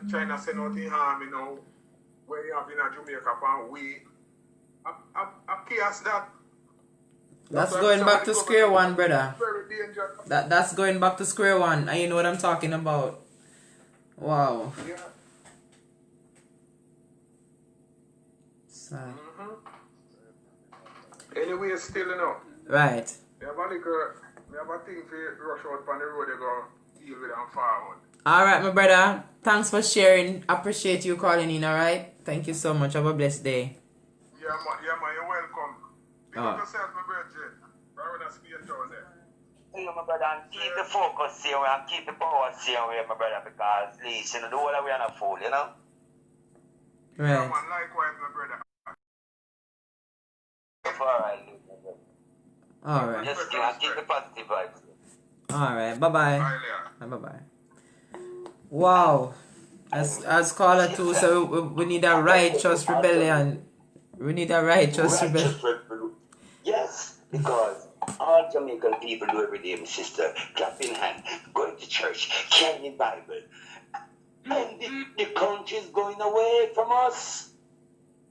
China send out the army now when you have in Jamaica and we I chaos that.
That's going back to square one, brother. That's going back to square one, and you know what I'm talking about. Wow.
Yeah.
So.
Anyway, still enough.
Right.
We have a thing for rush out on the road, they go deal with and forward.
Alright, my brother. Thanks for sharing. Appreciate you calling in, alright? Thank you so much. Have a blessed day.
Yeah, man, you're welcome. Pick up yourself, my brother. Right, speak down there.
Yeah, my brother, and keep the focus here and keep the power here, my brother, because at least, you know, the whole way on a fool, you know?
Right.
Yeah, man, likewise, my brother.
Alright, my brother.
All right.
Just keep the positive vibes.
All right. Bye-bye. Bye-bye. Wow. As caller 2, so we need a righteous rebellion. We need a righteous rebellion.
Yes, because all Jamaican people do every day, my sister, clapping hand, going to church, carrying Bible. Man, the country is going away from us.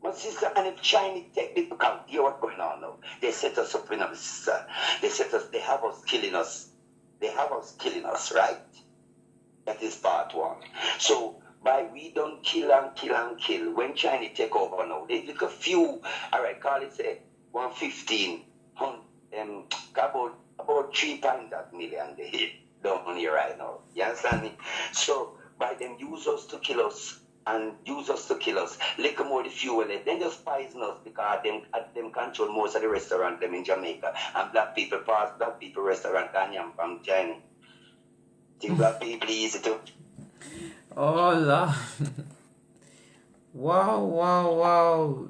My sister, and if China take this account, hear what's going on now. They set us up in my sister. They have us killing us. They have us killing us, right? That is part one. So, by we don't kill and kill and kill, when China take over now, they look a few, all right, call it say 115, about 3.8 million they hit down here right now. You understand me? So, by them use us to kill us, little more the fuel, then just poison us because them control most of the restaurant them in Jamaica. And black people restaurant and from China. Think black people easy too.
Oh Lord. Wow.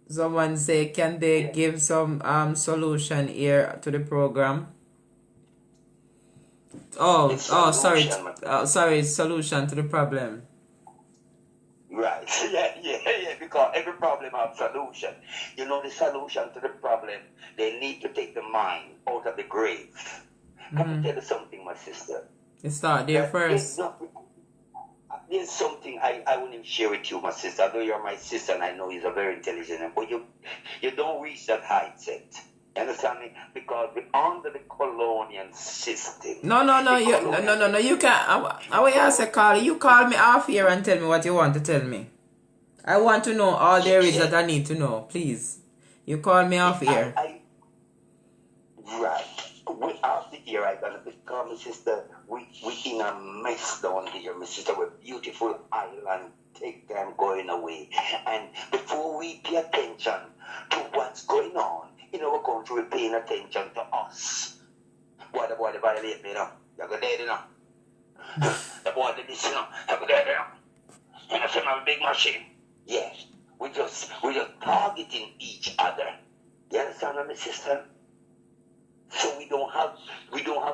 Someone say, can they give some solution here to the program? Sorry, solution to the problem.
Right. Yeah, because every problem has a solution. You know the solution to the problem, they need to take the mind out of the grave. Can I tell you something, my sister?
You start there first.
There's something I wouldn't even share with you, my sister. Although you're my sister and I know you're very intelligent, but you don't reach that height yet. You understand me? Because we're under the colonial system.
No. You can't. I will ask a call. You call me off here and tell me what you want to tell me. I want to know all there is that I need to know. Please. You call me off here.
Right. After here, I gotta become, my sister. We in a mess down here, my sister. We're beautiful island. Take them going away. And before we pay attention to what's going on in our country, we're paying attention to us. What the boy the violate me now? You're good dead now. The boy did this now. You're good dead now. And I have a big machine. Yes. We just targeting each other. You understand, my sister? So we don't have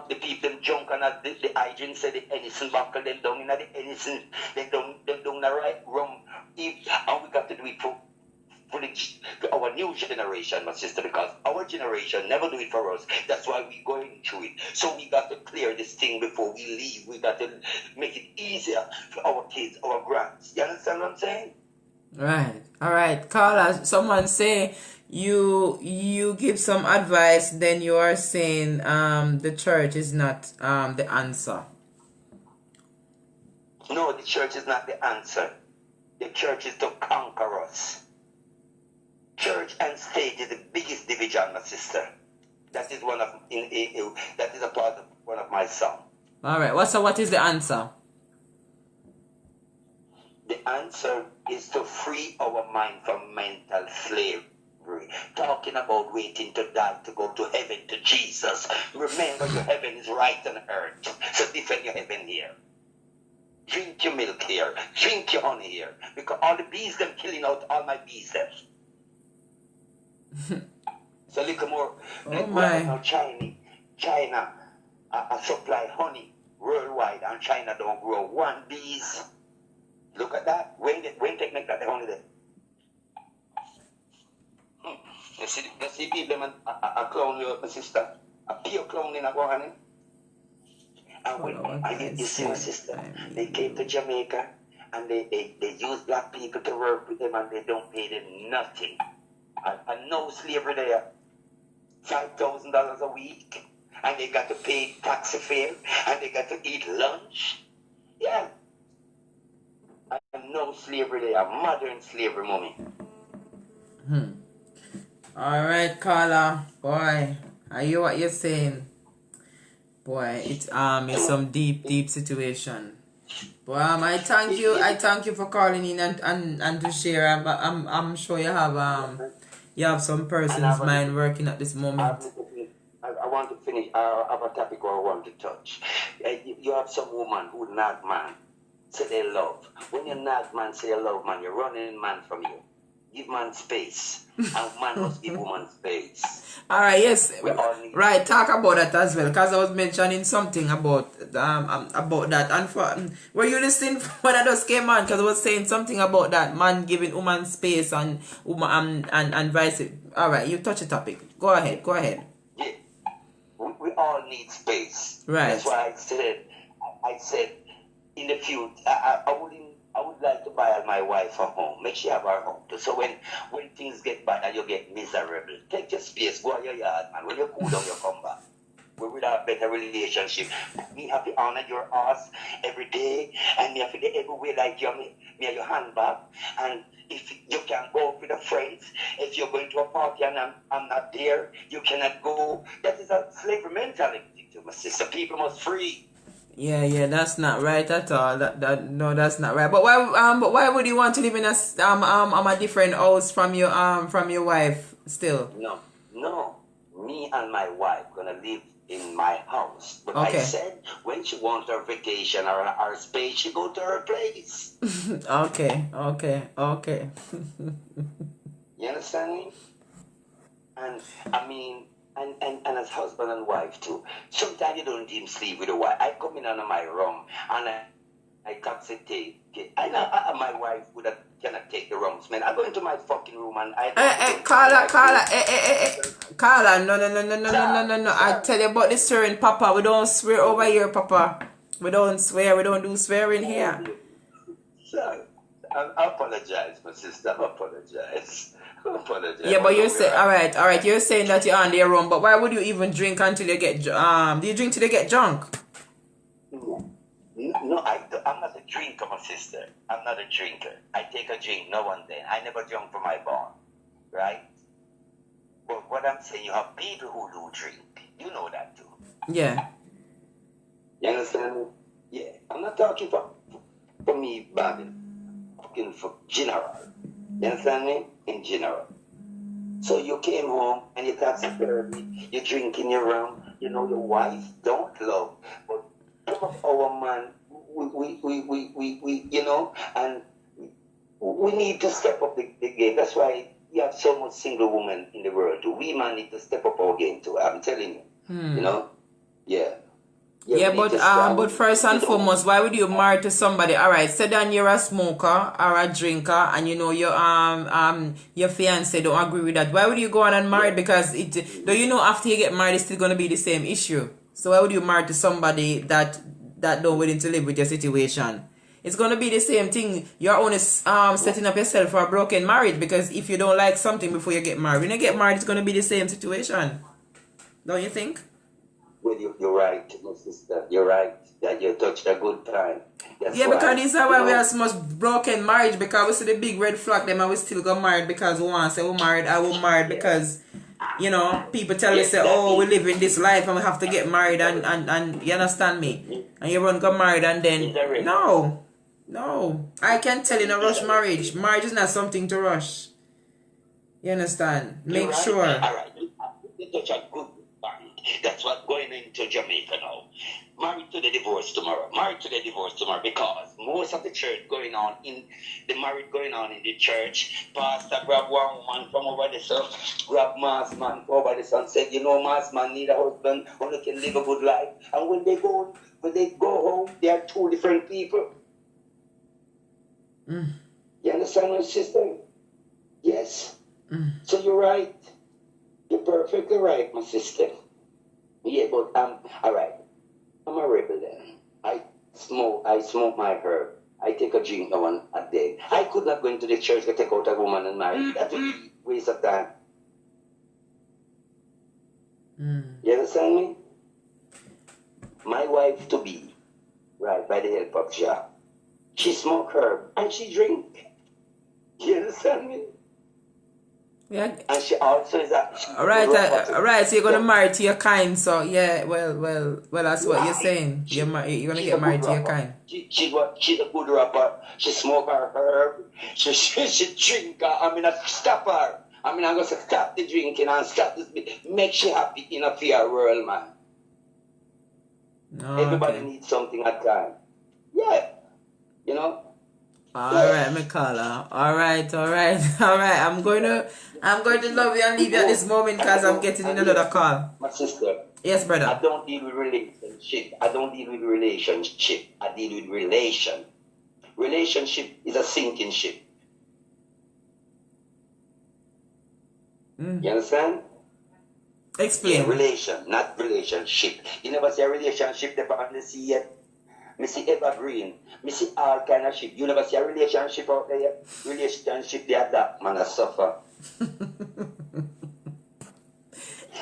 the people them junk and the agent said the innocent buckle them down in the innocent them down the right wrong. And we got to do it for our new generation, my sister, because our generation never do it for us. That's why we going through it. So we got to clear this thing before we leave. We got to make it easier for our kids, our grands. You understand what I'm saying?
Right. All right. Carla, someone say you give some advice, then you are saying the church is not the answer.
No, the church is not the answer. The church is to conquer us. Church and state is the biggest division, my sister. That is that is a part of one of my songs.
All right. What is the answer?
The answer is to free our mind from mental slavery. Talking about waiting to die to go to heaven to Jesus. Remember, your heaven is right on earth. So defend your heaven here. Drink your milk here. Drink your honey here. Because all the bees them killing out all my bees them. So little more.
Oh my.
Now China supply honey worldwide, and China don't grow one bees. Look at that. When they make that honey there. You see people a clown you, my sister. A pure clown in a go honey. And when you see my sister, they came to Jamaica and they use black people to work with them and they don't pay them nothing. And no slavery there. $5,000 a week. And they got to pay taxi fare. And they got to eat lunch. Yeah. And no slavery there. Modern slavery, mommy.
Alright, Carla. Boy, I hear what you're saying. Boy, it's some deep situation. Boy, I thank you for calling in and to share. I'm sure you have some person's mind working at this moment.
I want to finish. I have a topic I want to touch. You have some woman who not man say they love. When you not man say you love man, you're running man from you. give man space, and man must give woman space.
All right, yes,
We all need
right. Talk about that as well, because I was mentioning something about that. And for were you listening when I just came on? Because I was saying something about that man giving woman space and woman and vice. All right, you touch the topic. Go ahead.
Yeah, we all need space.
Right.
That's why I said in the future, I would like to buy my wife a home. Make sure she have her home too. So when things get bad and you get miserable, take your space, go on your yard, man. When you cool down, you come back. We will have a better relationship. Me have to honor your ass every day, and me have to get every way like you, me have your hand back. And if you can go out with a friends, if you're going to a party and I'm not there, you cannot go. That is a slavery mentality to my sister. People must free.
Yeah, that's not right at all. No, that's not right. But why would you want to live in a different house from your wife still?
No. Me and my wife gonna live in my house. But
Okay.
I said when she wants her vacation or her space, she go to her place.
Okay.
You understand me? And I mean, and as husband and wife too. Sometimes you don't even sleep with a wife. I come in under my room and I can't say take it. My wife cannot take the rooms, man. I go into my fucking room and
Carla, no. I tell you about the swearing, Papa. We don't swear over here, Papa. We don't swear. We don't do swearing here.
So, I apologize, my sister. I apologize.
Yeah, but you're saying, all right. You're saying that you're on your own, but why would you even drink until you get do you drink till you get drunk?
No, I'm not a drinker, my sister. I'm not a drinker. I take a drink now and then. I never drunk from my born, right? But what I'm saying, you have people who do drink. You know that too.
Yeah.
You understand me? Yeah. I'm not talking for me, Bobby. I'm talking for general. You understand me? In general. So you came home and you got security. You drink in your room. You know your wife don't love, but some of our man, we you know, and we need to step up the game. That's why you have so much single women in the world too. We man need to step up our game too. I'm telling you. You know? Yeah.
Yeah, but first and foremost, why would you marry to somebody? All right, say that you're a smoker or a drinker, and you know your fiance don't agree with that. Why would you go on and marry? Because do you know after you get married, it's still gonna be the same issue. So why would you marry to somebody that don't willing to live with your situation? It's gonna be the same thing. You're only setting up yourself for a broken marriage, because if you don't like something before you get married, when you get married, it's gonna be the same situation. Don't you think?
Well, you're right, my sister. You're right. That you touched a good time. That's
yeah,
why,
because this is why we have so much broken marriage, because we see the big red flag them and we still got married because we want to say we're married. I will married because, you know, people tell us, say, oh, we live in this life and we have to get married and you understand me? And you run got married and then, no. I can tell you no rush marriage. Marriage is not something to rush. You understand? Make sure.
All right. You touch a good point. That's what's going into Jamaica now. Married to the divorce tomorrow, because most of the church going on in the marriage going on in the church. Pastor grab one woman from over the sun, grab mass man from over the sun, said, you know, mass man need a husband, only can live a good life. And when they go home, they are two different people. You understand my sister? Yes. So you're right. You're perfectly right, my sister. Yeah, but all right. I'm a rebel then. I smoke my herb. I take a drink now and a day. I could not go into the church to take out a woman and marry. That would be a waste of time. You understand me? My wife to be, right, by the help of Jah, she smoke herb and she drink. You understand me?
Yeah.
And she also is a...
Right, so you're going to marry to your kind, so yeah, well, that's what you're saying. You're going to get married to your kind.
She's a good rapper. She smoke her herb. She drink her. I mean, I stop her. I mean, I'm going to stop the drinking and stop this. Make she happy in a fair world, man. Everybody needs something at time. Yeah. You know?
All right, McCullough. All right. I'm going to love you and leave you at this moment because I'm getting in another call.
My sister.
Yes, brother.
I don't deal with relationship. I deal with relation. Relationship is a sinking ship. You understand?
Explain.
Yeah, relation, not relationship. You never see a relationship there on the sea yet. Me see evergreen. Me see all kind of ship. You never see a relationship out there yet. Relationship there that man a suffer.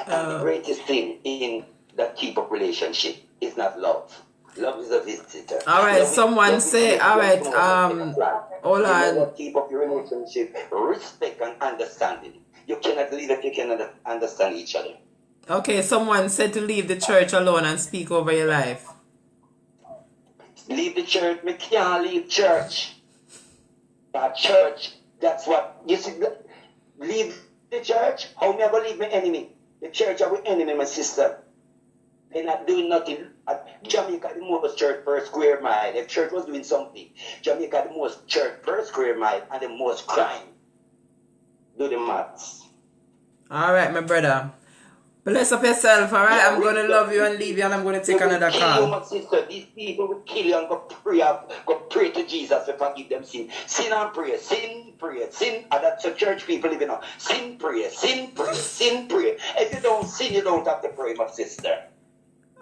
And the greatest thing in that keep up relationship is not love. Love is a visitor.
All right, someone say, all right, hold on.
Keep up your relationship, respect and understanding. You cannot live if you cannot understand each other.
Okay, someone said to leave the church alone and speak over your life.
Leave the church. Me can't leave church. Church, that's what, you see, leave the church. How me I go leave my enemy? The church are with enemy, my sister. They're not doing nothing. At Jamaica, the most church per square mile. If church was doing something, Jamaica, the most church per square mile and the most crime. Do the maths.
All right, my brother. Bless up yourself, all right? I'm going to love you and leave you and I'm going to take another call.
My sister. These people will kill you and go pray to Jesus to forgive them sin. Sin and pray. Sin, pray. Sin. And that's the church people living on. Sin, pray. Sin, pray. Sin, pray. If you don't sin, you don't have to pray, my sister.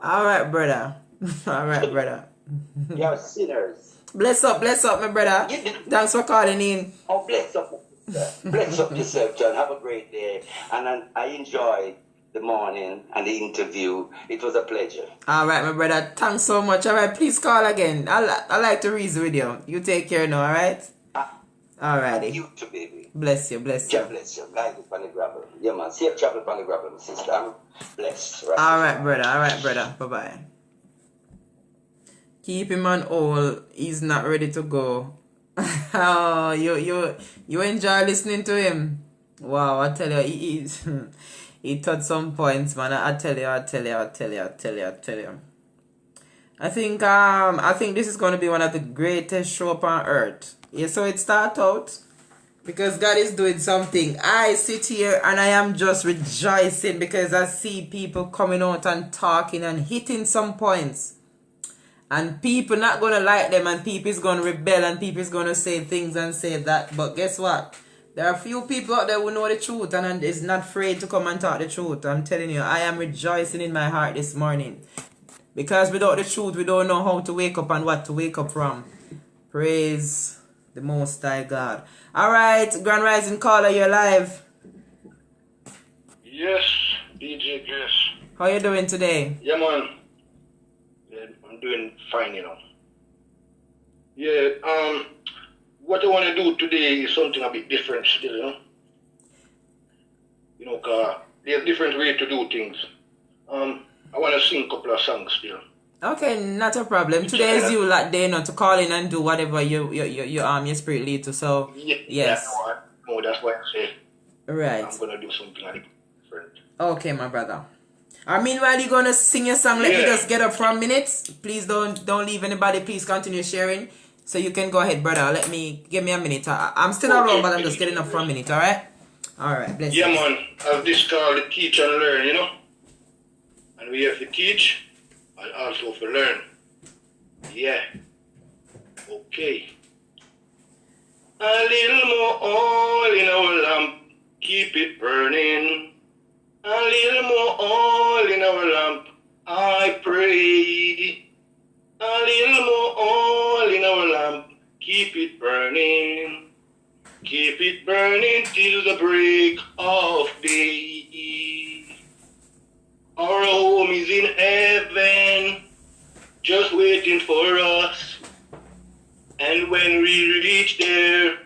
All right, brother. All right, brother.
You're sinners.
Bless up, my brother. Thanks for calling in.
Oh, bless up, my sister. Bless up yourself, John. Have a great day. And I enjoyed the morning and the interview. It was a pleasure.
All right, my brother. Thanks so much. All right, please call again. I like to reason with you. You take care now, all right? All righty.
You too, baby.
Bless you.
God bless you. Guide you on the gravel. Yeah, man. Safe travel on the gravel, my sister. I'm blessed. Right?
All right, brother. Bye-bye. Keep him on hold. He's not ready to go. Oh, you enjoy listening to him? Wow, I tell you, he touched some points, man. I tell you. I think this is going to be one of the greatest show upon earth. Yeah, so it starts out because God is doing something. I sit here and I am just rejoicing because I see people coming out and talking and hitting some points. And people not going to like them and people is going to rebel and people is going to say things and say that. But guess what? There are a few people out there who know the truth and is not afraid to come and talk the truth. I'm telling you, I am rejoicing in my heart this morning. Because without the truth, we don't know how to wake up and what to wake up from. Praise the Most High God. All right, Grand Rising Caller, you're live.
Yes, DJ Grace.
How you doing today?
Yeah, man. Yeah, I'm doing fine, you know. Yeah, what I want to do today is something a bit different still, you know. You know, cause there's different way to do things. I want to sing a couple of songs still.
Okay, not a problem. Today is you like day not to call in and do whatever your spirit lead to. So yes.
Yeah, no, that's why I say.
Right.
I'm gonna do something a bit different.
Okay, my brother. Meanwhile, you're gonna sing your song. Let me just get up for a minute. Please don't leave anybody. Please continue sharing. So you can go ahead, brother. Give me a minute. I'm still around, but I'm just getting up for a minute. All right. All right. Bless you.
Yeah, man. I've this called Teach and Learn, you know. And we have to teach and also to learn. Yeah. Okay. A little more oil in our lamp, keep it burning. A little more oil in our lamp, I pray. A little more oil in our lamp, keep it burning. Keep it burning till the break of day. Our home is in heaven, just waiting for us. And when we reach there,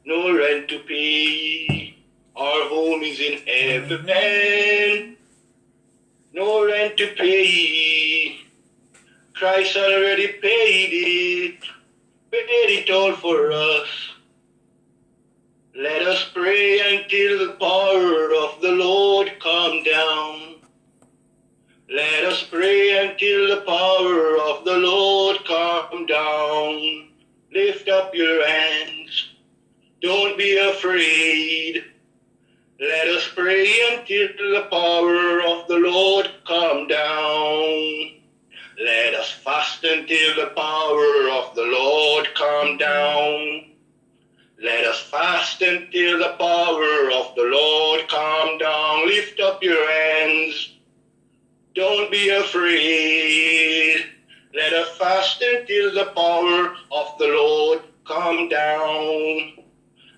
no rent to pay. Our home is in heaven, no rent to pay. Christ already paid it all for us. Let us pray until the power of the Lord come down. Let us pray until the power of the Lord come down. Lift up your be afraid. Let us pray until the power of the Lord come down. Let us fast until the power of the Lord come down. Let us fast until the power of the Lord come down. Lift up your hands. Don't be afraid. Let us fast until the power of the Lord come down.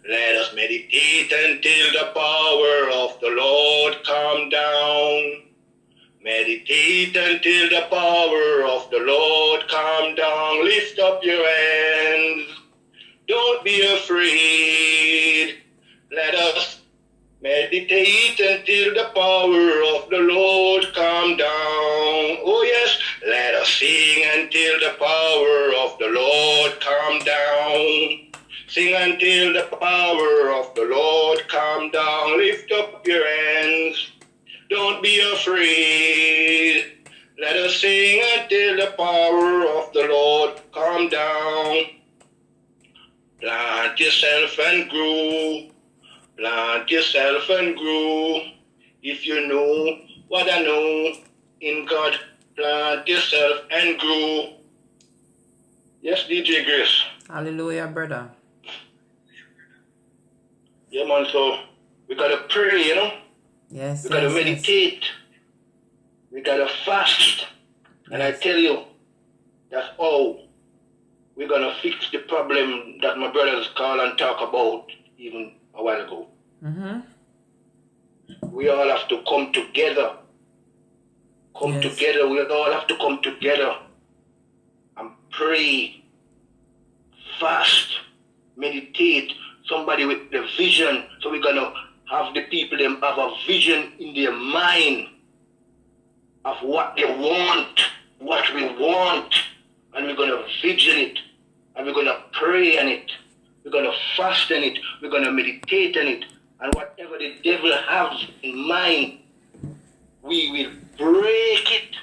Let us meditate until the power of the Lord come down. Meditate until the power of the Lord come down. Lift up your hands. Don't be afraid. Let us meditate until the power of the Lord come down. Oh yes, let us sing until the power of the Lord come down. Sing until the power of the Lord come down. Lift up your hands. Don't be afraid. Let us sing until the power of the Lord come down. Plant yourself and grow. Plant yourself and grow. If you know what I know in God, plant yourself and grow. Yes, DJ Grace.
Hallelujah, brother.
Yeah, man, so we gotta pray, you know?
Yes,
we gotta meditate. Yes. We gotta fast. And I tell you, that's all we're gonna fix the problem that my brothers call and talk about even a while ago. We all have to come together. Together. We all have to come together and pray, fast, meditate. Somebody with the vision. So we're gonna have the people them have a vision in their mind of what they want, what we want, and we're gonna vision it, and we're gonna pray on it, we're gonna fast on it, we're gonna meditate on it, and whatever the devil has in mind, we will break it.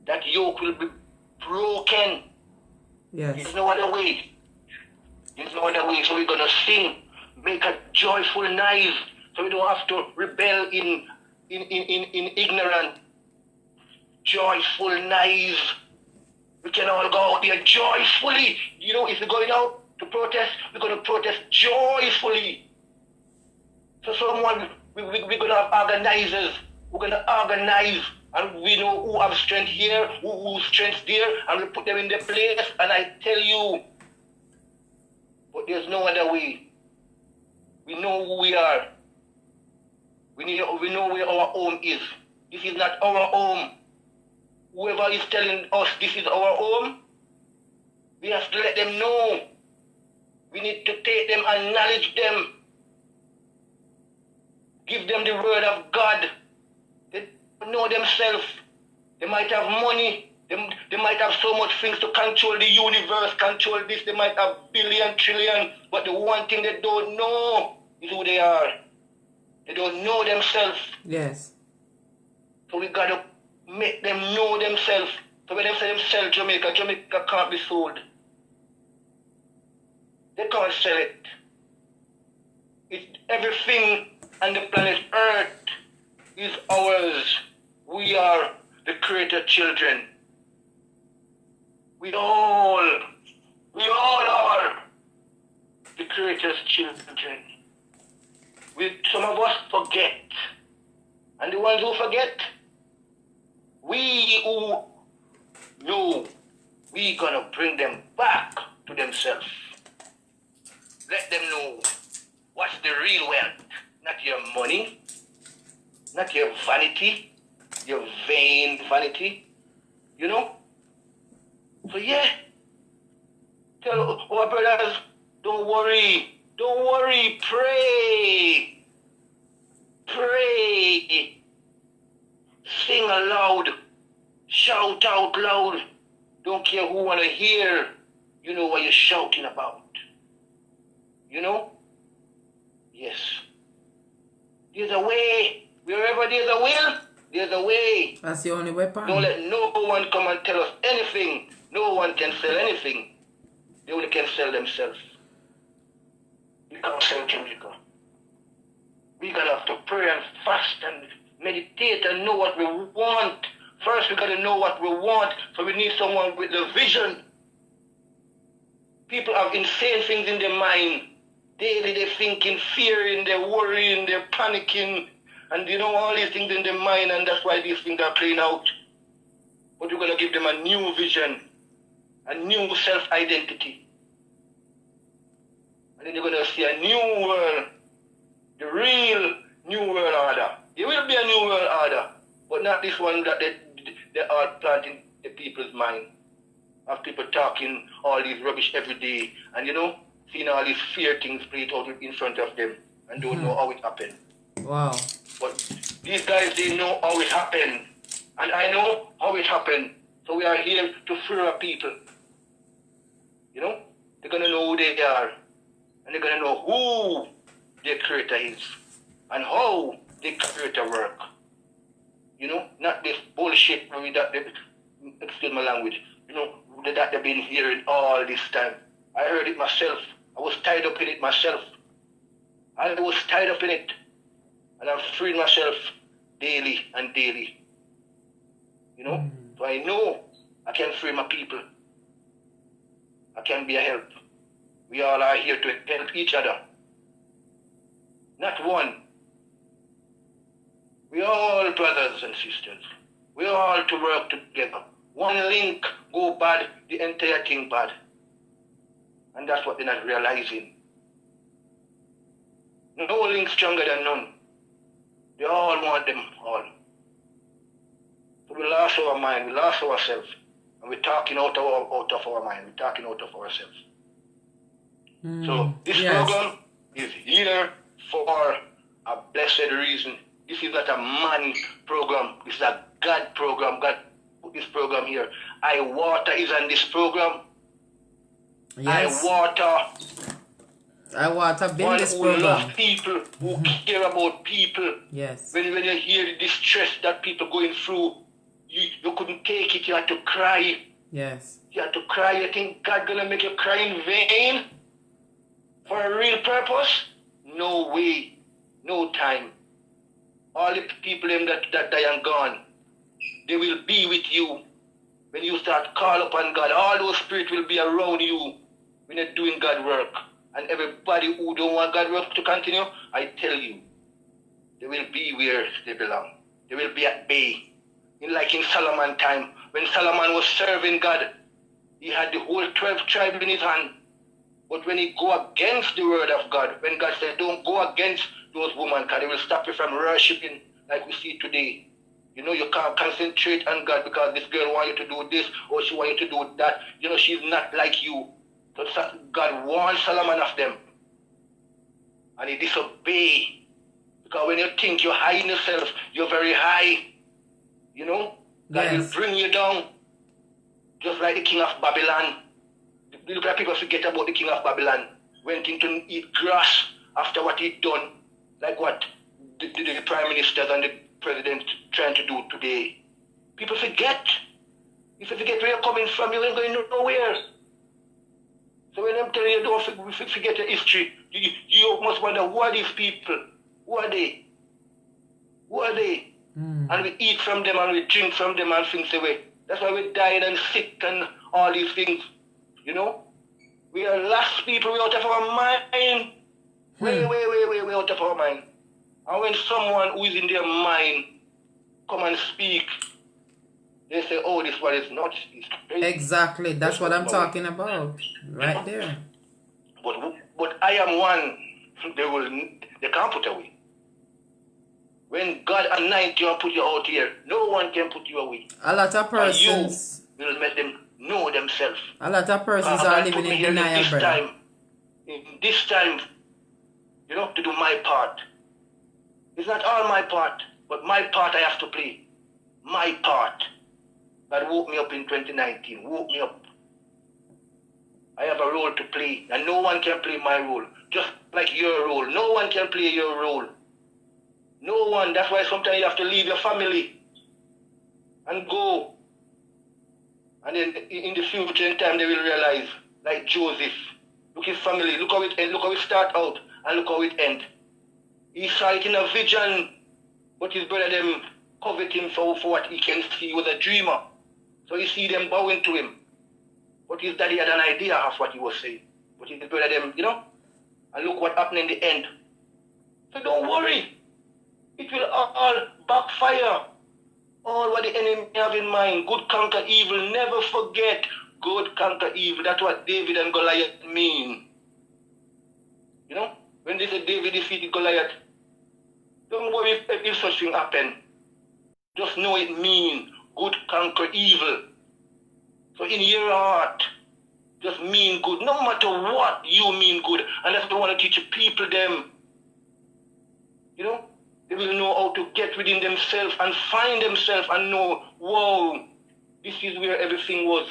That yoke will be broken.
Yes.
There's no other way. There's no other way. So we're gonna sing, make a joyful noise, so we don't have to rebel in ignorance. Joyful noise. We can all go out there joyfully. You know, if we're going out to protest, we're gonna protest joyfully. So someone, we're gonna have organizers. We're gonna organize, and we know who have strength here, who's strength there, and we put them in their place. And I tell you, but there's no other way. We know who we are. We know where our home is. This is not our home. Whoever is telling us this is our home, we have to let them know. We need to take them, acknowledge them. Give them the word of God. They don't know themselves. They might have money. They might have so much things to control the universe, control this. They might have billion, trillion. But the one thing they don't know is who they are. They don't know themselves.
Yes.
So we got to make them know themselves. So when they say themselves, Jamaica can't be sold. They can't sell it. It's everything on the planet Earth is ours. We are the creator children. We all are the creator's children. Some of us forget. And the ones who forget, we who know, we're gonna bring them back to themselves. Let them know what's the real wealth. Not your money, not your vanity, your vain vanity, you know? So yeah, tell our brothers, don't worry, pray, sing aloud, shout out loud, don't care who wanna hear, you know what you're shouting about, you know? Yes. There's a way, wherever there's a will, there's a way.
That's the only weapon.
Don't let no one come and tell us anything. No one can sell anything. They only can sell themselves. we can't sell Jamaica. We gotta have to pray and fast and meditate and know what we want. First, we gotta know what we want, so we need someone with the vision. People have insane things in their mind. Daily they're thinking, fearing, they're worrying, they're panicking, and all these things in their mind, and that's why these things are playing out. But we're gonna give them a new vision, a new self-identity. And then you're gonna see a new world, the real new world order. There will be a new world order, but not this one that they are planting the people's mind. Of people talking all these rubbish every day, and seeing all these fear things played out in front of them, and don't know how it happened.
Wow.
But these guys, they know how it happened, and I know how it happened. So we are here to free our people. They're gonna know who they are, and they're gonna know who their creator is, and how their creator work. Not this bullshit excuse my language, that they've been hearing all this time. I heard it myself. I was tied up in it myself. I was tied up in it. And I'm freeing myself daily and daily. So I know I can free my people. I can be a help. We all are here to help each other. Not one. We are all brothers and sisters. We are all to work together. One link go bad, the entire thing bad. And that's what they're not realizing. No link stronger than none. They all want them all. So we lost our mind, we lost ourselves. And we're talking out of our mind, we're talking out of ourselves. So this program is here for a blessed reason. This is not a man program, this is a God program. God put this program here. iWater is on this program.
Yes. iWater build this
who
program.
love people, who care about people.
Yes.
When you hear the distress that people going through, you couldn't take it, you had to cry.
Yes.
You had to cry. You think God gonna make you cry in vain? For a real purpose? No way. No time. All the people that die and gone, they will be with you. When you start call upon God, all those spirits will be around you when you're doing God work. And everybody who don't want God work to continue, I tell you, they will be where they belong. They will be at bay. Like in Solomon time, when Solomon was serving God, he had the whole 12 tribes in his hand. But when he go against the word of God, when God said, don't go against those women, because they will stop you from worshiping like we see today. You can't concentrate on God because this girl wants you to do this or she wants you to do that. She's not like you. So God warned Solomon of them. And he disobeyed. Because when you think you're high in yourself, you're very high. God will bring you down. Just like the king of Babylon. Look at people forget about the king of Babylon. Went in to eat grass after what he'd done. Like what the prime ministers and the president trying to do today. People forget. If you forget where you're coming from, you ain't going nowhere. So when I'm telling you, don't forget your history. You must wonder, who are these people? Who are they? Who are they? And we eat from them and we drink from them and things away. That's why we're dying and sick and all these things. We are lost people. We're out of our mind. Way out of our mind. And when someone who is in their mind come and speak, they say, oh, this one is not.
Exactly. That's what I'm talking about. Right there.
But I am one they can't put away. When God anoint you and put you out here, no one can put you away.
A lot of persons
you will make them know themselves.
A lot of persons are living in denial, brother.
In this time, to do my part. It's not all my part, but my part I have to play. My part. God woke me up in 2019. Woke me up. I have a role to play, and no one can play my role. Just like your role. No one can play your role. No one. That's why sometimes you have to leave your family and go. And then in the future in time they will realize, like Joseph, Look his family. Look how it end. Look how it start out and look how it end. He saw it in a vision, but his brother them covet him for what he can see. He was a dreamer. So he see them bowing to him. But his daddy had an idea of what he was saying. But his brother them, and look what happened in the end. So don't worry. It will all backfire. All what the enemy have in mind. Good conquer evil. Never forget. Good conquer evil. That's what David and Goliath mean. When they say David defeated Goliath, don't worry if such thing happen. Just know it mean good conquer evil. So in your heart, just mean good. No matter what, you mean good. And that's what I want to teach people them. They will know how to get within themselves and find themselves and know, whoa, this is where everything was.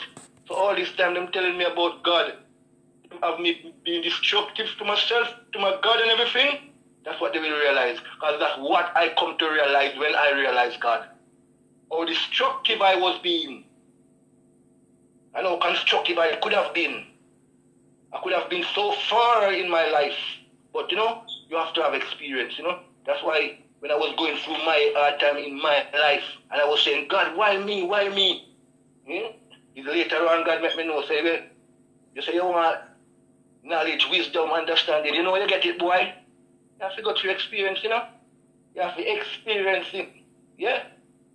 So all this time, them telling me about God, have me being destructive to myself, to my God and everything. That's what they will realize. Because that's what I come to realize when I realize God. How destructive I was being. And how constructive I could have been. I could have been so far in my life. But you have to have experience, That's why when I was going through my hard time in my life, and I was saying, God, why me? Why me? Later on, God let me know, say, well, you say you want knowledge, wisdom, understanding. You get it, boy? You have to go through experience, You have to experience it. Yeah?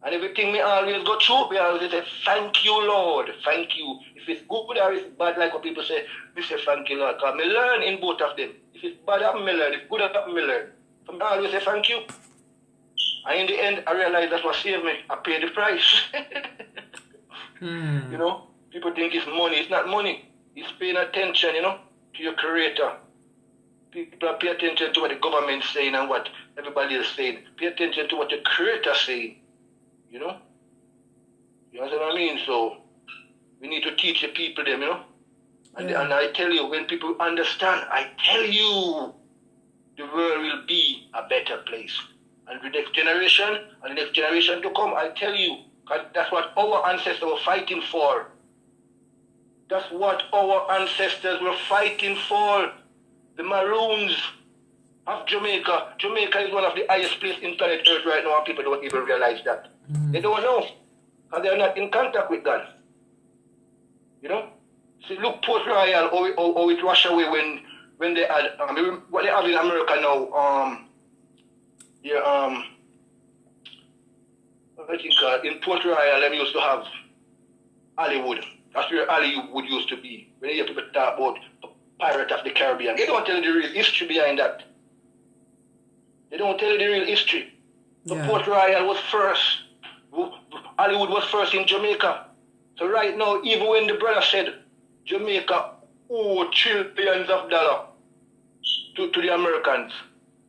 And everything me always go through, we always say, thank you, Lord. Thank you. If it's good or it's bad, like what people say, we say, thank you, Lord. Because me learn in both of them. If it's bad, I me learn. If it's good, I me learn. So I always say, thank you. And in the end, I realized that's what saved me. I paid the price. People think it's money. It's not money. It's paying attention, to your creator. People pay attention to what the government's saying and what everybody is saying. Pay attention to what the creator's saying. You understand what I mean? So, we need to teach the people them, And I tell you, when people understand, I tell you, the world will be a better place. And the next generation, and the next generation to come, I tell you, because that's what our ancestors were fighting for. That's what our ancestors were fighting for. The Maroons of Jamaica. Jamaica is one of the highest places in planet Earth right now, and people don't even realize that. They don't know, because they are not in contact with God. See, look, Port Royal, or it rushed away when they had, what they have in America now, I think in Port Royal, they used to have Hollywood. That's where Hollywood used to be. When you hear people talk about Pirates of the Caribbean, they don't tell you the real history behind that. They don't tell you the real history. So Port Royal was first. Hollywood was first in Jamaica. So right now, even when the brother said Jamaica owe trillions of dollars to the Americans,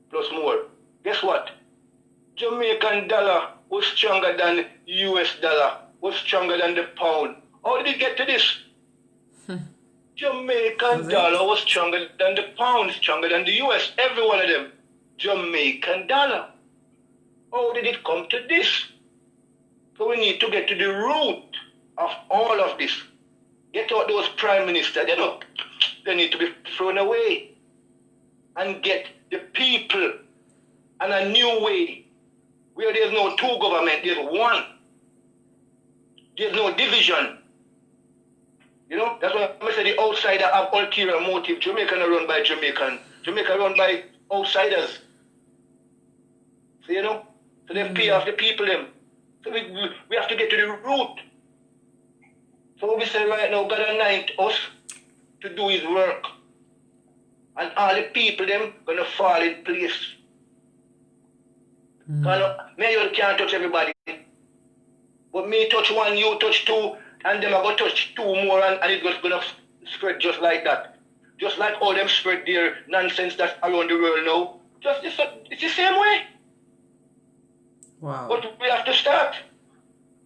plus more, guess what? Jamaican dollar was stronger than US dollar, was stronger than the pound. How did it get to this? Jamaican dollar was stronger than the pound, stronger than the US, every one of them. Jamaican dollar. How did it come to this? So we need to get to the root of all of this. Get out those prime ministers, they need to be thrown away. And get the people and a new way where there's no two government, there's one. There's no division. That's why I say the outsider have ulterior motive. Jamaica not run by Jamaican. Jamaica run by outsiders. So, so they pay off the people them. So we have to get to the root. So what we say right now, God anoint us to do his work. And all the people them gonna fall in place. Me you can't touch everybody. But me touch one, you touch two, and them are gonna touch two more, and it's just gonna spread just like that. Just like all them spread their nonsense that's around the world now. It's the same way.
Wow.
But we have to start.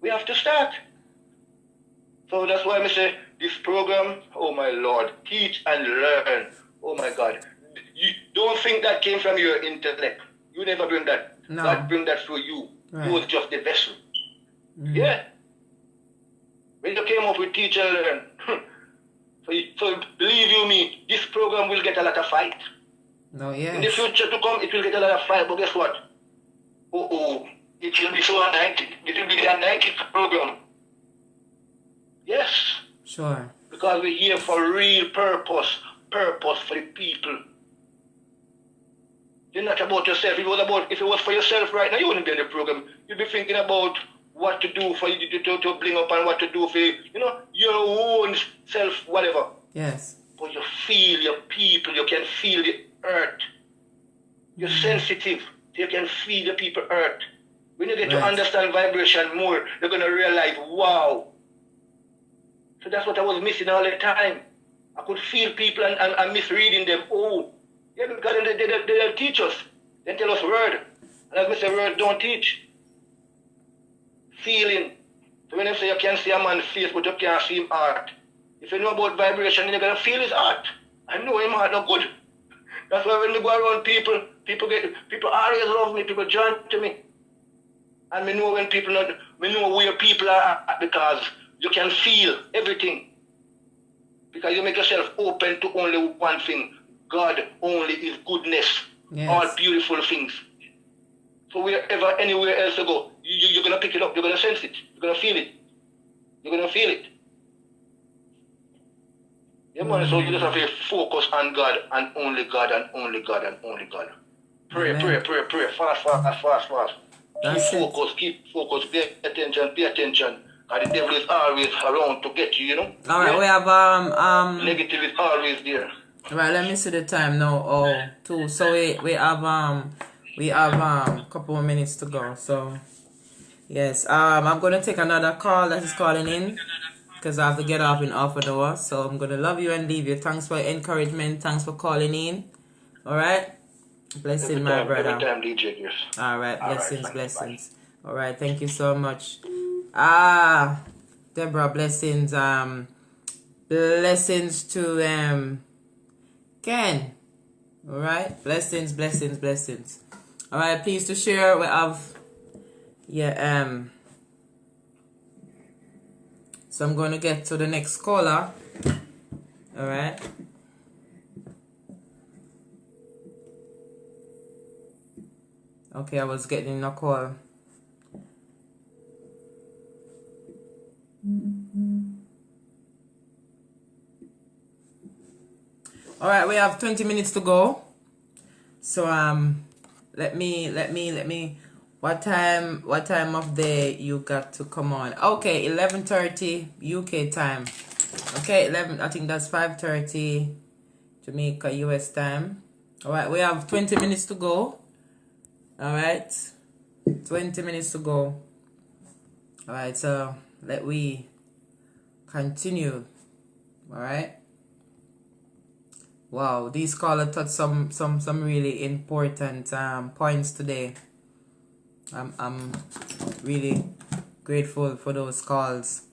We have to start. So that's why I say this program, oh my Lord, teach and learn. Oh my God. You don't think that came from your intellect. You never bring that.
No.
God bring that through you.
Right.
You was just the vessel. Yeah. When you came up with teach and learn, So believe you me, this program will get a lot of fight.
No, yes.
In the future to come, it will get a lot of fight, but guess what? It will be so anointed. It will be the anointed program. Yes.
Sure.
Because we're here for real purpose for the people. You're not about yourself. If it was for yourself right now, you wouldn't be in the program. You'd be thinking about what to do for you to bring up and what to do for your own self, whatever.
Yes.
But you feel your people, you can feel the earth. You're sensitive, you can feel the people earth. When you get to understand vibration more, you're going to realize, wow. So that's what I was missing all the time. I could feel people and misreading them. Oh, yeah, because they don't teach us. They tell us word. And as I say, word don't teach. Feeling. So when they say you can see a man's face, but you can't see him heart. If you know about vibration, then you're going to feel his heart. I know him heart not good. That's why when we go around people always love me, people join to me. And we know when people not, we know where people are at because you can feel everything. Because you make yourself open to only one thing. God only is goodness.
Yes.
All beautiful things. So wherever, anywhere else you go, you're going to pick it up. You're going to sense it. You're going to feel it. You're going to feel it. Yeah, man, so you just have to focus on God and only God and only God and only God. Pray,
Amen.
pray. Fast. Keep focus, pay attention. Because the devil is always around to get you,
All right, we have
negative is always there.
Right, let me see the time now. Oh, 2. So we have a couple more minutes to go. So yes, I'm gonna take another call that is calling in because I have to get off in half an hour. So I'm gonna love you and leave you. Thanks for your encouragement. Thanks for calling in. All right, blessing my brother.
Every time, DJ, yes.
All right, blessings,
All right,
blessings. All right, thank you so much. Deborah, blessings. Blessings to Ken. All right, blessings. All right, please to share. We have, so I'm going to get to the next caller. All right. Okay, I was getting a call. All right, we have 20 minutes to go. So let me what time of day you got to come on? Okay, 11:30 UK time. Okay, 11, I think that's 5:30 Jamaica US time. All right, we have 20 minutes to go. All right, 20 minutes to go. All right, so let we continue. All right. Wow, these callers touched some really important points today. I'm really grateful for those calls.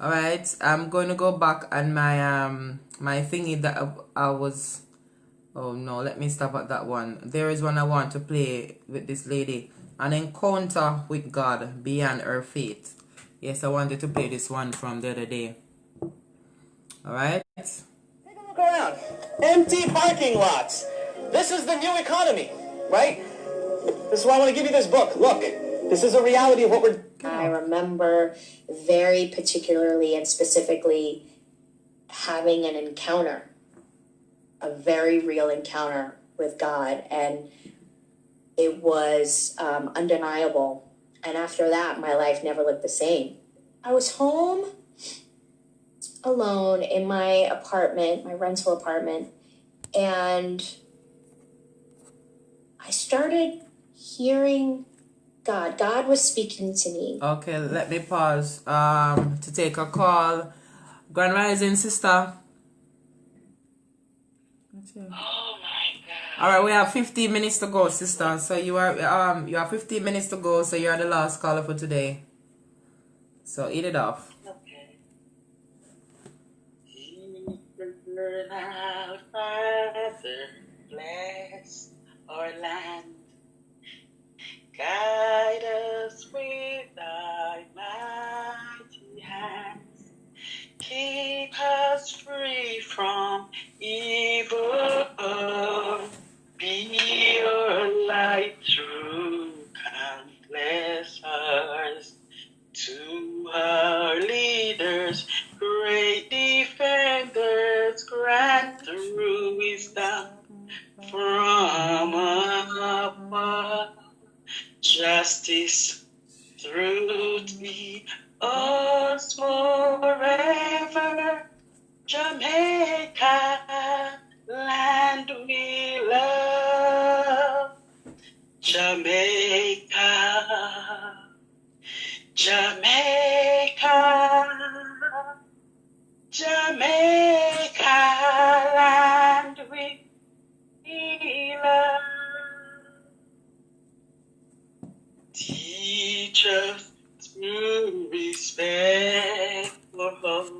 All right, I'm going to go back on my my thingy that I was. Oh no, let me stop at that one. There is one I want to play with this lady. An encounter with God beyond her faith. Yes, I wanted to play this one from the other day. All right.
Look around. Empty parking lots. This is the new economy, right? This is why I want to give you this book. Look, this is a reality of what we're...
I remember very particularly and specifically having an encounter, a very real encounter with God, and it was undeniable. And after that, my life never looked the same. I was home alone in my apartment, my rental apartment, and I started hearing God. God was speaking to me.
Okay, let me pause to take a call. Grand Rising, sister.
Oh my God.
All right, we have 15 minutes to go, sister. So you have 15 minutes to go. So you're the last caller for today. So eat it off.
Out, Father, bless our land. Guide us with thy mighty hands. Keep us free
Jamaica, land we love. Jamaica, Jamaica, Jamaica, land we love. Teach us to respect for love,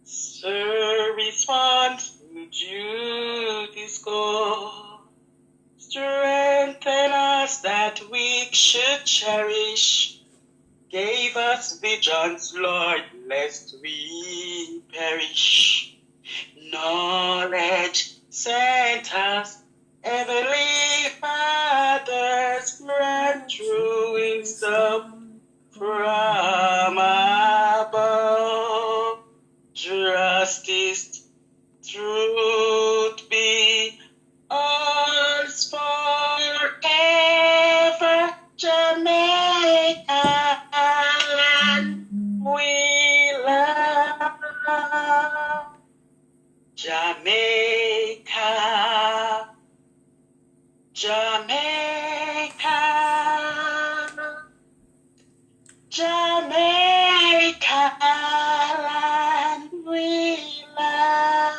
service funds to duty's call. Strengthen us that we should cherish. Gave us visions, Lord, lest we perish. Knowledge sent us, Heavenly Father's grant true wisdom from above. Justice, truth be ours forever. Jamaica, land we love. Jamaica, Jamaica, Jamaica, land we love.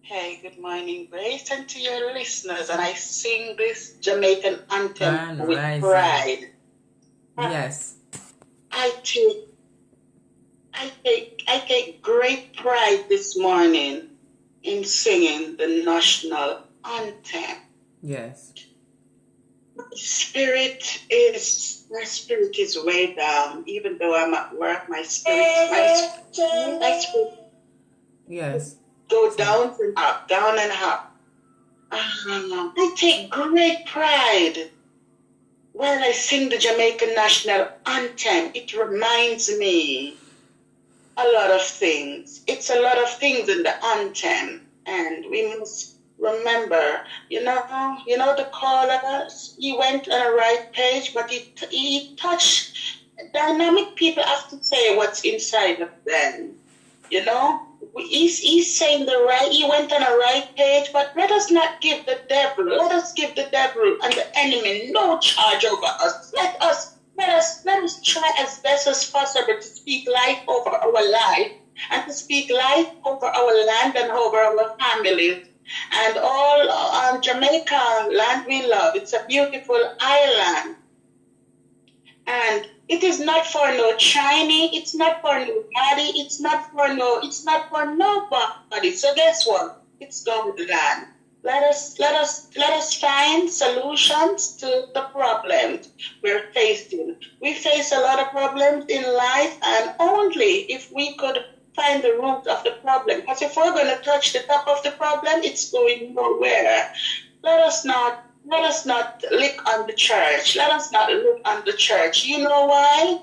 Hey, good morning, Grace, and to your listeners. And I sing this Jamaican anthem with pride.
Yes.
I take great pride this morning in singing the national anthem.
Yes.
My spirit is way down. Even though I'm at work, my spirit
yes
go down and up, down and up. I take great pride while I sing the Jamaican national anthem. It reminds me a lot of things. It's a lot of things in the anthem, and we must remember, you know the caller, he went on a right page, but he touched dynamic people have to say what's inside of them. He's saying he went on a right page, but let us not give the devil and the enemy no charge over us. Let us try as best as possible to speak life over our life and to speak life over our land and over our families. And all Jamaica, land we love. It's a beautiful island. And it is not for no Chinese, it's not for nobody, it's not for nobody. So guess what? It's God's land. Let us find solutions to the problems we're facing. We face a lot of problems in life, and only if we could find the root of the problem. Because if we're going to touch the top of the problem, it's going nowhere. Let us not look on the church. Let us not look on the church. You know why?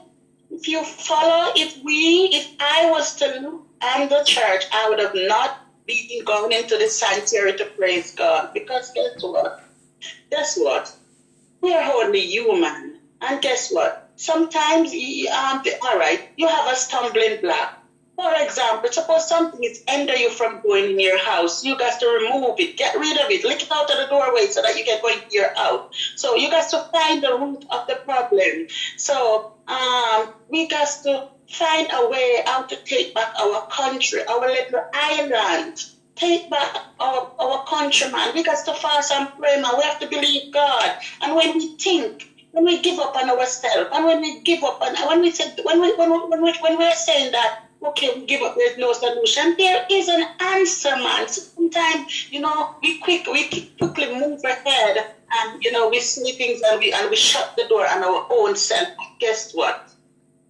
If I was to look on the church, I would have not been going into the sanctuary to praise God. Because guess what? We are only human. And guess what? Sometimes, you have a stumbling block. For example, suppose something is hinder you from going in your house. You got to remove it, get rid of it, lick it out of the doorway so that you can go into your house. So you got to find the root of the problem. So we got to find a way how to take back our country, our little island. Take back our country, man. We got to fast and pray, man. We have to believe God. And when we give up on ourselves, and when we are saying that, okay, we give up, there's no solution, there is an answer, man. Sometimes, we quickly move ahead, and, we see things and we shut the door on our own self. Guess what?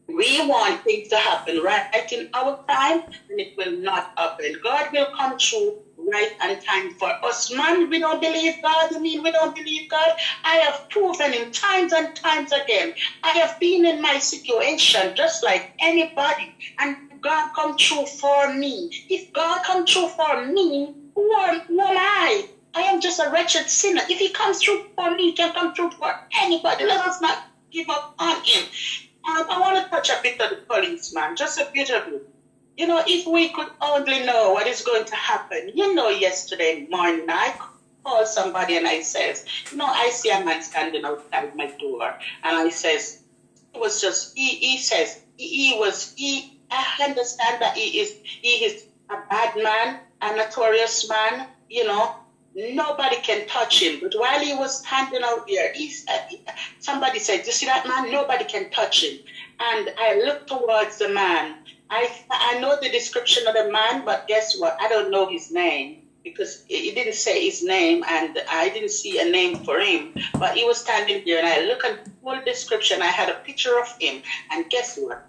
We want things to happen right in our time, and it will not happen. God will come through right on time for us. Man, we don't believe God. We don't believe God. I have proven him times and times again. I have been in my situation just like anybody, and God come true for me. If God come true for me, who am I? I am just a wretched sinner. If he comes true for me, he can come true for anybody. Let us not give up on him. I want to touch a bit of the policeman, just a bit of it.
You know, if we could only know what is going to happen. You know, yesterday morning, I called somebody and I says, you know, I see a man standing outside my door. And I says, it was just, he says, I understand that he is a bad man, a notorious man, you know. Nobody can touch him. But while he was standing out there, somebody said, you see that man? Nobody can touch him. And I looked towards the man. I know the description of the man, but guess what? I don't know his name because he didn't say his name and I didn't see a name for him. But he was standing there and I looked at the full description. I had a picture of him. And guess what?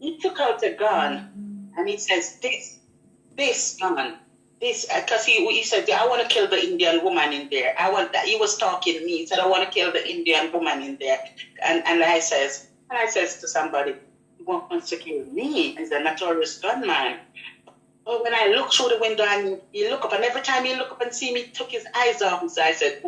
He took out a gun and he says, this gun. Because he said, I want to kill the Indian woman in there. I want that. He was talking to me. He said, I want to kill the Indian woman in there. And I says to somebody, he wants to kill me. He's a notorious gunman. But when I look through the window and he look up, and every time he look up and see me, he took his eyes off me. So I said,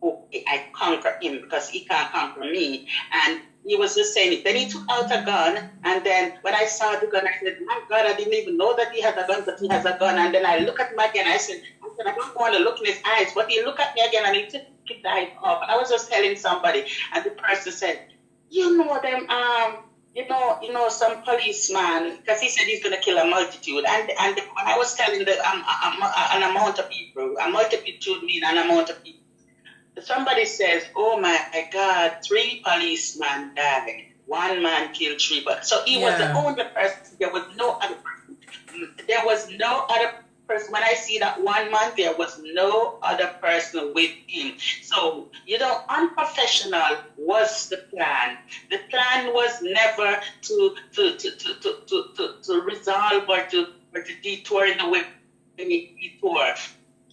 okay, I conquer him because he can't conquer me. And he was just saying it. Then he took out a gun, and then when I saw the gun, I said, my God, I didn't even know that he has a gun, but he has a gun. And then I look at him again, I said, I don't want to look in his eyes. But he looked at me again, and he took his eyes off. And I was just telling somebody, and the person said, you know them, you know some policeman, because he said he's going to kill a multitude. And when I was telling an amount of people, a multitude mean an amount of people. Somebody says, oh my God, 3 policemen died. 1 man killed 3. But so he was the only person. There was no other person. There was no other person. When I see that 1 man, there was no other person with him. So, you know, unprofessional was the plan. The plan was never to resolve or to detour in the way we detour.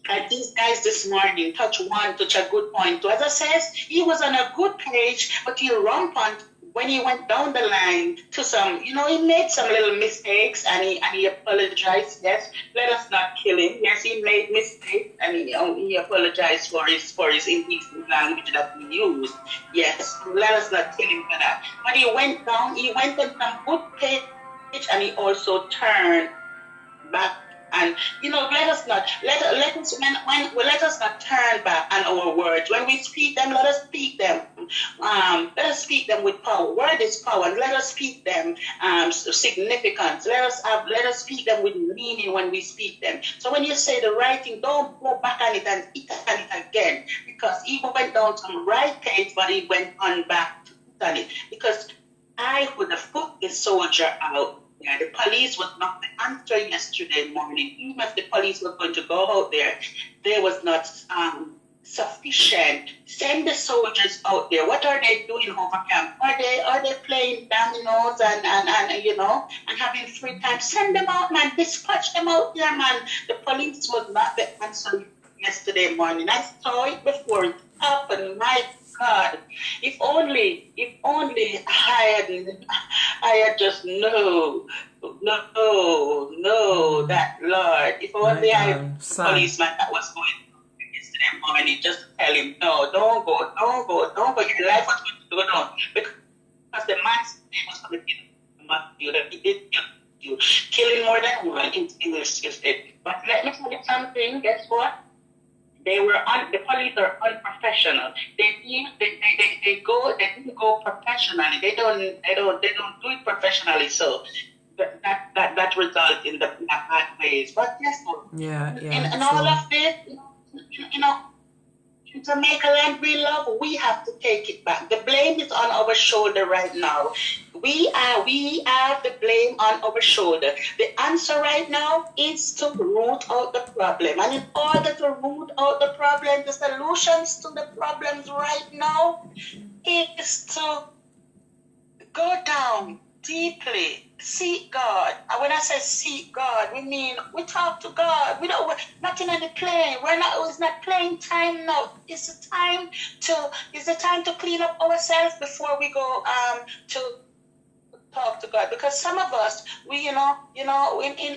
And these guys this morning touch a good point. As I says, he was on a good page, but he rampant when he went down the line to some, you know, he made some little mistakes and he apologized. Yes, let us not kill him. Yes, he made mistakes and he apologized for his indecent language that he used. Yes, let us not kill him for that. But he went on some good page and he also turned back. And you know, let us not turn back on our words. When we speak them, let us speak them. Let us speak them with power. Word is power, and let us speak them significance. Let us speak them with meaning when we speak them. So when you say the right thing, don't go back on it and eat on it again, because he went down some right page, but he went on back to eat on it. Because I would have put the soldier out. Yeah, the police was not the answer yesterday morning. Even if the police were going to go out there was not sufficient. Send the soldiers out there. What are they doing over camp? Are they playing dominoes and you know, and having free time? Send them out, man. Dispatch them out there, man. The police was not the answer yesterday morning. I saw it before it happened. My God, if only I had just know that, Lord, if only I had a policeman that was going yesterday morning, just tell him, no, don't go, your life was going to go down, because the man's name was going to kill you, that he did you, killing more than one in this state. But let me tell you something, guess what? The police are unprofessional. They didn't go professionally. They don't do it professionally. So that results in the bad ways. But guess what? In all of this, you know, in Jamaica land we love, we have to take it back. The blame is on our shoulder right now. We have the blame on our shoulder. The answer right now is to root out the problem. And in order to root out the problem, the solutions to the problems right now is to go down deeply, seek God. And when I say seek God, we mean we talk to God. We're nothing on the plane. It's not playing time now. It's the time to clean up ourselves before we go to talk to God. Because some of us, we are in ourselves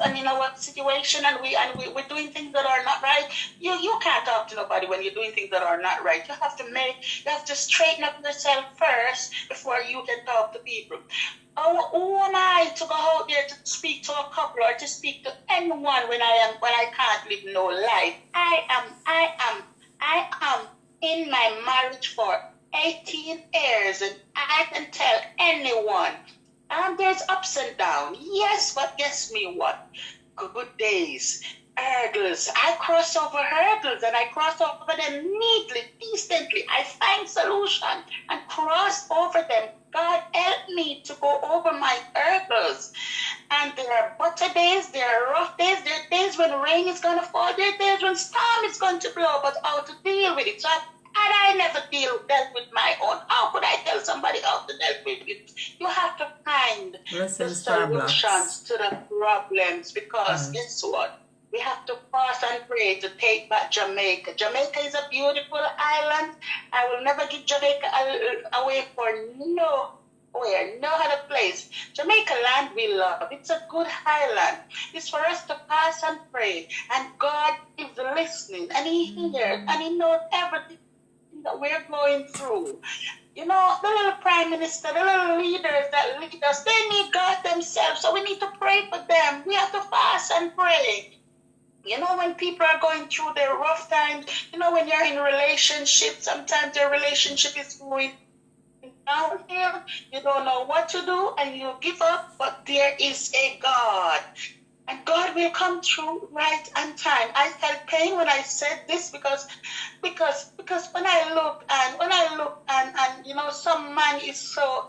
and in our situation, and we're doing things that are not right. You can't talk to nobody when you're doing things that are not right. You have to straighten up yourself first before you can talk to people. Who am I to go out there to speak to a couple or to speak to anyone when I can't live no life? I am in my marriage for 18 years, and I can tell anyone. There's ups and downs. Yes, but guess me what? Good days. Hurdles. I cross over hurdles and I cross over them neatly, decently. I find solution and cross over them. God help me to go over my hurdles. And there are butter days, there are rough days, there are days when rain is going to fall, there are days when storm is going to blow, but how to deal with it. So I never dealt with my own. How could I tell somebody how to deal with it? You have to find the solutions to the problems, because guess what? We have to fast and pray to take back Jamaica. Jamaica is a beautiful island. I will never give Jamaica away for nowhere, no other place. Jamaica land we love. It's a good island. It's for us to fast and pray. And God is listening, and He hears, and He knows everything that we're going through. You know, the little prime minister, the little leaders that lead us, they need God themselves. So we need to pray for them. We have to fast and pray. You know, when people are going through their rough times, you know, when you're in a relationship, sometimes your relationship is going downhill, you don't know what to do, and you give up, but there is a God. And God will come through right on time. I felt pain when I said this because when I look and you know, some man is so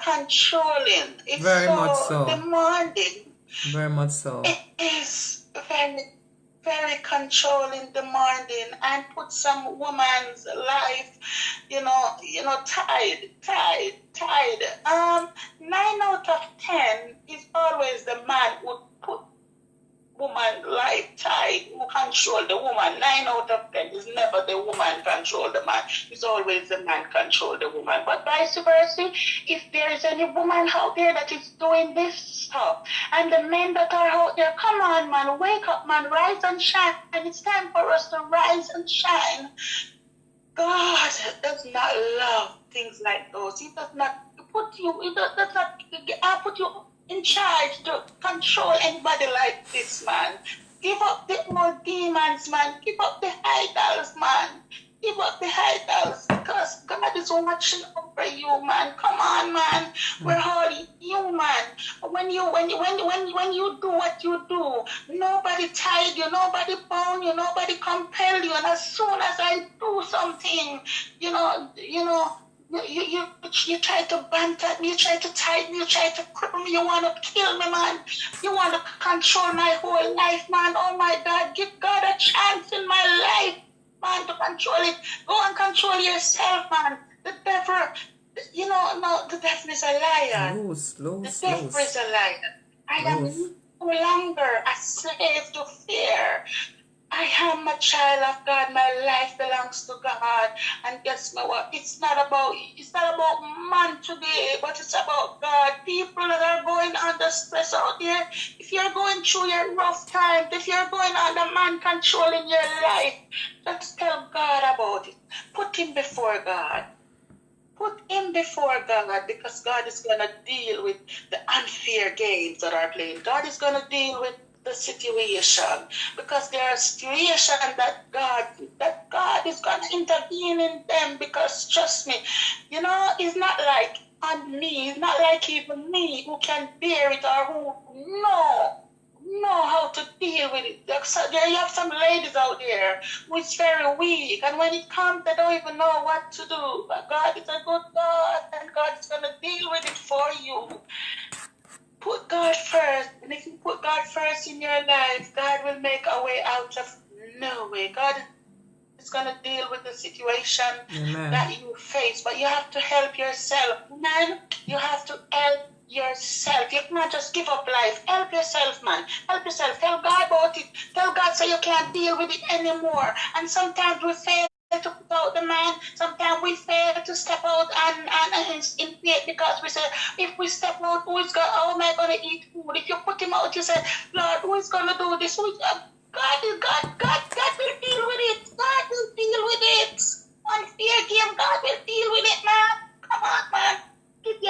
controlling. It's
very much so
demanding.
Very much so.
It is very, very controlling, demanding, and put some woman's life, you know, tied. 9 out of 10 is always the man who put woman life tied, who control the woman. 9 out of 10 is never the woman control the man. It's always the man control the woman. But vice versa, if there is any woman out there that is doing this stuff, and the men that are out there, come on, man, wake up, man, rise and shine. And it's time for us to rise and shine. God does not love things like those. He does not put you, put you in charge to control anybody like this, man. Give up the old demons, man. Give up the idols, man. Give up the idols, because God is watching over you, man. Come on, man. We're all human. When you do what you do, nobody tied you, nobody bound you, nobody compel you. And as soon as I do something, you try to banter me, you try to tie me, you try to cripple me, you want to kill me, man. You want to control my whole life, man. Oh my God, give God a chance in my life, man, to control it. Go and control yourself, man. The devil, the devil is a liar. The devil is a liar. I am no longer a slave to fear. I am a child of God. My life belongs to God. And guess what? It's not about man today, but it's about God. People that are going under stress out there, if you're going through your rough times, if you're going under man controlling your life, just tell God about it. Put Him before God. Put Him before God, because God is going to deal with the unfair games that are playing. God is going to deal with the situation, because there are situations that God is going to intervene in them, because trust me, it's not like on me, it's not like even me who can bear it or who know how to deal with it. There you have some ladies out there who is very weak, and when it comes, they don't even know what to do. But God is a good God, and God is going to deal with it for you. Put God first, and if you put God first in your life, God will make a way out of no way. God is going to deal with the situation that you face, but you have to help yourself. Man, you have to help yourself. You cannot just give up life. Help yourself, man. Help yourself. Tell God about it. Tell God so you can't deal with it anymore. And sometimes we fail to put out the man. Sometimes we fail to step out and in faith, because we say, if we step out, how am I going to eat food? If you put him out, you say, Lord, who is going to do this? God will deal with it. God will deal with it. Unfair game, God will deal with it, man. Come on, man. Give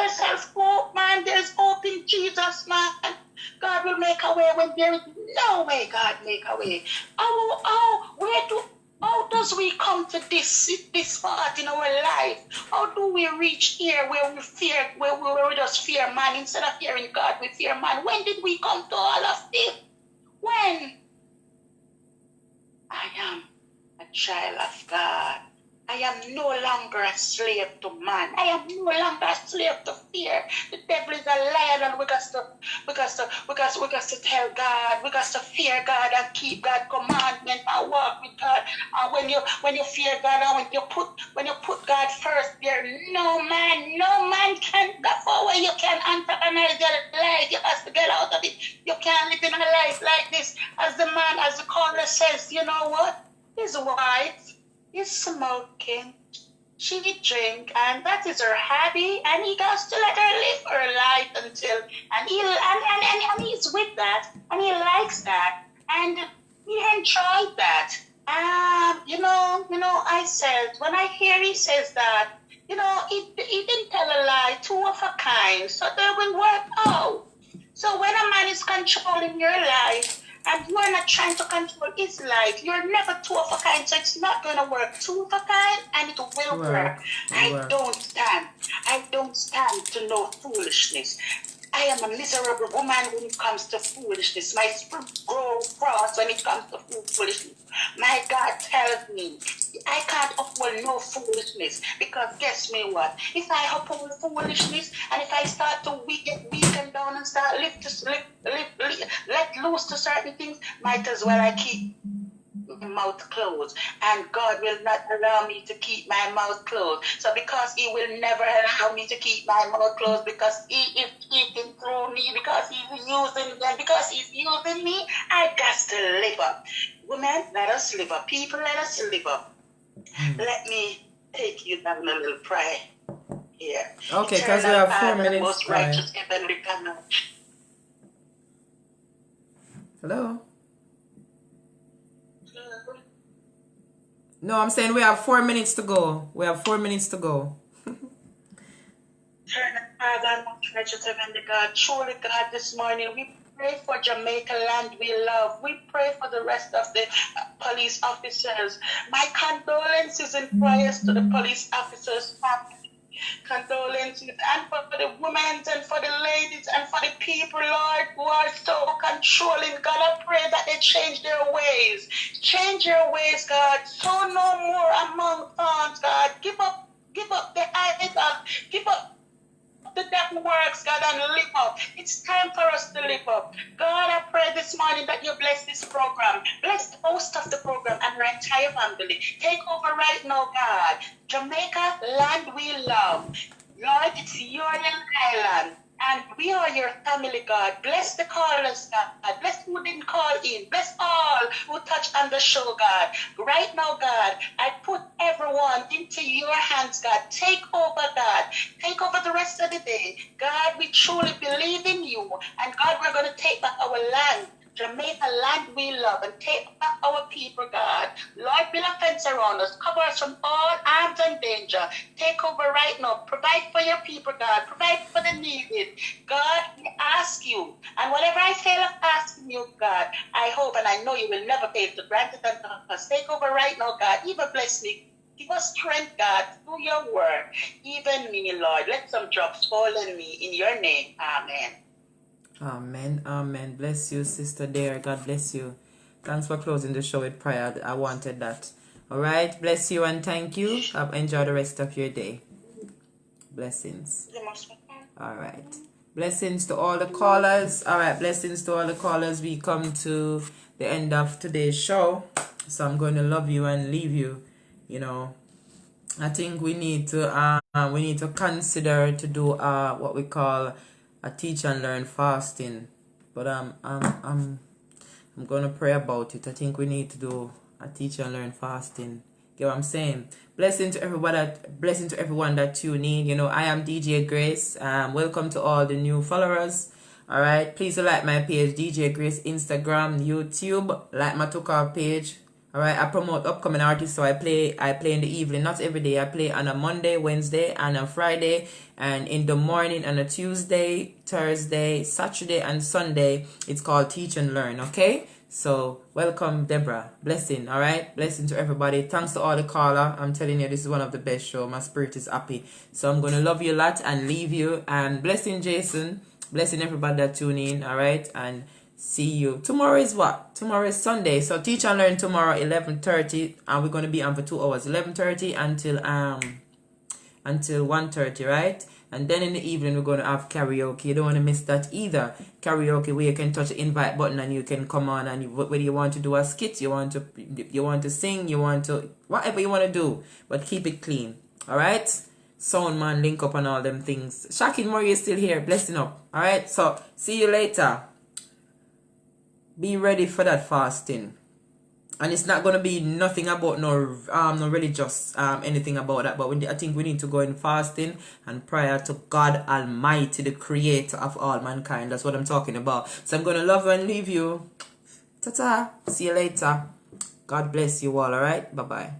a way when there is no way God make a way? How does we come to this part in our life? How do we reach here where we just fear man instead of fearing God? We fear man. When did we come to all of this? When I am a child of God, I am no longer a slave to man. I am no longer a slave to fear. The devil is a liar, and we got to tell God, we got to fear God and keep God's commandment and walk with God. And when you fear God and when you put God first, there no man can go forward. You can antagonize your life. You have to get out of it. You can't live in a life like this. As the caller says, you know what? His wife is smoking, she drink, and that is her hobby, and he has to let her live her life until, and he's with that, and he likes that, and he enjoyed that. I said, when I hear he says that, he didn't tell a lie, two of a kind, so they will work out. So when a man is controlling your life, and you are not trying to control his life, you're never two of a kind, so it's not going to work. Two of a kind, and it will work. I don't stand to no foolishness. I am a miserable woman when it comes to foolishness. My spirit grows cross when it comes to foolishness. My God tells me I can't uphold no foolishness, because guess me what? If I uphold foolishness and if I start to weaken down and start let loose to certain things, might as well I keep my mouth closed, and God will not allow me to keep my mouth closed. So because he will never allow me to keep my mouth closed, because he is speaking through me, because he's using them, because he's using me, I got to live up. Women, let us live up. People, let us live up. Let me take you down a little prayer here.
Okay, because we have 4 minutes.
Most righteous heavenly Father.
Hello? No, I'm saying we have 4 minutes to go. We have 4 minutes to go.
Eternal Father, most righteous heavenly God, truly God, this morning we pray for Jamaica land we love. We pray for the rest of the police officers. My condolences and prayers to the police officers' family. Condolences, and for the women and for the ladies and for the people, Lord, who are so controlling. God, I pray that they change their ways. Change your ways, God. So no more among thorns, God. Give up the idol. Give up the devil works, God, and live up. It's time for us to live up. God, I pray this morning that you bless this program. Bless the host of the program and our entire family. Take over right now, God. Jamaica, land we love. Lord, it's your island. And we are your family, God. Bless the callers, God. Bless who didn't call in. Bless all who touched on the show, God. Right now, God, I put everyone into your hands, God. Take over, God. Take over the rest of the day. God, we truly believe in you. And God, we're going to take back our land. Jamaica land we love, and take back our people, God. Lord, build a fence around us. Cover us from all harms and danger. Take over right now. Provide for your people, God. Provide for the needed. God, we ask you. And whatever I fail of asking you, God, I hope and I know you will never fail to grant it unto us. Take over right now, God. Even bless me. Give us strength, God, through your word. Even me, Lord. Let some drops fall on me. In your name, amen.
Amen, amen. Bless you, Sister Dare. God bless you. Thanks for closing the show with prayer. I wanted that. All right. Bless you and thank you. Enjoy the rest of your day. Blessings. All right. Blessings to all the callers. All right. Blessings to all the callers. We come to the end of today's show. So I'm going to love you and leave you. You know, I think we need to consider to do what we call a teach and learn fasting, but I'm gonna pray about it. I think we need to do a teach and learn fasting. Get what I'm saying? Blessing to everyone that tune in. You know, I am DJ Grace. Welcome to all the new followers. All right, please like my page, DJ Grace, Instagram, YouTube. Like my Tukar page. All right, I promote upcoming artists, so I play in the evening, not every day. I play on a Monday, Wednesday, and a Friday, and in the morning on a Tuesday, Thursday, Saturday, and Sunday. It's called Teach and Learn. Okay, so welcome, Deborah. Blessing. All right, blessing to everybody. Thanks to all the caller. I'm telling you, this is one of the best show. My spirit is happy, so I'm gonna love you a lot and leave you. And blessing, Jason. Blessing everybody that tune in. All right, and see you tomorrow. Is what? Tomorrow is Sunday, so Teach and Learn tomorrow 11:30, and we're going to be on for 2 hours, 11:30 until 1:30, right? And then in the evening we're going to have karaoke. You don't want to miss that either. Karaoke where you can touch the invite button and you can come on, and whether you want to do a skit, you want to sing, you want to whatever you want to do, but keep it clean. All right, sound man, link up and all them things. Shakin Murray is still here, blessing up. All right, so see you later. Be ready for that fasting, and it's not gonna be nothing about no religious anything about that. But I think we need to go in fasting and prayer to God Almighty, the Creator of all mankind. That's what I'm talking about. So I'm gonna love you and leave you. Ta-ta. See you later. God bless you all. All right. Bye bye.